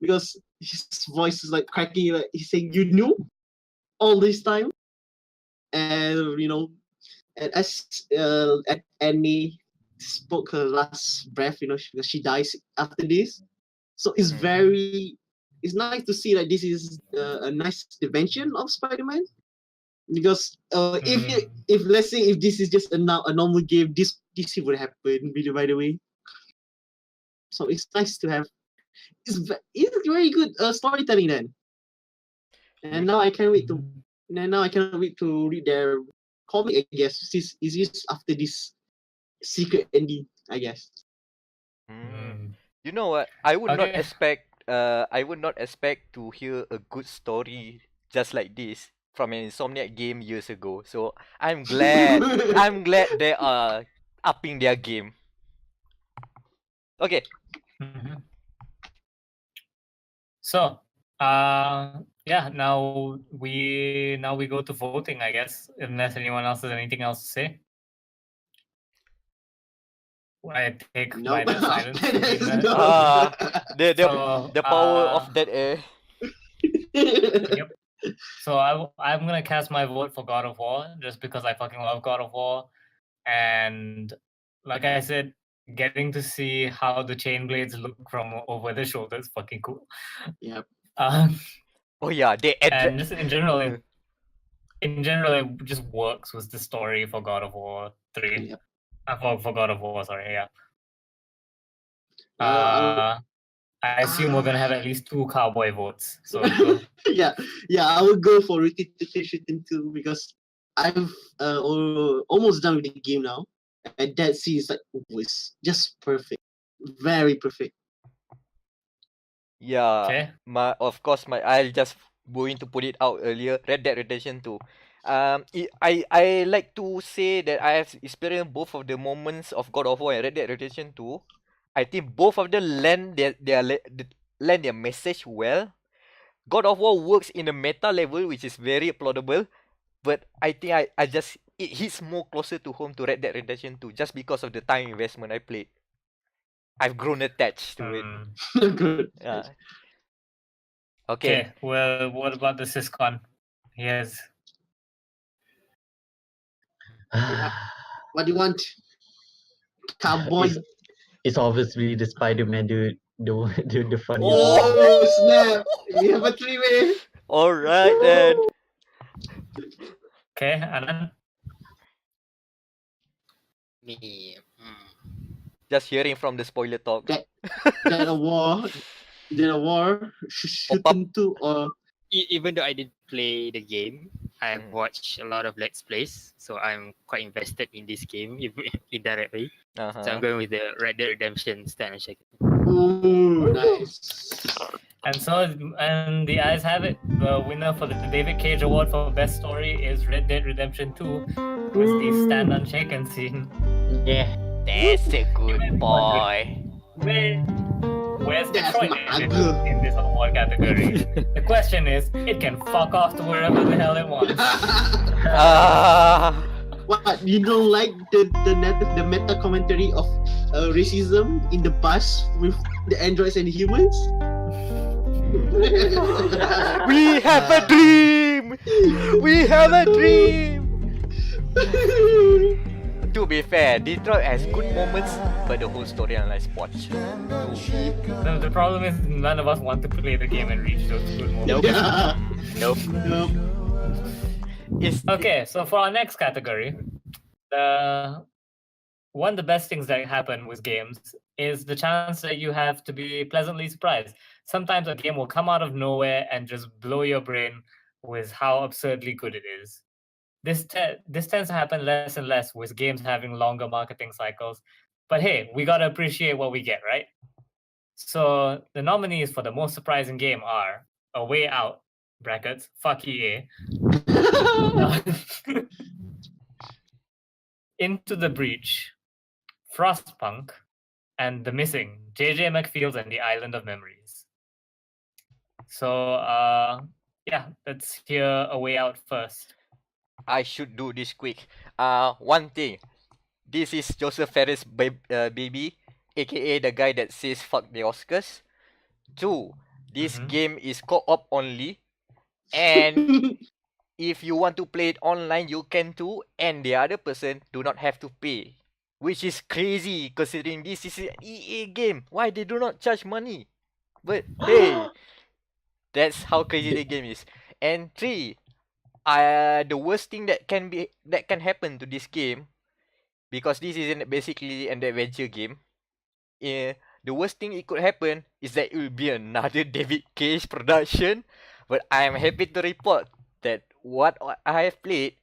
because his voice is like cracking, like he's saying, "You knew all this time," and and as Annie spoke her last breath, because she dies after this. So it's nice to see that this is a nice invention of Spider-Man. Because if let's say if this is just a normal game, this would happen by the way. So it's nice to have. It's very good storytelling then. And now I can't wait to. And now I cannot wait to read their comic. I guess is just after this secret ending. I guess. You know what? I would not Okay. expect. I would not expect to hear a good story just like this from an Insomniac game years ago. So I'm glad. I'm glad they are upping their game. Okay. Mhm. So, yeah, now we go to voting, I guess, unless anyone else has anything else to say. I take my Nope. silence to mean that. No. The So, the power of dead air. Yep. So I'm gonna cast my vote for God of War just because I fucking love God of War, and like I said, getting to see how the chain blades look from over the shoulder is fucking cool. Yep. Oh yeah, they And just in general, Uh, it just works with the story for God of War 3. Yep. For God of War, sorry, yeah. Well, I assume we're gonna have at least 2 cowboy votes. So go. yeah, I would go for Return 2 because I've almost done with the game now, and that scene is like was just perfect, very perfect. Yeah, Okay. of course, I'll just going to put it out earlier. Red Dead Redemption 2. I like to say that I have experienced both of the moments of God of War and Red Dead Redemption 2. I think both of them land their message well. God of War works in a meta level, which is very applaudable, but I think I just it hits more closer to home to Red Dead Redemption 2 just because of the time investment I played. I've grown attached to it. Good. Yeah. Okay. Okay. Well, what about the Syscon? Yes. What do you want, cowboy? It's obviously the Spider-Man dude, the funny one. Oh snap! We have a three-way. All right then. Okay, Anan. Me. Just hearing from the spoiler talk. Then a war, shooting two or Even though I didn't play the game, I've Mm. watched a lot of Let's Plays, so I'm quite invested in this game indirectly. So I'm Uh-huh. going with the Red Dead Redemption stand and check. ooh nice. And the eyes have it. The winner for the David Cage Award for Best Story is Red Dead Redemption 2 with the stand unshaken scene. Yeah. That's a good boy. Where's That's Detroit my in girl. this award category? The question is, it can fuck off to wherever the hell it wants. Ah. What, you don't like the meta commentary of racism in the past with the androids and the humans. We have a dream. We have a dream. To be fair, Detroit has good moments, but the whole storyline is botched. The problem is none of us want to play the game and reach those good moments. Nope. Nope. Okay, so for our next category, one of the best things that happen with games is the chance that you have to be pleasantly surprised. Sometimes a game will come out of nowhere and just blow your brain with how absurdly good it is. This tends to happen less and less with games having longer marketing cycles. But hey, we gotta appreciate what we get, right? So the nominees for the most surprising game are A Way Out (brackets fuck EA), Into the Breach, Frostpunk, and The Missing, JJ McField and the Island of Memories. So yeah, let's hear A Way Out first. I should do this quick. One thing. This is Joseph Ferris baby, aka the guy that says fuck the Oscars. 2. This game is co-op only, and if you want to play it online, you can too, and the other person do not have to pay, which is crazy considering this is an EA game. Why they do not charge money? But hey, that's how crazy the game is. And 3, the worst thing that can happen to this game, because this is basically an adventure game. The worst thing it could happen is that it will be another David Cage production. But I am happy to report that what I have played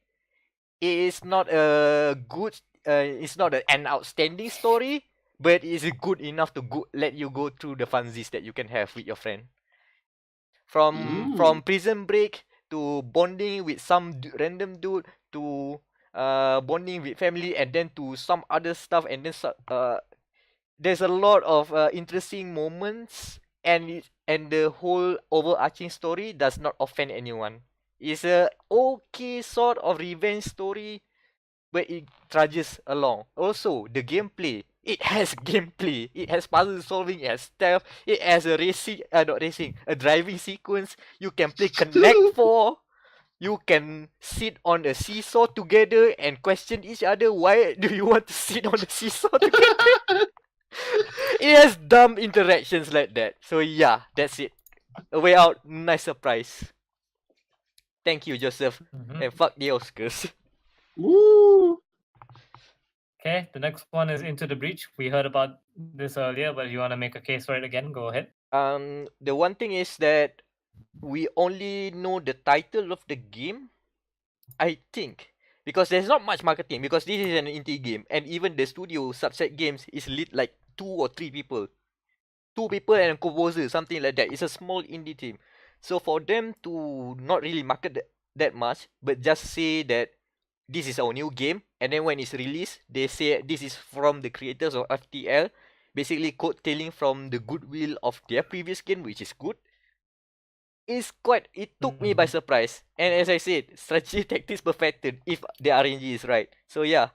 is not a good, it's not an outstanding story, but it's good enough to let you go through the funsies that you can have with your friend. From Prison Break to bonding with some random dude to bonding with family, and then to some other stuff, and then there's a lot of interesting moments, and the whole overarching story does not offend anyone. It's a okay sort of revenge story, but it trudges along. Also, the gameplay. It has gameplay. It has puzzle solving. It has stealth. It has a a driving sequence. You can play Connect 4. You can sit on a seesaw together and question each other. Why do you want to sit on the seesaw together? It has dumb interactions like that. So yeah, that's it. A Way Out, nice surprise. Thank you, Joseph. And fuck the Oscars. Woo! Okay, the next one is Into the Breach. We heard about this earlier, but you want to make a case for it again? Go ahead. The one thing is that we only know the title of the game, I think. Because there's not much marketing, because this is an indie game, and even the studio Subset Games is lit like 2 or 3 people. 2 people and a composer, something like that. It's a small indie team. So for them to not really market that much, but just say that this is our new game, and then when it's released, they say this is from the creators of FTL, basically coattailing from the goodwill of their previous game, which is good. It took me by surprise. And as I said, strategy tactics perfected if the RNG is right. So yeah.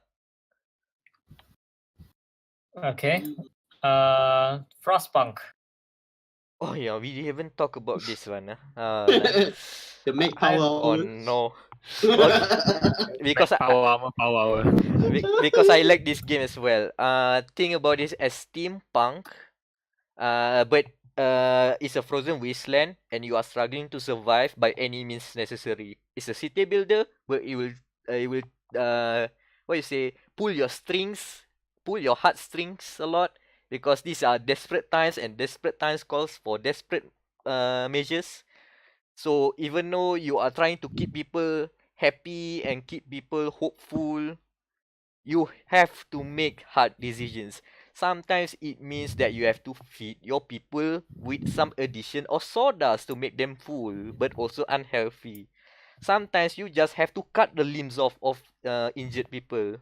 Okay. Frostpunk. Oh yeah, we haven't talked about this one. The Mac Power Oh Hour. no. Because Power hour. because I like this game as well. Think about this as steampunk. But it's a frozen wasteland, and you are struggling to survive by any means necessary. It's a city builder, but it will what you say, pull your heartstrings a lot, because these are desperate times, and desperate times calls for desperate measures. So even though you are trying to keep people happy and keep people hopeful, you have to make hard decisions. Sometimes it means that you have to feed your people with some addition of sawdust to make them full, but also unhealthy. Sometimes you just have to cut the limbs off of injured people.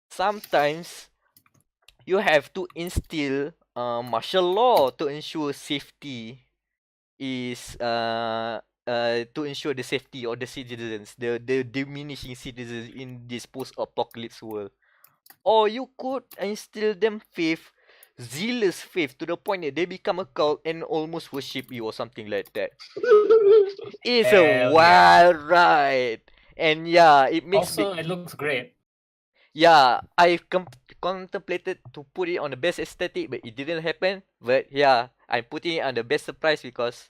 Sometimes you have to instill martial law to ensure safety is to ensure the safety of the citizens, the diminishing citizens in this post-apocalypse world. Or you could instill them faith, zealous faith, to the point that they become a cult and almost worship you or something like that. It's a Hell yeah. wild ride. And yeah, it makes me. Also, it looks great. Yeah, I contemplated to put it on the best aesthetic, but it didn't happen. But yeah, I'm putting it on the best surprise because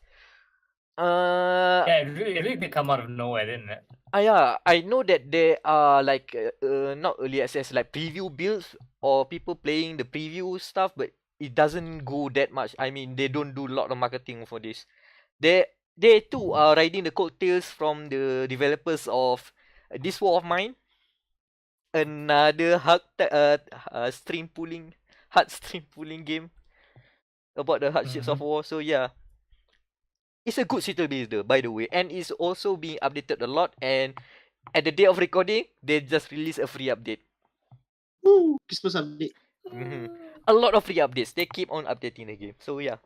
Yeah, it really did come out of nowhere, didn't it? yeah, I know that there are like not early access, like preview builds or people playing the preview stuff, but it doesn't go that much. I mean, they don't do a lot of marketing for this. They too are riding the coattails from the developers of This War of Mine, another stream pulling, hard stream pulling game about the hardships of war. So yeah, it's a good city builder, by the way, and it's also being updated a lot. And at the day of recording, they just released a free update. Woo, Christmas update. A lot of free updates. They keep on updating the game. So yeah.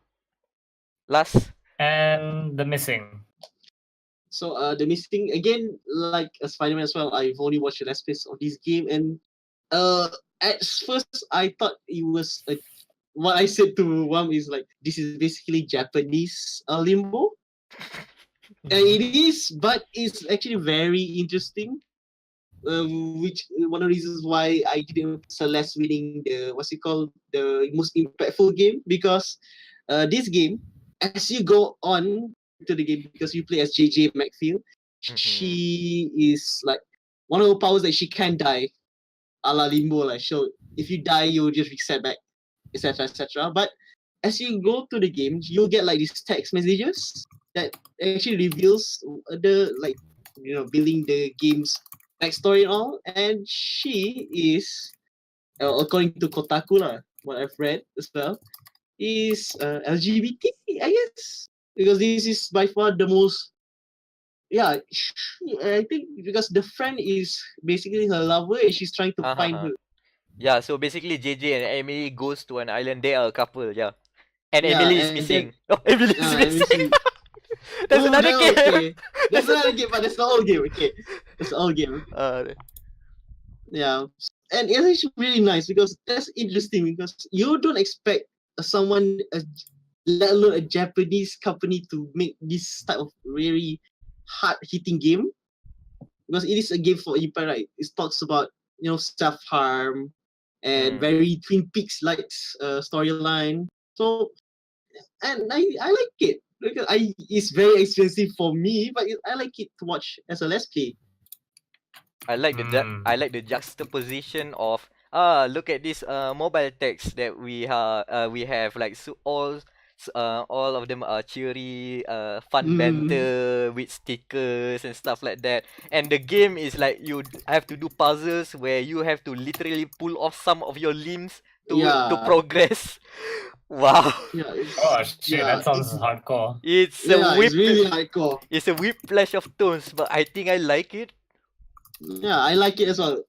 Last. And the missing. So the missing again, like Spider-Man as well. I've only watched the last piece of this game, and at first I thought it was what I said to Wam is like this is basically Japanese Limbo. And it is, but it's actually very interesting. Which one of the reasons why I didn't Celeste winning the what's it called, the most impactful game, because this game, as you go on to the game, because you play as JJ McField, she is like one of her powers that she can die, a la Limbo. Like, so if you die, you'll just reset back, etc., etc. But as you go to the game, you'll get like these text messages that actually reveals the like building the game's backstory and all. And she is, according to Kotaku lah, what I've read as well, is LGBT, I guess, because this is by far the most. Yeah, I think because the friend is basically her lover and she's trying to find her. Yeah, so basically JJ and Emily goes to an island. They are a couple, yeah. And Yeah, Emily is and missing. Oh, Emily is missing. That's Oh, another no, game. okay. That's another game, but that's the old game. Okay, that's the old game. Yeah, and it's actually really nice because that's interesting because you don't expect someone, let alone a Japanese company, to make this type of really hard-hitting game, because it is a game for Ipai, right? It talks about self-harm and very Twin Peaks like storyline. So, and I like it because it's very expensive for me, but I like it to watch as a let's play. I like the juxtaposition of look at this mobile text that we have like all of them are cheery fun banter with stickers and stuff like that, and the game is like you have to do puzzles where you have to literally pull off some of your limbs to progress. Wow. Yeah, Oh shit, that sounds hardcore. It's it's really hardcore. It's a whiplash of tones, but I think I like it. Yeah, I like it as well.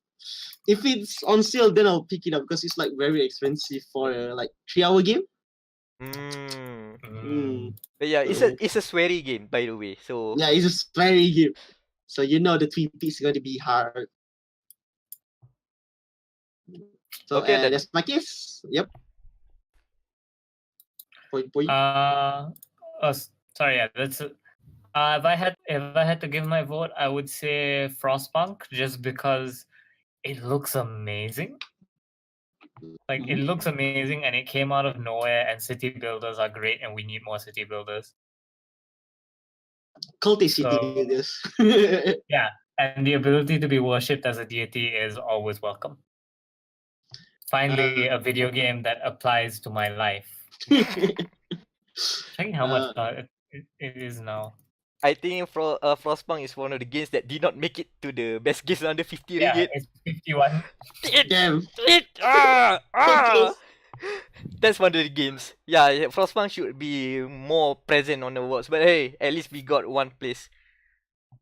If it's on sale, then I'll pick it up because it's like very expensive for a like 3-hour game. But yeah, it's a sweary game, by the way. So yeah, it's a sweary game. So the Twin Peaks is going to be hard. So okay, that's my case. Yep. Point. Sorry, yeah, that's. If I had to give my vote, I would say Frostpunk, just because it looks amazing. Like it looks amazing, and it came out of nowhere. And city builders are great, and we need more city builders. Culty city builders. Yeah, and the ability to be worshipped as a deity is always welcome. Finally, a video game that applies to my life. Checking how much it is now. I think Frostpunk is one of the games that did not make it to the best games under 50 Yeah, ringgit. it's 51. Damn. That's one of the games. Yeah, Frostpunk should be more present on the awards. But hey, at least we got one place.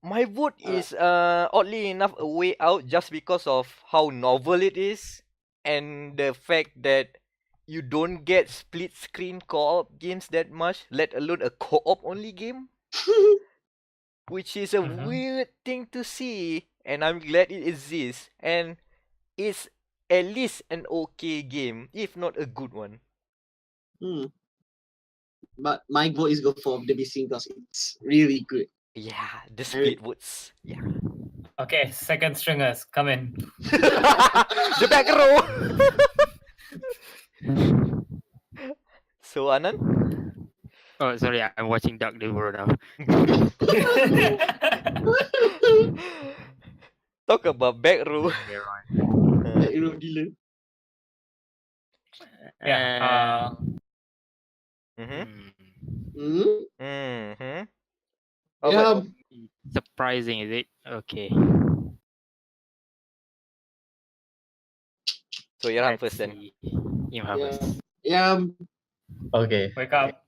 My vote is oddly enough a way out just because of how novel it is and the fact that you don't get split screen co-op games that much, let alone a co-op only game. Which is a weird thing to see, and I'm glad it exists. And it's at least an okay game, if not a good one. But my vote is go for The Missing because it's really good. Yeah, the split votes. Yeah. Okay, second stringers, come in. The back row. So Anan? Oh, sorry, I'm watching Dark Devil now. Talk about back row. Later on. Like, you know, dealer. Yeah. Mm-hmm. Hmm. Mm-hmm. Yeah, Surprising, is it? Okay. So Irham Let's first then. see. Imam Yeah. first. yeah. Okay. Wake up.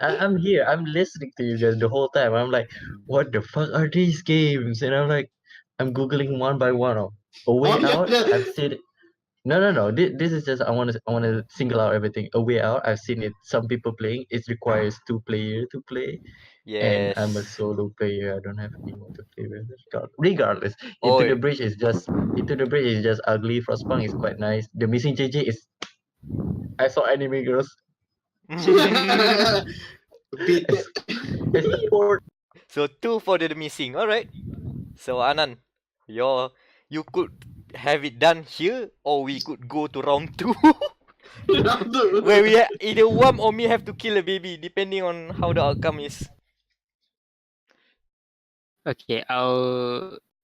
I'm here. I'm listening to you guys the whole time. I'm like, what the fuck are these games? And I'm like, I'm googling one by one. A Way Out. I've seen it. No. This is just I want to single out everything. A Way Out. I've seen it. Some people playing. It requires 2 player to play, and I'm a Yes. solo player. I don't have anyone to play with. Regardless, Oh, Into the Bridge is just ugly. Frostpunk is quite nice. The Missing JJ is. I saw anime girls. Bit. It's for So 2 for the missing. Alright. So Anan, you could have it done here, or we could go to round 2. Where we either Wam or me have to kill a baby, depending on how the outcome is. Okay,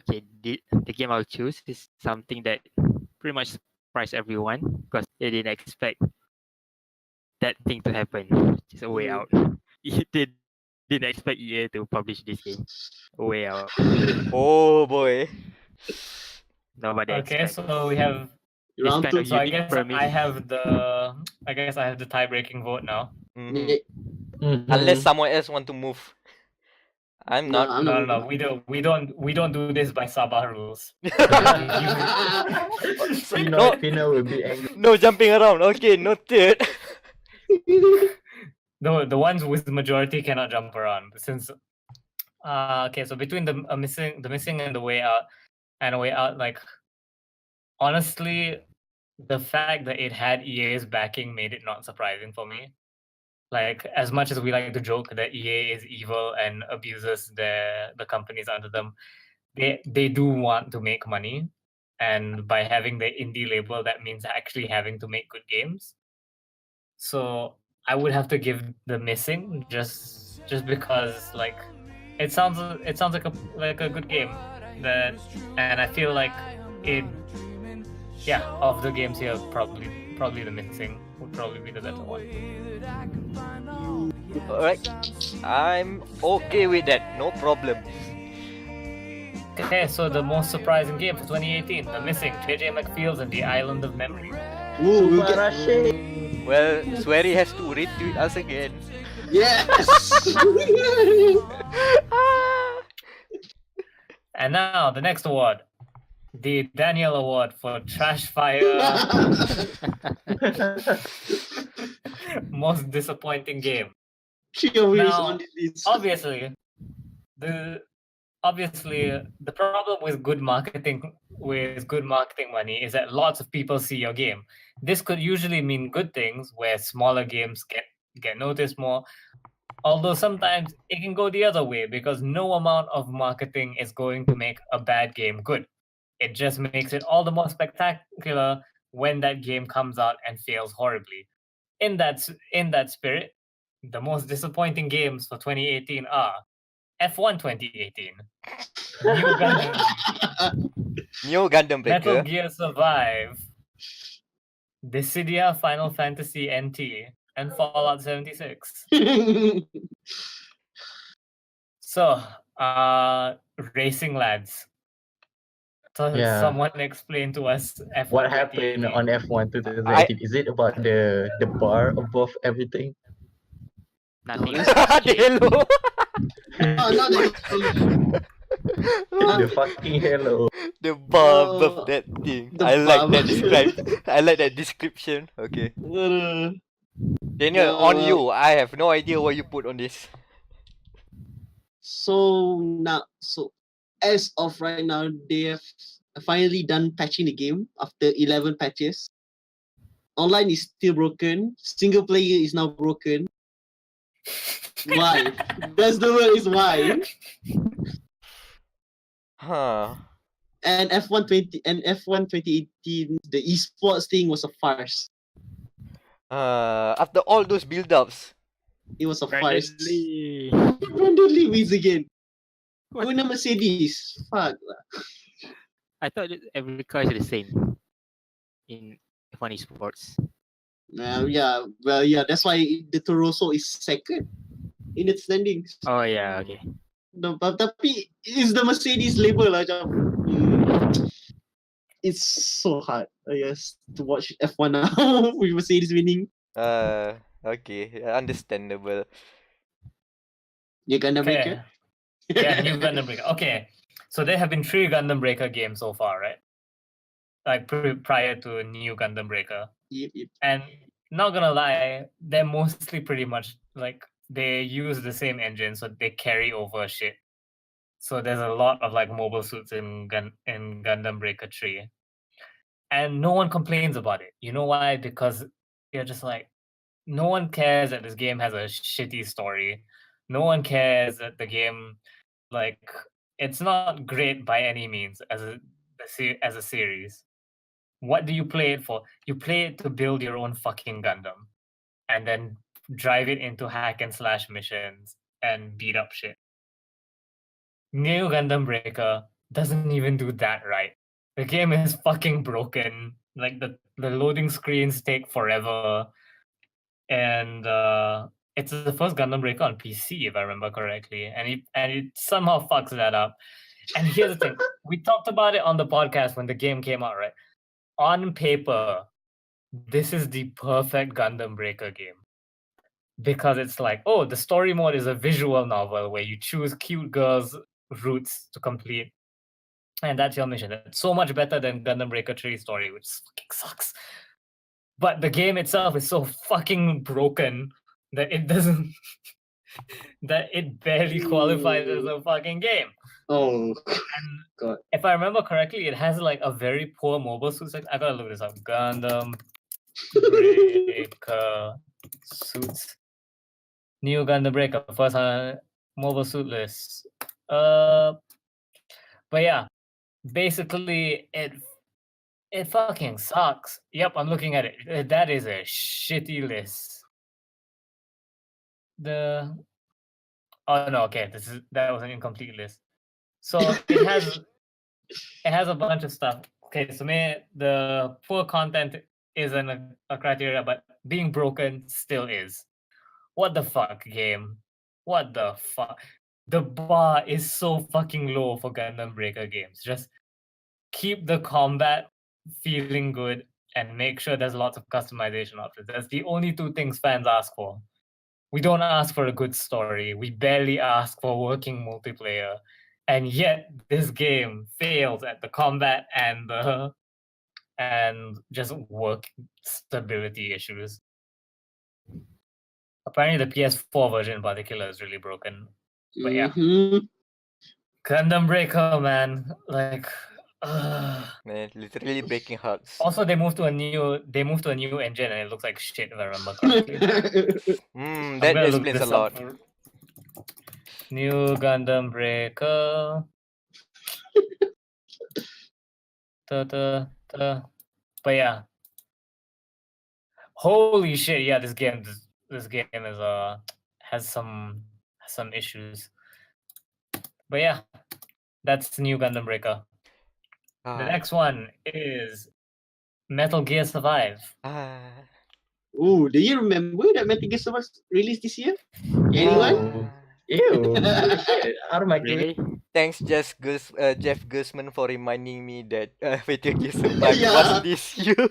the game I'll choose is something that pretty much surprised everyone because they didn't expect that thing to happen. Just A Way Out. They didn't expect EA to publish this game. A Way Out. Oh boy. Nobody Okay, expect so we have. this Round kind two. of So I unique guess premise. I have the tie-breaking vote now. Mhm. Mhm. Unless someone else want to move. I'm No, not. I'm No, not. we don't do this by Sabah rules. Pino will be angry. No jumping around. Okay, noted. The ones with the majority cannot jump around since. Okay, so between the missing and the way out, like honestly, the fact that it had EA's backing made it not surprising for me. Like, as much as we like to joke that EA is evil and abuses the companies under them, they do want to make money, and by having the indie label, that means actually having to make good games. So I would have to give the missing just because like it sounds like a good game and I feel like it of the games here probably the missing would probably be the better one. Alright. I'm okay with that. No problem. Okay, so the most surprising game for 2018, The Missing, JJ McField's and the Island of Memory. Ooh, we'll get... Subarashi. Well, Swery has to retweet us again. Yes. And now the next award, the Daniel Award for Trashfire most disappointing game. 3 of it is Now, on this list. Obviously, the problem with good marketing money is that lots of people see your game. This could usually mean good things where smaller games get noticed more, although sometimes it can go the other way because no amount of marketing is going to make a bad game good. It just makes it all the more spectacular when that game comes out and fails horribly. In that spirit, the most disappointing games for 2018 are F1 2018, New Gundam, Neo Gundam Metal Breaker. Gear Survive, Dissidia Final Fantasy NT, and Fallout 76. So, racing lads. So Yeah. someone explain to us F1 What happened 2018. on F1 2018? Is it about the bar above everything? Nothing. The halo. Oh, not the... The fucking halo. The bar Oh, above that thing. the I like bar that above- I like that description. Okay. Uh, Daniel, on you. I have no idea what you put on this. so as of right now, they have finally done patching the game after 11 patches. Online is still broken. Single player is now broken. Why? That's the word, is why. Huh. And F1 2018, the esports thing was a farce. After all those build-ups. It was a Brandon farce. Lee. Brandon Lee wins again. What? Guna Mercedes. Fuck lah. I thought that every car is the same in F1 esports. Yeah, that's why the Torosso is second in its standings. Oh yeah, okay. Tapi it's the Mercedes label lah macam. It's so hard, I guess, to watch F1 now with Mercedes winning. Okay, understandable. You're gonna make Okay. it. Yeah, new Gundam Breaker. Okay, so there have been 3 Gundam Breaker games so far, right? Like prior to new Gundam Breaker. Yep. And not gonna lie, they're mostly pretty much like they use the same engine, so they carry over shit. So there's a lot of like mobile suits in Gundam Breaker 3. And no one complains about it. You know why? Because you're just like, no one cares that this game has a shitty story. No one cares that the game, like, it's not great by any means as a series. What do you play it for? You play it to build your own fucking Gundam, and then drive it into hack and slash missions and beat up shit. New Gundam Breaker doesn't even do that right. The game is fucking broken. Like the loading screens take forever. And it's the first Gundam Breaker on PC, if I remember correctly. And it somehow fucks that up. And here's the thing. We talked about it on the podcast when the game came out, right? On paper, this is the perfect Gundam Breaker game. Because it's like, oh, the story mode is a visual novel where you choose cute girls' routes to complete. And that's your mission. It's so much better than Gundam Breaker 3 story, which fucking sucks. But the game itself is so fucking broken that it doesn't that it barely qualifies as a fucking game. Oh, And God. if I remember correctly, it has like a very poor mobile suits. Like, I gotta look this up. Gundam Breaker suits. New Gundam Breaker, first mobile suit list. But yeah, basically it fucking sucks. Yep, I'm looking at it. That is a shitty list. Oh no, okay, that was an incomplete list. So it has a bunch of stuff. Okay, so the poor content isn't a criteria, but being broken still is. What the fuck, game? What the fuck? The bar is so fucking low for Gundam Breaker games. Just keep the combat feeling good and make sure there's lots of customization options. That's the only 2 things fans ask for. We don't ask for a good story. We barely ask for working multiplayer. And yet this game fails at the combat and just work stability issues. Apparently the PS4 version in particular is really broken. But yeah. Gundam Breaker, man. Like Man, literally breaking hearts. also they moved to a new engine and it looks like shit if I remember correctly. I'm That gonna look explains a this up lot. for New Gundam Breaker. But yeah. Holy shit, yeah, this game is has some issues. But yeah, that's New Gundam Breaker. The next one is Metal Gear Survive. Ooh, do you remember that Metal Gear Survive released this year? Anyone? Ew. Shit, out of my Really? Thanks, Jeff Gersman, for reminding me that Metal Gear Survive Yeah. was this year.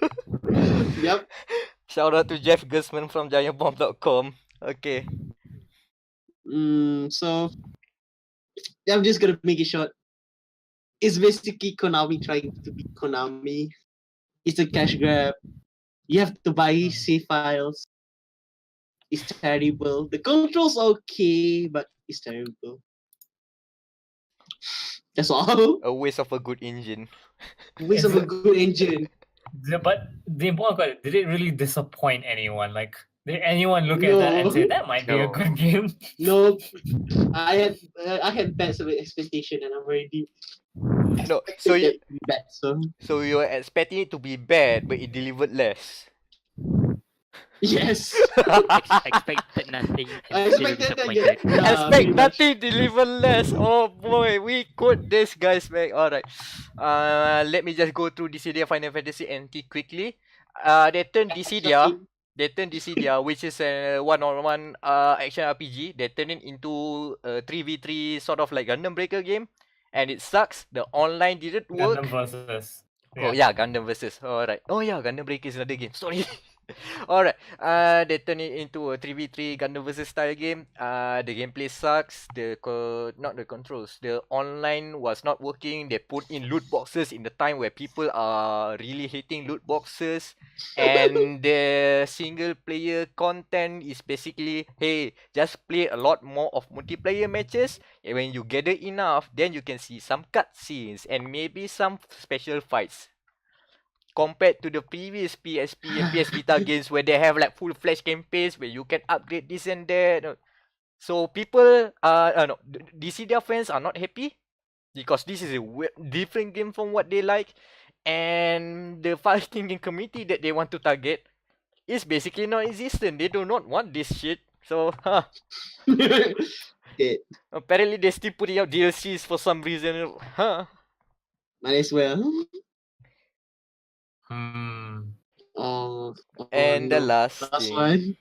Yep. Shout out to Jeff Gersman from giantbomb.com. Okay. So I'm just gonna make it short. It's basically Konami trying to be Konami. It's a cash grab. You have to buy save files. It's terrible. The controls okay, but it's terrible. That's all. A waste of a good engine. Waste of a good engine. But the important question, did it really disappoint anyone? Like, did anyone look at that and say No. that might be a No. good game? No, I had bad sort of expectation, and I'm already No, so expected you, that to be bad. So you were expecting it to be bad, but it delivered less. yes, Expected nothing I and still expected that. disappointed. Yeah, Expect pretty much. nothing, deliver less. Oh boy, we quote this guys back. Alright. Let me just go through Dissidia Final Fantasy NT quickly. They turned Dissidia, which is a one-on-one action RPG. They turned it into a 3v3 sort of like Gundam Breaker game, and it sucks. The online didn't work. Gundam versus. Oh yeah, Gundam versus. Alright. Oh yeah, Gundam Breaker is another game. Sorry. Alright. They turn it into a 3v3 Gundam versus style game. The gameplay sucks. Not the controls. The online was not working. They put in loot boxes in the time where people are really hating loot boxes. And the single player content is basically, hey, just play a lot more of multiplayer matches. And when you gather enough, then you can see some cutscenes and maybe some special fights. Compared to the previous PSP and PS Vita games where they have like full-fledged campaigns where you can upgrade this and that. So people, no, DCDR fans are not happy because this is a different game from what they like, and the fighting game community that they want to target is basically non-existent. They do not want this shit. So, Okay, apparently they're still putting out DLCs for some reason. might as well. Hmm. Oh, And the no. last thing, one.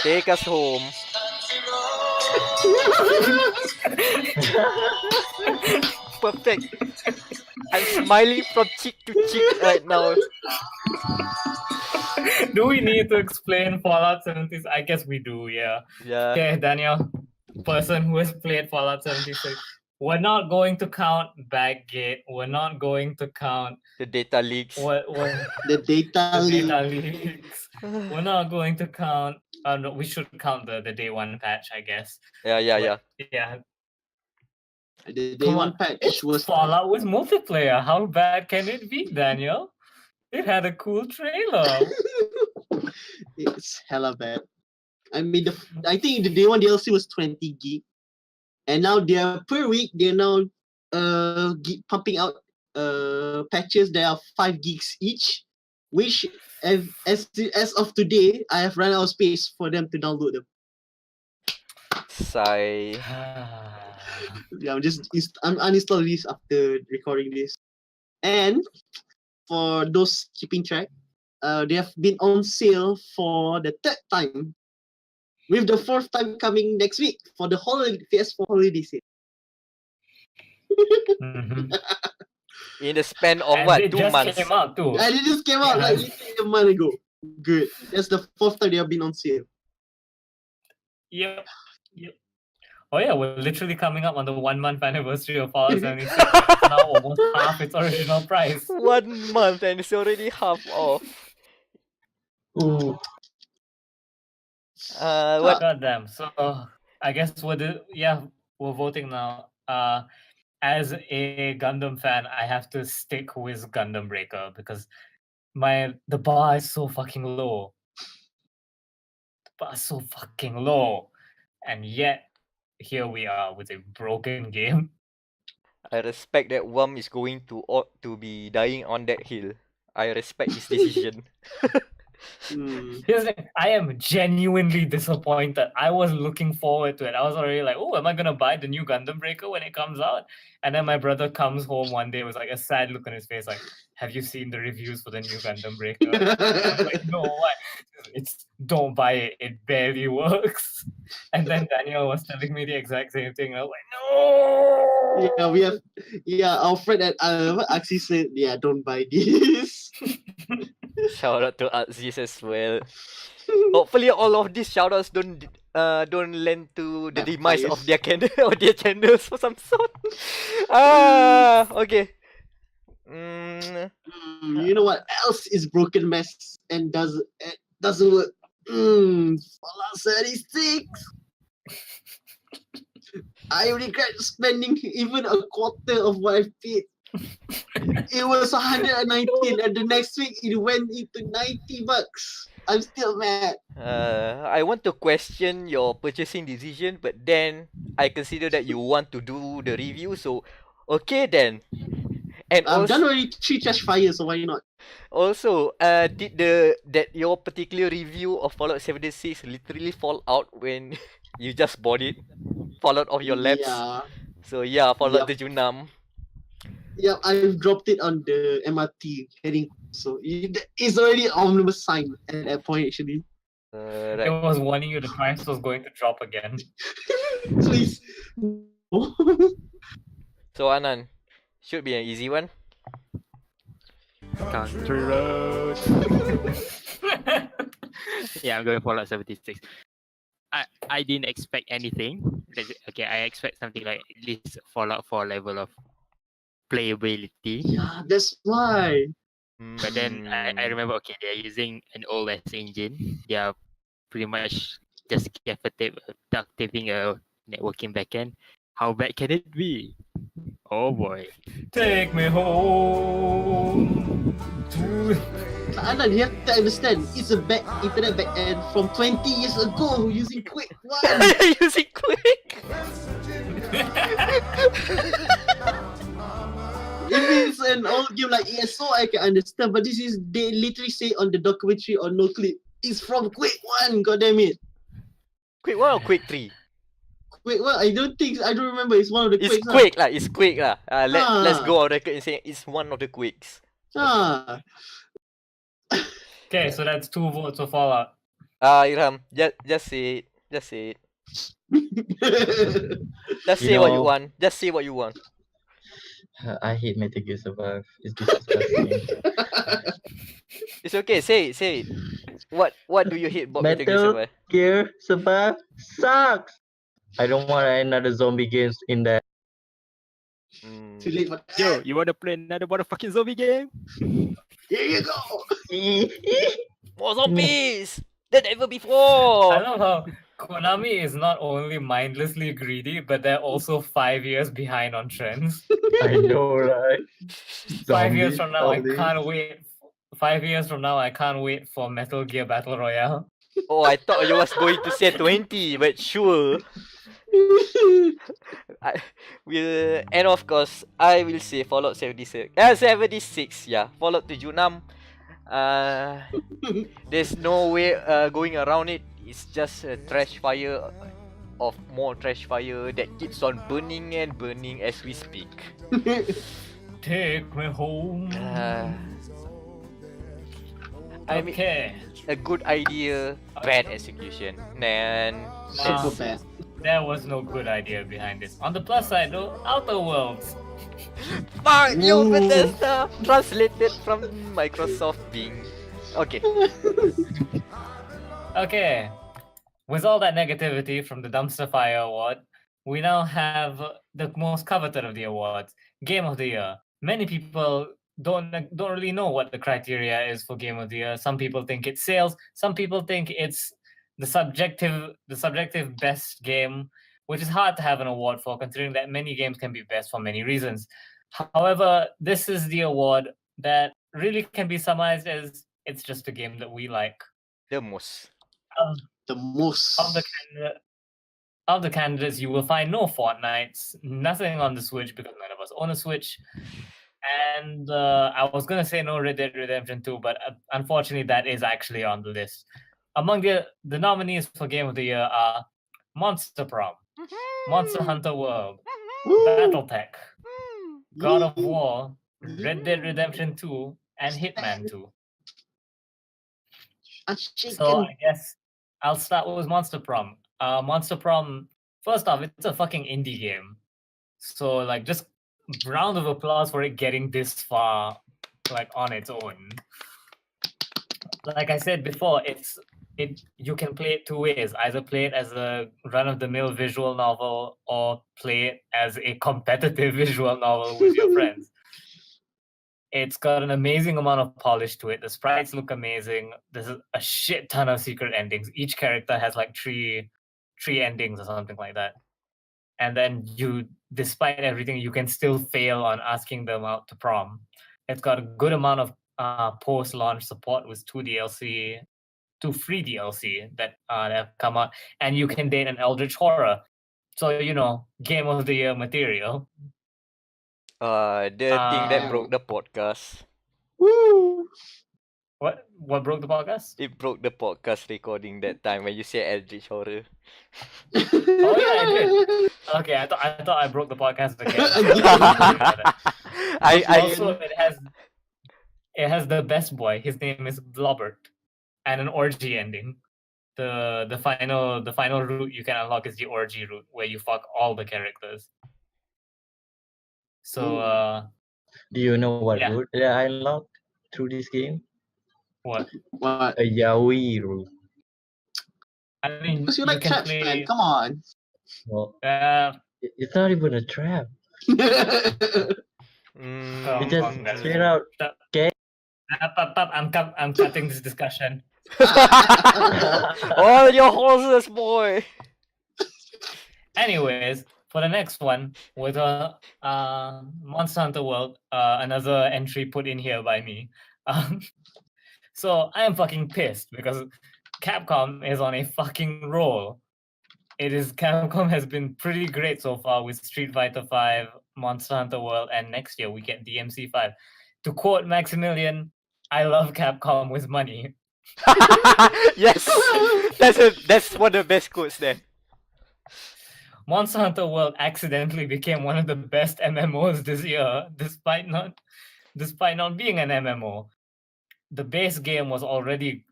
take us home. Perfect. I'm smiling from cheek to cheek right now. Do we need to explain Fallout 76? I guess we do, yeah. Yeah. Okay, Daniel, person who has played Fallout 76. We're not going to count Backgate. We're not going to count The data leaks. what The data the leak. data leaks. We're not going to count. No, we should count the day one patch, I guess. Yeah. Yeah. The day Come one on. patch It's was Fallout with multiplayer. How bad can it be, Daniel? It had a cool trailer. it's hella bad. I mean, I think the day one DLC was 20 gig, and now per week they're now pumping out patches that are 5 gigs each, which as of today I have run out of space for them to download them. Sigh. Yeah, I'm uninstalling this after recording this, and for those keeping track, they have been on sale for the third time, with the fourth time coming next week for the PS4 holiday sale. Mhm. In the span of And what? it 2 just months. came out too. And it just came out like literally a month ago. Good. That's the fourth time they have been on sale. Yep. Oh yeah, we're literally coming up on the 1 month anniversary of Fallout 76. It's now almost half its original price. 1 month and it's already half off. Ooh. What? Goddamn. So I guess we're voting now. As a Gundam fan, I have to stick with Gundam Breaker because the bar is so fucking low. The bar is so fucking low. And yet here we are with a broken game. I respect that Worm is going to be dying on that hill. I respect his decision. Here's the thing, I am genuinely disappointed. I was looking forward to it. I was already like, oh, am I gonna buy the new Gundam Breaker when it comes out? And then my brother comes home one day with like a sad look on his face, like, have you seen the reviews for the new Gundam Breaker? I was like, no, what? Don't buy it. It barely works. And then Daniel was telling me the exact same thing. I was like, no. Our friend at Axie said, yeah, don't buy this. Shout out to Aziz as well. Hopefully all of these shoutouts don't lend to the demise of their or their channels for some sort. Okay. You know what else is broken mess and doesn't work? Fallout 76. I regret spending even a quarter of what I paid It was 119, and the next week it went into $90. I'm still mad. I want to question your purchasing decision, but then I consider that you want to do the review, so okay then. And I've done also, already 3 Trashfire, so why not? did your particular review of Fallout 76 literally fall out when you just bought it? Fall out of your laps? Yeah. So yeah, Fallout Yup. 76. Yeah, I've dropped it on the MRT heading, so it's already omnibus sign at that point actually. It Right. was warning you the price was going to drop again. Please. So Anan, should be an easy one. Country road. Yeah, I'm going Fallout 76. I didn't expect anything. Okay, I expect something like at least Fallout 4 level of playability. Yeah, that's why. But then I remember, okay, they're using an old ass engine. They are pretty much just duct taping a networking backend. How bad can it be? Oh boy. Take me home to... Anan, you have to understand, it's a internet backend from 20 years ago using Quick 1. Using Quick. If it's an old game like ESO, I can understand, but this is, they literally say on the documentary or no clip, it's from Quick 1, goddammit. it. Quick 1 or Quick 3? Quick 1, I don't remember, it's one of the It's Quicks. Quick lah. It's Quick lah. Let's Ah. go on record and say it's one of the Quicks. Ah. Okay, so that's 2 votes for Fallout. Irham, just say it. Just say it. Just You say what you know- want. Just say what you want. I hate Metal Gear Survive. It's disgusting. It's okay. Say it. Say it. What do you hate about Metal Gear Metal Survive? Gear Survive sucks. I don't want another zombie games in there. Too late for that. Yo, you wanna play another motherfucking zombie game? Here you go. More zombies than ever before. I love how Konami is not only mindlessly greedy, but they're also 5 years behind on trends. I know, right? 5 years Zombies from now, I all day. can't wait. 5 years from now, I can't wait for Metal Gear Battle Royale. Oh, I thought you was going to say 20, but sure. And of course, I will say Fallout 76. 76, yeah. Fallout 76. There's no way going around it. It's just a trash fire of more trash fire that keeps on burning and burning as we speak. Take me home. I mean, Okay. a good idea, bad execution. And Super bad. There was no good idea behind this. On the plus side though, Outer Worlds. fuck you, Ooh. Bethesda! Translated from Microsoft Bing. Okay. Okay. With all that negativity from the Dumpster Fire Award, we now have the most coveted of the awards, Game of the Year. Many people don't really know what the criteria is for Game of the Year. Some people think it's sales. Some people think it's the subjective best game, which is hard to have an award for, considering that many games can be best for many reasons. However, this is the award that really can be summarized as it's just a game that we like. The most. The most. Of the candidates, you will find no Fortnites, nothing on the Switch because none of us own a Switch. And I was going to say no Red Dead Redemption 2, but unfortunately that is actually on the list. Among the nominees for Game of the Year are Monster Prom, Monster Hunter World, Battletech, God of War, Red Dead Redemption 2, and Hitman 2. So I guess I'll start with Monster Prom. Monster Prom, first off, it's a fucking indie game. So like just round of applause for it getting this far, like on its own. Like I said before, you can play it 2 ways. Either play it as a run-of-the-mill visual novel or play it as a competitive visual novel with your friends. It's got an amazing amount of polish to it. The sprites look amazing. There's a shit ton of secret endings. Each character has like three endings or something like that. and then despite everything, you can still fail on asking them out to prom. It's got a good amount of post-launch support with two free DLC that have come out, and you can date an eldritch horror. So game of the year material. The thing that Uh, broke the podcast. Woo! what broke the podcast? It broke the podcast recording that time when you said Eldritch Horror. Oh yeah, I did. Okay, I thought I broke the podcast again. Also, it has the best boy. His name is Blobbert, and an orgy ending. The final route you can unlock is the orgy route, where you fuck all the characters. So Do you know what yeah. route that I unlocked through this game? What? What? A yaoi route. I mean, Because you you like can traps, play. man. Come on. Well, it's not even a trap. It just straight out I'm cutting this discussion. All your horses, boy. Anyways, for the next one, with Monster Hunter World, another entry put in here by me. So I am fucking pissed because Capcom is on a fucking roll. Capcom has been pretty great so far with Street Fighter V, Monster Hunter World, and next year we get DMC 5. To quote Maximilian, I love Capcom with money. Yes, that's one of the best quotes there. Monster Hunter World accidentally became one of the best MMOs this year, despite not being an MMO. The base game was already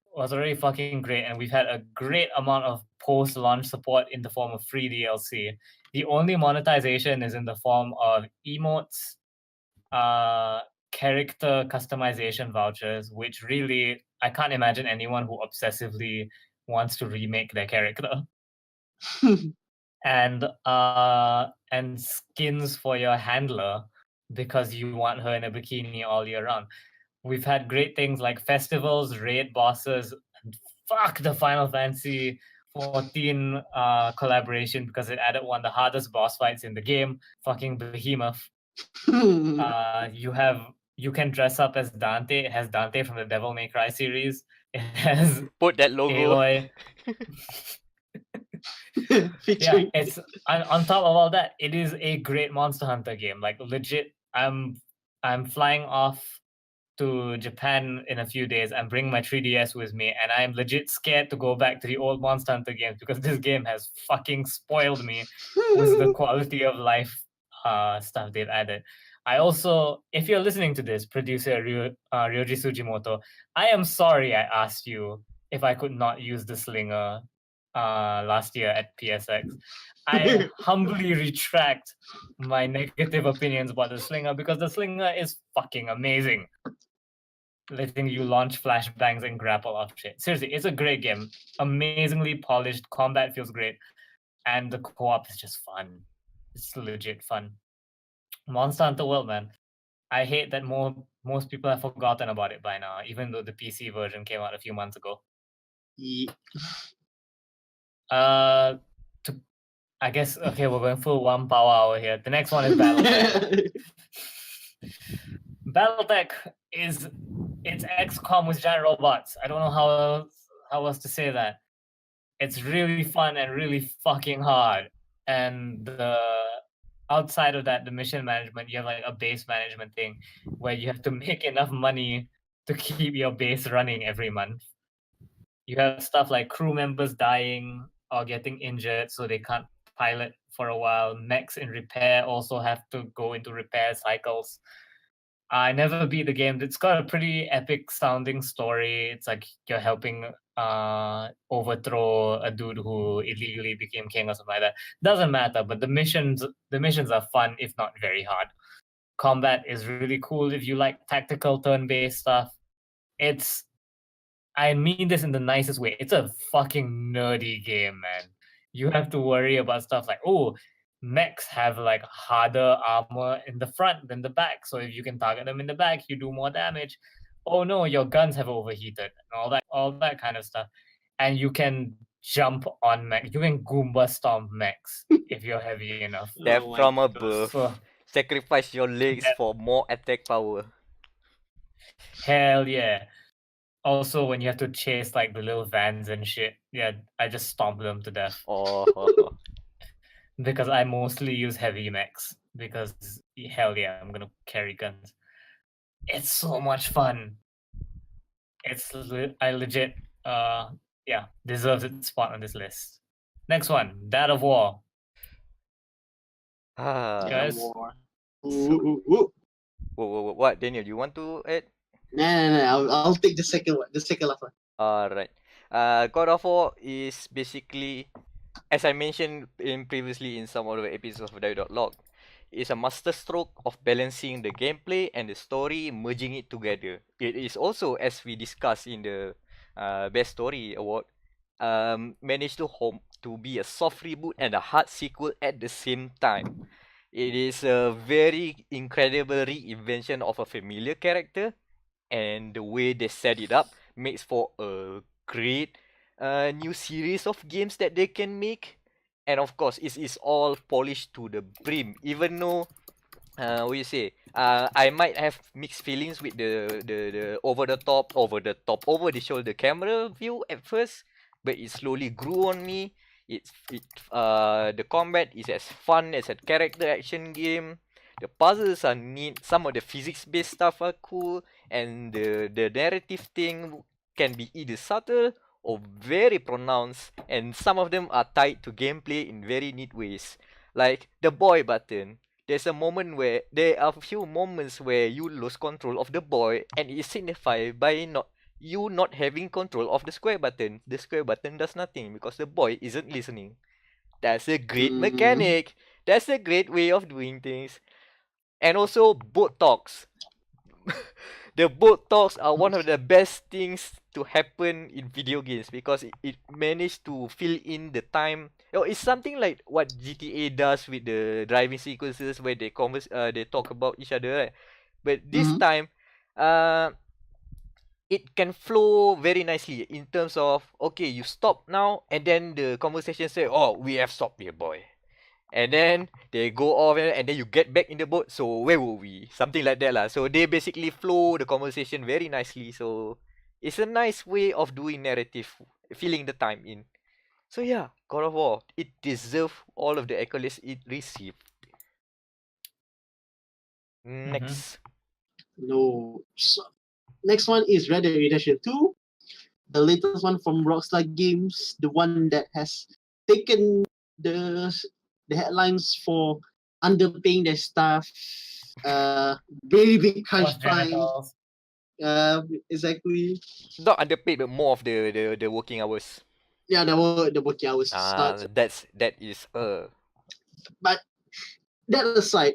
fucking great, and we've had a great amount of post-launch support in the form of free DLC. The only monetization is in the form of emotes, character customization vouchers, which really I can't imagine anyone who obsessively wants to remake their character. And skins for your handler because you want her in a bikini all year round. We've had great things like festivals, raid bosses, and fuck the Final Fantasy 14 collaboration because it added one of the hardest boss fights in the game, fucking Behemoth. You can dress up as Dante. It has Dante from the Devil May Cry series. It has Put that logo. Aloy. Yeah, it's on top of all that, it is a great Monster Hunter game. Like legit, I'm flying off to Japan in a few days and bring my 3DS with me, and I'm legit scared to go back to the old Monster Hunter games because this game has fucking spoiled me with the quality of life stuff they've added. I also, if you're listening to this, producer Ryoji Sujimoto, I am sorry I asked you if I could not use the slinger last year at PSX. I humbly retract my negative opinions about the slinger because the slinger is fucking amazing. Letting you launch flashbangs and grapple off shit. Seriously, it's a great game. Amazingly polished. Combat feels great. And the co-op is just fun. It's legit fun. Monster Hunter World, man. I hate that most people have forgotten about it by now, even though the PC version came out a few months ago. I guess, okay, we're going full 1 power hour here. The next one is Battletech. Battletech it's XCOM with giant robots. I don't know how else to say that. It's really fun and really fucking hard. And outside of that, the mission management, you have like a base management thing where you have to make enough money to keep your base running every month. You have stuff like crew members dying or getting injured, so they can't pilot for a while. Mechs in repair also have to go into repair cycles. I never beat the game. It's got a pretty epic sounding story. It's like you're helping overthrow a dude who illegally became king or something like that. Doesn't matter, but the missions are fun, if not very hard. Combat is really cool if you like tactical turn-based stuff. I mean this in the nicest way. It's a fucking nerdy game, man. You have to worry about stuff like, oh, mechs have like harder armor in the front than the back. So if you can target them in the back, you do more damage. Oh no, your guns have overheated and all that kind of stuff. And you can jump on mech. You can Goomba stomp mechs if you're heavy enough. Death Oh my from God. above. So Sacrifice your legs Death- for more attack power. hell yeah. Also, when you have to chase like the little vans and shit, yeah, I just stomp them to death Oh, because I mostly use heavy mechs. Because hell yeah, I'm gonna carry guns. It's so much fun. I legit yeah, deserves its spot on this list. Next one, Dad of War. ah. Guys. War. So- Ooh. What, Daniel? You want to add? No. I'll take the second one. The second last one. Alright. God of War is basically, as I mentioned previously in some of the episodes of dia.log, is a masterstroke of balancing the gameplay and the story, merging it together. It is also, as we discussed in the Best Story Award, managed to be a soft reboot and a hard sequel at the same time. It is a very incredible reinvention of a familiar character, and the way they set it up makes for a great new series of games that they can make. And of course, it is all polished to the brim. Even though, what you say, I might have mixed feelings with the over the top, over the shoulder camera view at first, but it slowly grew on me. The combat is as fun as a character action game. The puzzles are neat. Some of the physics based stuff are cool, and the narrative thing can be either subtle or very pronounced, and some of them are tied to gameplay in very neat ways. Like the boy button. There are a few moments where you lose control of the boy, and it is signified by not having control of the square button. The square button does nothing because the boy isn't listening. That's a great mechanic. That's a great way of doing things. And also boat talks. The boat talks are one of the best things to happen in video games because it managed to fill in the time. It's something like what GTA does with the driving sequences where they talk about each other, right? But this time, uh, it can flow very nicely in terms of, okay, you stop now, and then the conversation say, oh, we have stopped here, boy. And then they go off, and then you get back in the boat. So where were we? Something like that lah. So they basically flow the conversation very nicely. So it's a nice way of doing narrative, filling the time in. So yeah, God of War, it deserves all of the accolades it received. Next. No. So, next one is Red Dead Redemption 2. The latest one from Rockstar Games. The one that has taken the headlines for underpaying their staff. Very big crunch Plus time. genitals. Exactly. Not underpaid, but more of the working hours. Yeah, the working hours. That is But that aside,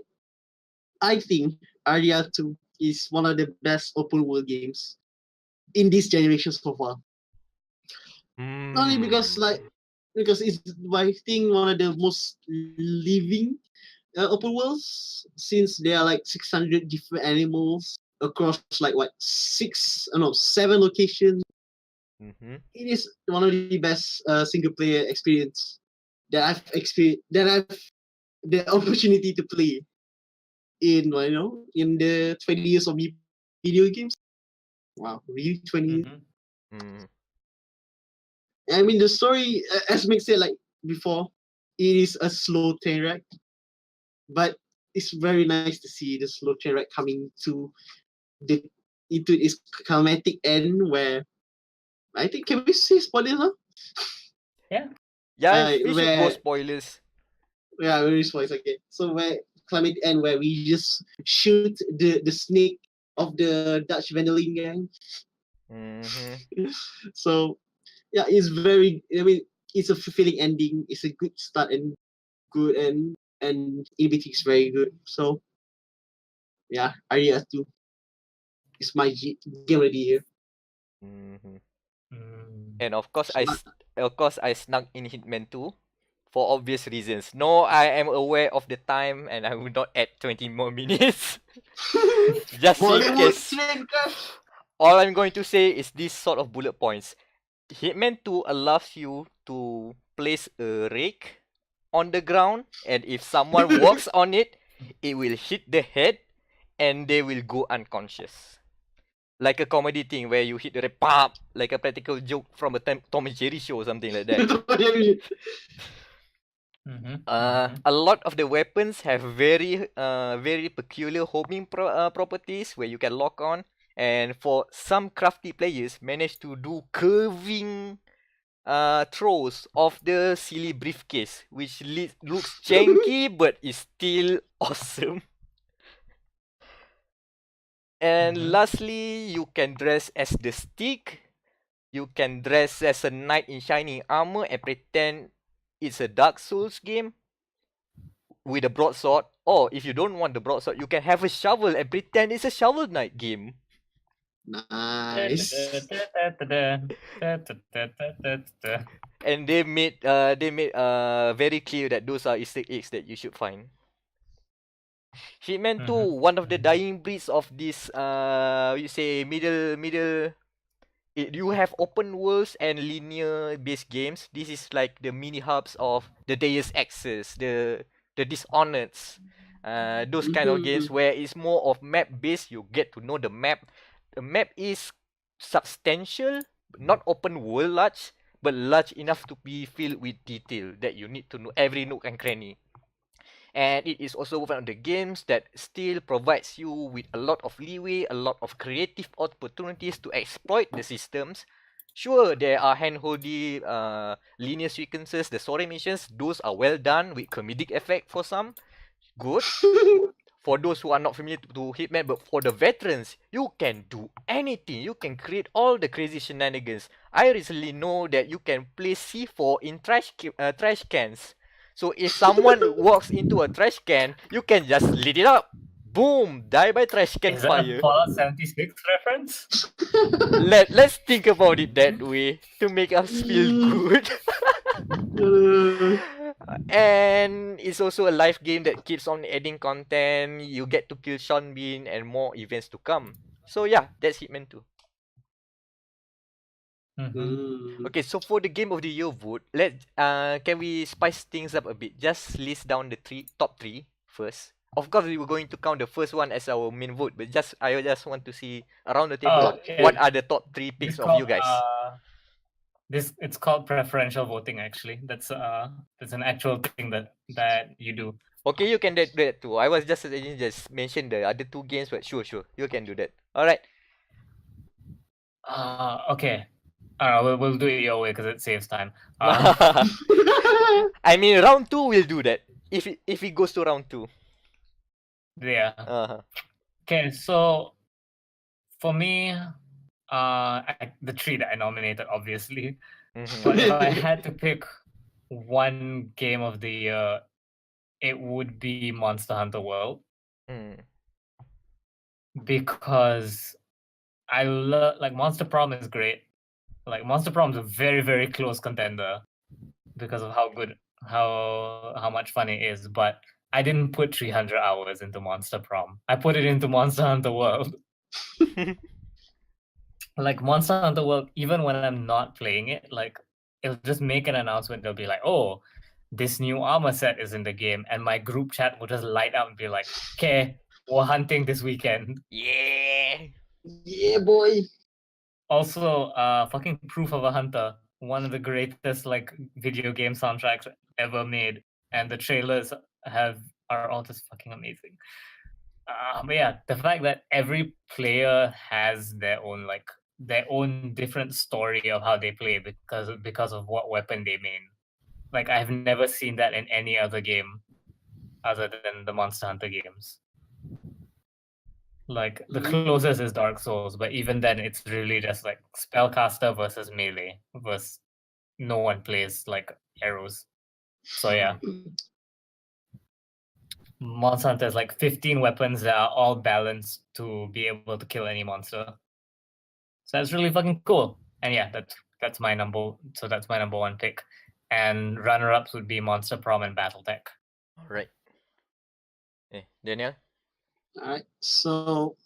I think Aria 2 is one of the best open world games in this generation so far. Not only because it's, I think, one of the most living open worlds, since there are like 600 different animals across like seven locations. It is one of the best single player experience that I've the opportunity to play in in the 20 years of video games. Wow, really 20 years? I mean, the story, as Mick said like before, it is a slow train wreck, but it's very nice to see the slow train wreck coming into its climatic end, where I think, can we say spoilers now? Yeah. Yeah, we should go spoilers. Yeah, very spoilers. Okay, so where climatic end, where we just shoot the snake of the Dutch Vandeling gang. So yeah, it's very. I mean, it's a fulfilling ending. It's a good start and good and in between is very good. So yeah, Aria 2 is my game of the year. And of course, I snuck in Hitman 2 for obvious reasons. No, I am aware of the time, and I will not add 20 more minutes. Just in case. All I'm going to say is this sort of bullet points. Hitman 2 allows you to place a rake on the ground, and if someone walks on it, it will hit the head and they will go unconscious. Like a comedy thing where you hit the rake, pop, like a practical joke from a Tom and Jerry show or something like that. A lot of the weapons have very peculiar homing properties where you can lock on, and for some crafty players manage to do curving throws of the silly briefcase, which looks janky but is still awesome. And lastly, you can dress as the Stick. You can dress as a knight in shining armor and pretend it's a Dark Souls game with a broadsword. Or if you don't want the broadsword, you can have a shovel and pretend it's a Shovel Knight game. Nice. And they made very clear that those are Easter eggs that you should find. Hitman 2, one of the dying breeds of this you say middle you have open worlds and linear based games. This is like the mini hubs of the Deus Exes, the Dishonoured's, those kind of games where it's more of map based. You get to know the map. The map is substantial, not open world large, but large enough to be filled with detail that you need to know every nook and cranny. And it is also one of the games that still provides you with a lot of leeway, a lot of creative opportunities to exploit the systems. Sure, there are handholdy linear sequences, the story missions, those are well done with comedic effect for some. Good. For those who are not familiar to Hitman, but for the veterans, you can do anything. You can create all the crazy shenanigans. I recently know that you can place C4 in trash cans. So if someone walks into a trash can, you can just lit it up. Boom! Die by trash can Is that fire. a Fallout 76 reference? Let's think about it that way to make us feel good. And it's also a live game that keeps on adding content. You get to kill Sean Bean and more events to come. So yeah, that's Hitman 2. Okay, so for the game of the year vote, can we spice things up a bit? Just list down the top three first. Of course, we were going to count the first one as our main vote, but I just want to see around the table what are the top three picks of you guys. It's called preferential voting. Actually, that's an actual thing that you do. Okay, you can do that too. I was just mention the other two games, but sure, you can do that. All right. Okay. We'll do it your way because it saves time. I mean, round 2 we'll do that if it goes to round 2. Yeah. Uh-huh. Okay, so for me, the three that I nominated, obviously. But if I had to pick one game of the year, it would be Monster Hunter World. Because I love, like, Monster Prom is great. Like, Monster Prom is a very, very close contender because of how good, how much fun it is. But I didn't put 300 hours into Monster Prom. I put it into Monster Hunter World. Like, Monster Hunter World, even when I'm not playing it, like, it'll just make an announcement. They'll be like, oh, this new armor set is in the game. And my group chat will just light up and be like, okay, we're hunting this weekend. Yeah. Yeah, boy. Also, fucking Proof of a Hunter, one of the greatest like video game soundtracks ever made, and the trailers are all just fucking amazing. But yeah, the fact that every player has their own different story of how they play because of what weapon they main. Like, I've never seen that in any other game other than the Monster Hunter games. Like, the closest is Dark Souls, but even then it's really just like spellcaster versus melee versus no one plays like arrows. So yeah. Monster Hunter has like 15 weapons that are all balanced to be able to kill any monster. So that's really fucking cool. And yeah, that's my number one pick. And runner-ups would be Monster Prom and Battletech. All right. Daniel? Alright, so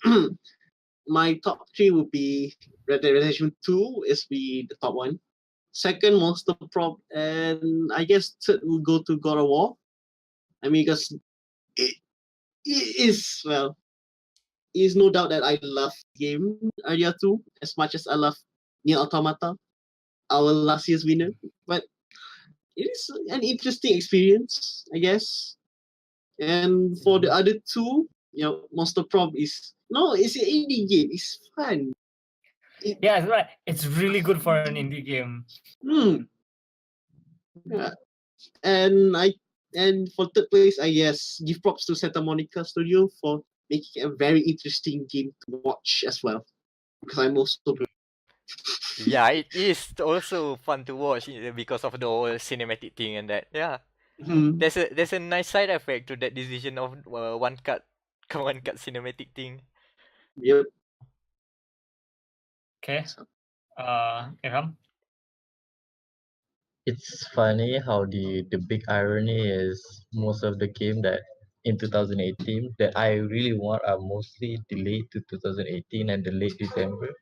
my top three would be Red Dead Redemption 2 is the top one. Second, Monster Prop, and I guess third will go to God of War. I mean, because it is no doubt that I love game Area 2 as much as I love Nier Automata, our last year's winner. But it is an interesting experience, I guess. And for the other two, Monster Prop it's an indie game. It's fun. Yeah, it's right. It's really good for an indie game. Yeah. And for third place, I guess give props to Santa Monica Studio for making a very interesting game to watch as well. Because I'm also Yeah, it is also fun to watch because of the whole cinematic thing and that. Yeah, there's a nice side effect to that decision of one cut one cut cinematic thing. Yep. Okay. Irham? It's funny how the big irony is most of the game that in 2018 that I really want are mostly delayed to 2018 and the late December.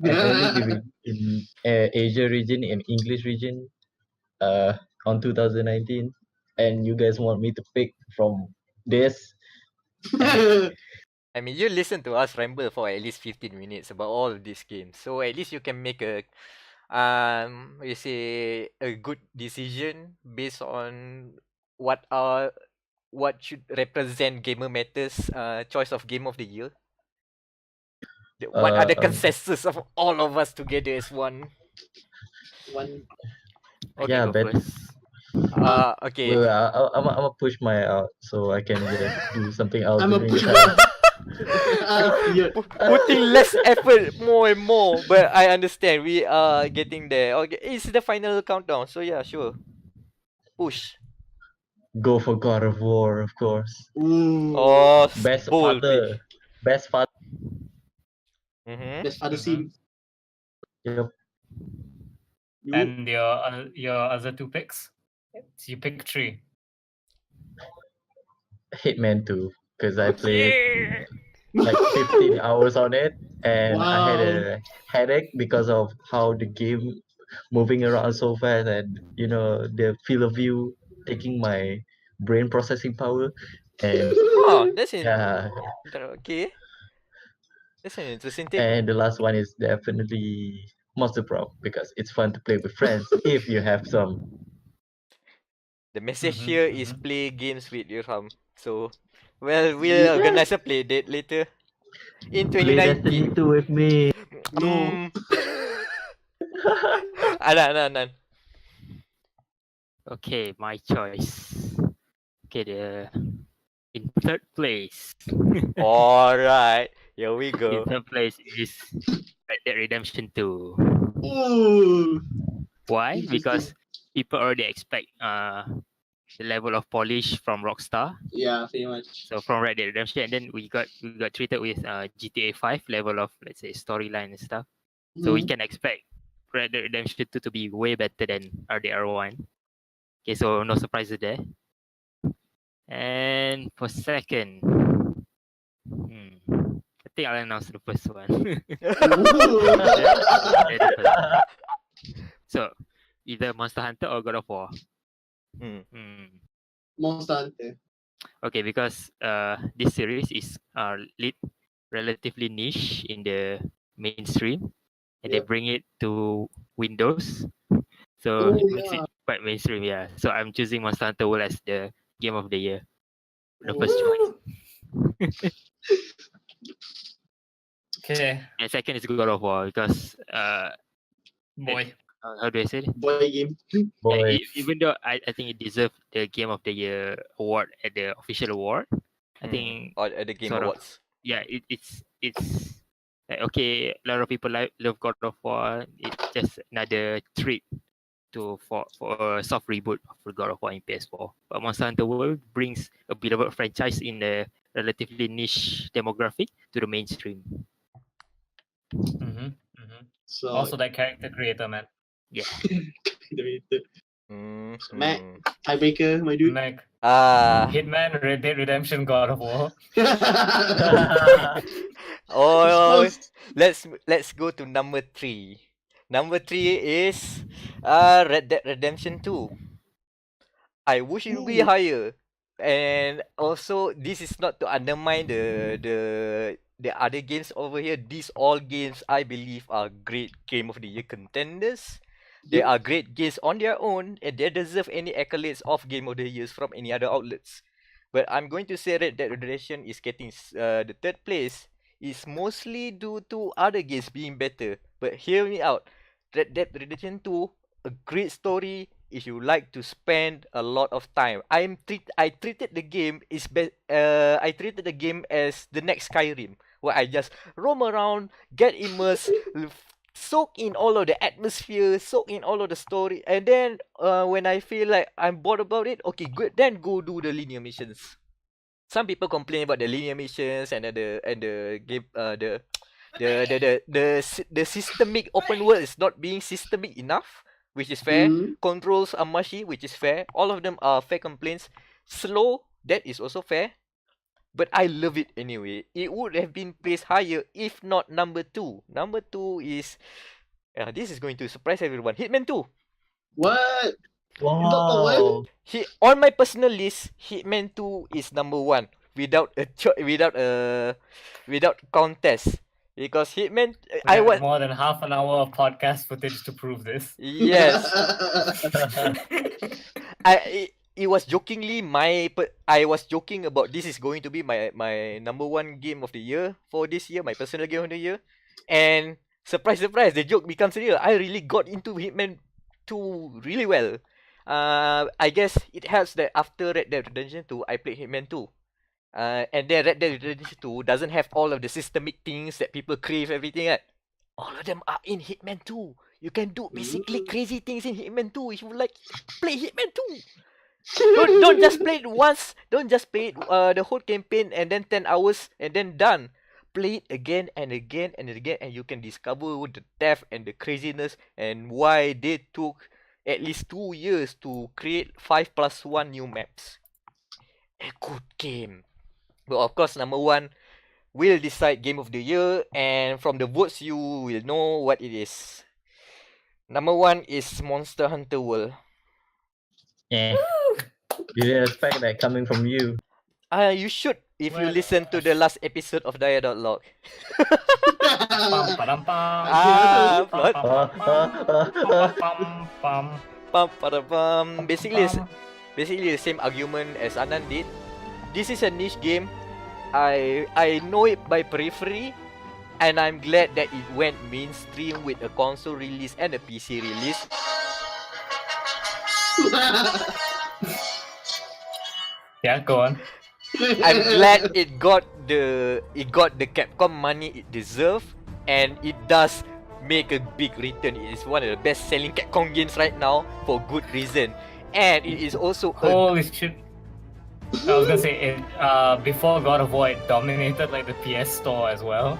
And only in Asia region, in English region, on 2019. And you guys want me to pick from this? I mean, you listen to us ramble for at least 15 minutes about all of these games, so at least you can make you say a good decision based on what should represent Gamer Matters choice of game of the year. What are the Um, consensus of all of us together as one? One. Okay, yeah, go but first. Okay. wait, I'm gonna push my out so I can just do something else I'm a during the pusher. time. Yeah. Putting less effort more and more, but I understand we are getting there. Okay, it's the final countdown, so yeah, sure. Push. Go for God of War, of course. Ooh. Oh, Best bold pick. father, best father. Mm-hmm. Best father Mhm. scene. Yep. You. And your other two picks? So you pick three. Hitman 2, because I played Yeah. like 15 hours on it and I had Wow. a headache because of how the game moving around so fast and the field of view taking my brain processing power and Oh, that's yeah. okay. That's an interesting take. And the last one is definitely Monster Pro because it's fun to play with friends if you have some. The message Mhm, here is mhm. play games with Irham. So, well, we'll Yeah. organize a play date later in Play Destiny 2019. 2 with me. No. Anan. Okay, my choice. Okay, in third place. All right, here we In go. third place is Red Dead Redemption 2. Ooh. Why? Interesting. Because people already expect the level of polish from Rockstar. Yeah, pretty much. So from Red Dead Redemption, and then we got treated with GTA 5 level of, let's say, storyline and stuff. So we Mhm. can expect Red Dead Redemption 2 to be way better than RDR1. Okay, so no surprises there. And for second, I think I'll announce the first one. Ooh. Yeah, the first one. So either Monster Hunter or God of War. Hmm. Monster Hunter. Okay, because this series is relatively niche in the mainstream, and they Yep. bring it to Windows, so Oh it makes yeah. it quite mainstream. Yeah, so I'm choosing Monster Hunter World as the game of the year, the first choice. Okay, And second is God of War because boy. how do I say it? Boy game. Yeah, Boy, even though I think it deserved the Game of the Year award at the official award, I Hmm. think Or at the Game sort of Awards. yeah, it's like, okay. A lot of people love God of War. It's just another treat for a soft reboot of God of War in PS4. But Monster Hunter World brings a beloved franchise in a relatively niche demographic to the mainstream. Mhm, mhm. So Also, that character creator, man. Yeah. Mac, Hmm. tiebreaker, my dude. Mac, Ah. Hitman, Red Dead Redemption, God of War. Oh, Close. let's go to number 3. Number 3 is Red Dead Redemption 2. I wish it would be Ooh. higher. And also, this is not to undermine the other games over here. These all games I believe are great Game of the Year contenders. They Yep. are great games on their own, and they deserve any accolades of Game of the Years from any other outlets. But I'm going to say Red Dead Redemption is getting the third place is mostly due to other games being better. But hear me out. Red Dead Redemption 2, a great story if you like to spend a lot of time. I treated the game I treated the game as the next Skyrim, where I just roam around, get immersed, soak in all of the atmosphere, soak in all of the story, and then when I feel like I'm bored about it, okay, good, then go do the linear missions. Some people complain about the linear missions and the game the systemic open world is not being systemic enough, which is fair. Mhm. Controls are mushy, which is fair. All of them are fair complaints. Slow, that is also fair. But I love it anyway. It would have been placed higher if not number 2. Number 2 is this is going to surprise everyone. Hitman 2. What? Number one? Wow. On my personal list, Hitman 2 is number 1 without contest. Because Hitman We I have was more than half an hour of podcast footage to prove this. yes. It was jokingly I was joking about this is going to be my number 1 game of the year for this year, my personal game of the year. And surprise, surprise, the joke becomes real. I really got into Hitman 2 really well. I guess it helps that after Red Dead Redemption 2, I played Hitman 2. And then Red Dead Redemption 2 doesn't have all of the systemic things that people crave, everything, right? All of them are in Hitman 2. You can do basically crazy things in Hitman 2 if you like play Hitman 2. Don't just play it once. Don't just play it the whole campaign and then 10 hours and then done. Play it again and again and again, and you can discover the depth and the craziness and why they took at least 2 years to create 5+1 new maps. A good game. But of course, number 1 will decide Game of the Year, and from the votes you will know what it is. Number 1 is Monster Hunter World. Yeah. You didn't expect that coming from you. You should if you Well, listen to the last episode of dia.log. Pam, padam, pam. Plot. Pam. Basically the same argument as Anan did. This is a niche game. I know it by periphery, and I'm glad that it went mainstream with a console release and a PC release. Yeah, go on. I'm glad it got the Capcom money it deserved, and it does make a big return. It is one of the best selling Capcom games right now for good reason, and it is also Holy shit. I was gonna say it before God of War, it dominated like the PS store as well.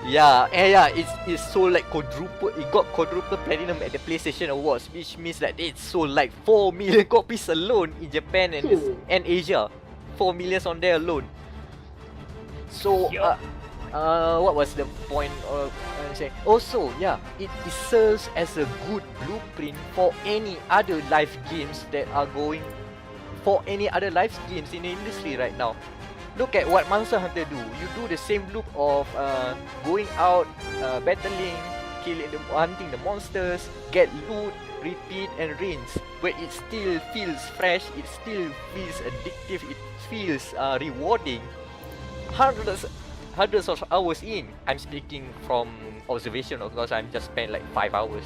it's so like quadruple. It got quadruple platinum at the PlayStation Awards, which means that it sold like 4 million copies alone in Japan and Asia. 4 million on there alone. So what was the point of saying? Also, it serves as a good blueprint for any other live games that are going for any other live games in the industry right now. Look at what Monster Hunter do. You do the same loop of going out, battling, hunting the monsters, get loot, repeat and rinse. But it still feels fresh. It still feels addictive. It feels rewarding. Hundreds of hours in. I'm speaking from observation, of course. I'm just spent like 5 hours.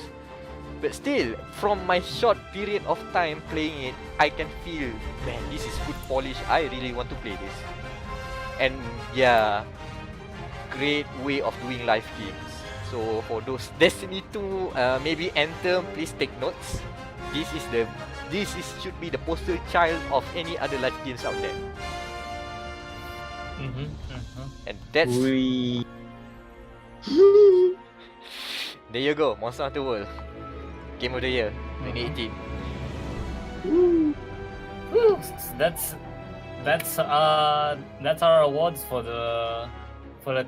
But still, from my short period of time playing it, I can feel, man, this is good polish. I really want to play this. And great way of doing live games. So for those Destiny 2, maybe Anthem, please take notes. This should be the poster child of any other live games out there. And that's there you go, Monster Hunter World. Game of the Year 2018. That's our awards for the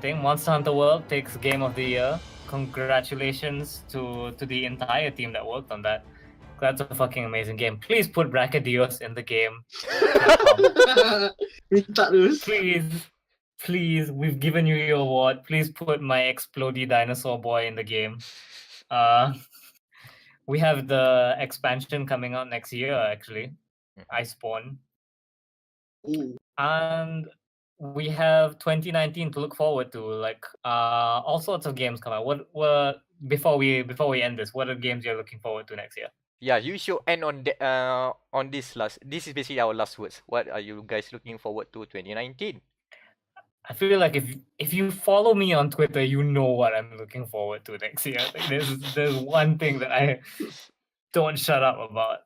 thing. Monster Hunter World takes Game of the Year. congratulations to the entire team that worked on that. That's a fucking amazing game. Please put Bracadios in the game. Capcom. Minta terus. Please, we've given you your award. Please put my explodey dinosaur boy in the game. We have the expansion coming out next year, actually. Iceborne. Ooh. And we have 2019 to look forward to. Like all sorts of games come out. What before we end this, what are games you're looking forward to next year? Yeah, you should end on this last. This is basically our last words. What are you guys looking forward to 2019? I feel like if you follow me on Twitter, you know what I'm looking forward to next year. Like, there's one thing that I don't shut up about.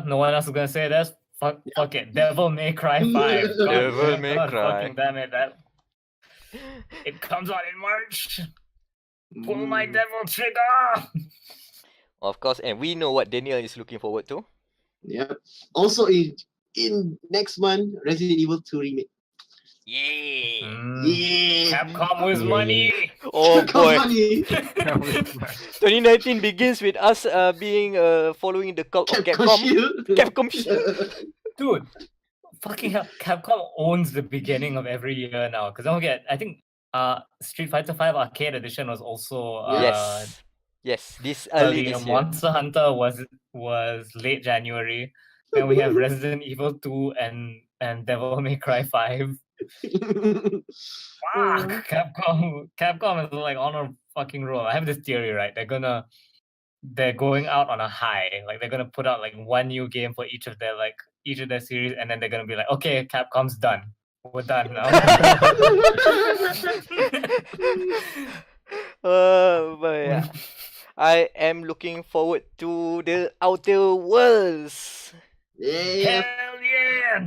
No one else is gonna say this. Fuck it. Devil May Cry 5. God Devil damn- May God Cry. fucking damn it. It comes out in March. Pull my devil trigger. Of course, and we know what Daniel is looking forward to. Yep. Also in next month, Resident Evil 2 remake. Yeah. Yeah. Capcom with money. Oh boy. Money. 2019 begins with us being following the cult of Capcom. Shield. Capcom Shield. Dude, fucking hell. Capcom owns the beginning of every year now. Because don't forget, I think Street Fighter 5 Arcade Edition was also Yes, this early earlier. this year. Monster Hunter was late January. Then we have Resident Evil 2 and Devil May Cry 5. Fuck, Capcom is like on a fucking roll. I have this theory, right? They're going out on a high. Like they're gonna put out like one new game for each of their series, and then they're gonna be like, okay, Capcom's done. We're done now. But I am looking forward to the Outer Worlds. Yeah. Hell yeah!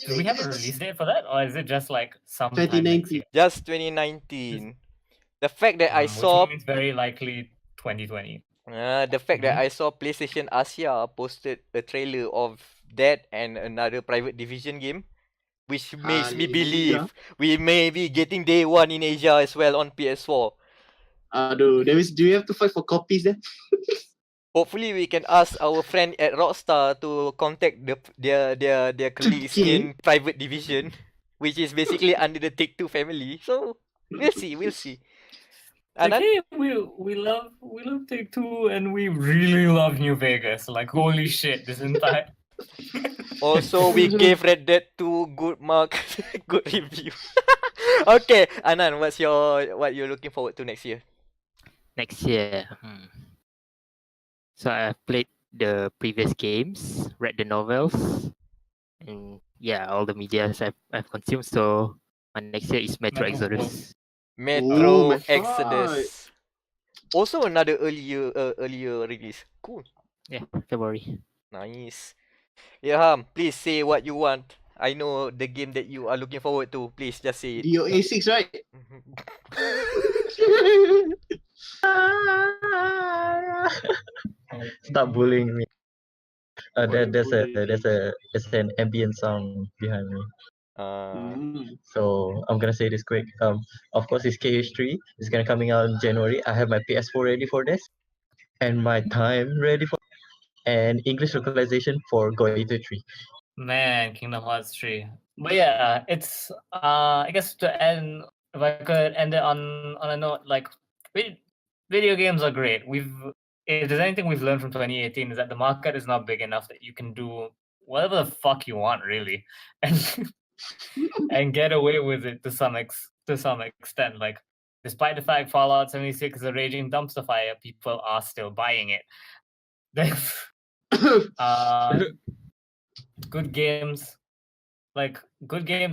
Do we have a release date for that, or is it just like sometime next 2019. year? Just 2019. The fact that I Which saw means very likely 2020. the fact that I saw PlayStation Asia posted a trailer of that and another Private Division game, which makes me believe we may be getting day one in Asia as well on PS4. Aduh, that means do you have to fight for copies then? Hopefully, we can ask our friend at Rockstar to contact their colleagues in Private Division, which is basically under the Take-Two family. So we'll see. Anan? Okay, we love Take-Two and we really love New Vegas. Like holy shit, this entire Also, we gave Red Dead 2 good mark, good review. Okay, Anan, what you're looking forward to next year? Next year. So I've played the previous games, read the novels, and yeah, all the medias I've consumed. So my next year is Metro Exodus. Metro Metroid. Exodus. Also another earlier release. Cool. Yeah, February. Nice. Yeah, please say what you want. I know the game that you are looking forward to. Please just say it. DOA 6, right? Stop bullying me. There's an ambient sound behind me. So I'm gonna say this quick. Of course, it's KH3. It's gonna coming out in January. I have my PS4 ready for this, and my time ready for, and English localization for GOTY 3. Man, Kingdom Hearts 3. But yeah, it's I guess to end, if I could end it on a note, like video games are great. If there's anything we've learned from 2018 is that the market is not big enough that you can do whatever the fuck you want really, and get away with it to some extent. Like despite the fact Fallout 76 is a raging dumpster fire, people are still buying it. Good games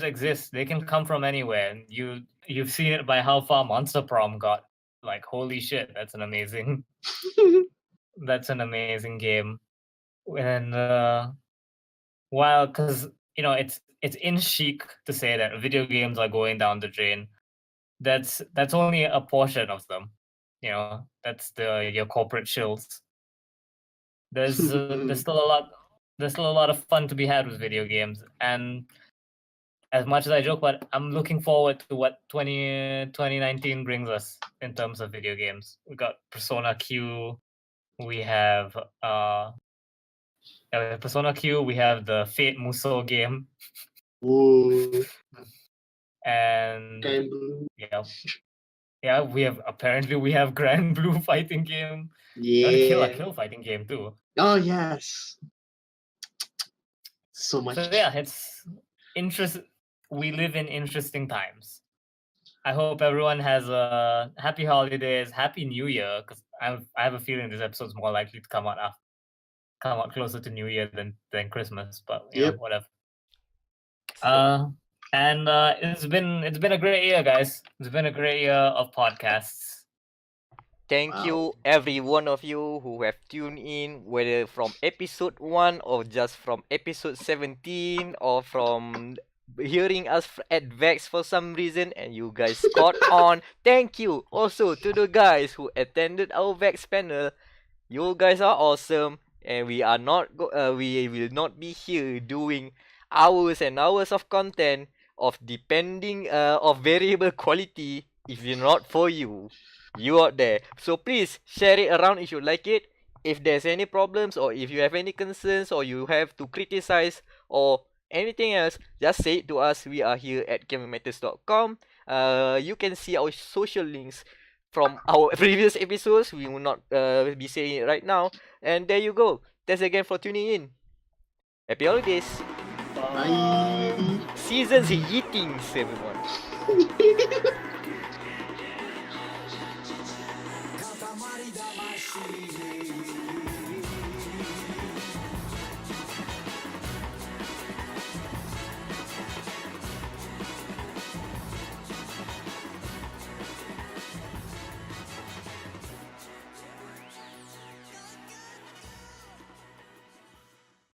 exist. They can come from anywhere. And you've seen it by how far Monster Prom got. Like holy shit, that's an amazing game. And while because it's in chic to say that video games are going down the drain, that's only a portion of them. That's your corporate shills. There's still a lot of fun to be had with video games, and as much as I joke, but I'm looking forward to what 2019 brings us in terms of video games. We got Persona Q, we have Persona Q, we have the Fate Musou game, Ooh, and Sky Blue. yeah, we have Grand Blue fighting game. You got Yeah. a Kill fighting game too. Oh yes. So much. So yeah, it's we live in interesting times. I hope everyone has a happy holidays, happy New Year, because I have a feeling this episode's more likely to come out closer to New Year than Christmas, but you know, Yep. whatever. And it's been a great year, guys. It's been a great year of podcasts. Thank Wow. you, every one of you who have tuned in, whether from episode 1 or just from episode 17 or from hearing us at Vex for some reason and you guys caught on. Thank you also to the guys who attended our Vex panel. You guys are awesome, and we will not be here doing hours and hours of content of variable quality if it's not for you out there. So please share it around if you like it. If there's any problems or if you have any concerns or you have to criticize or anything else, just say it to us. We are here at gamermatters.com. You can see our social links from our previous episodes. We will not be saying it right now. And there you go. Thanks again for tuning in. Happy holidays. Bye. Seasons greetings, everyone. 塊魂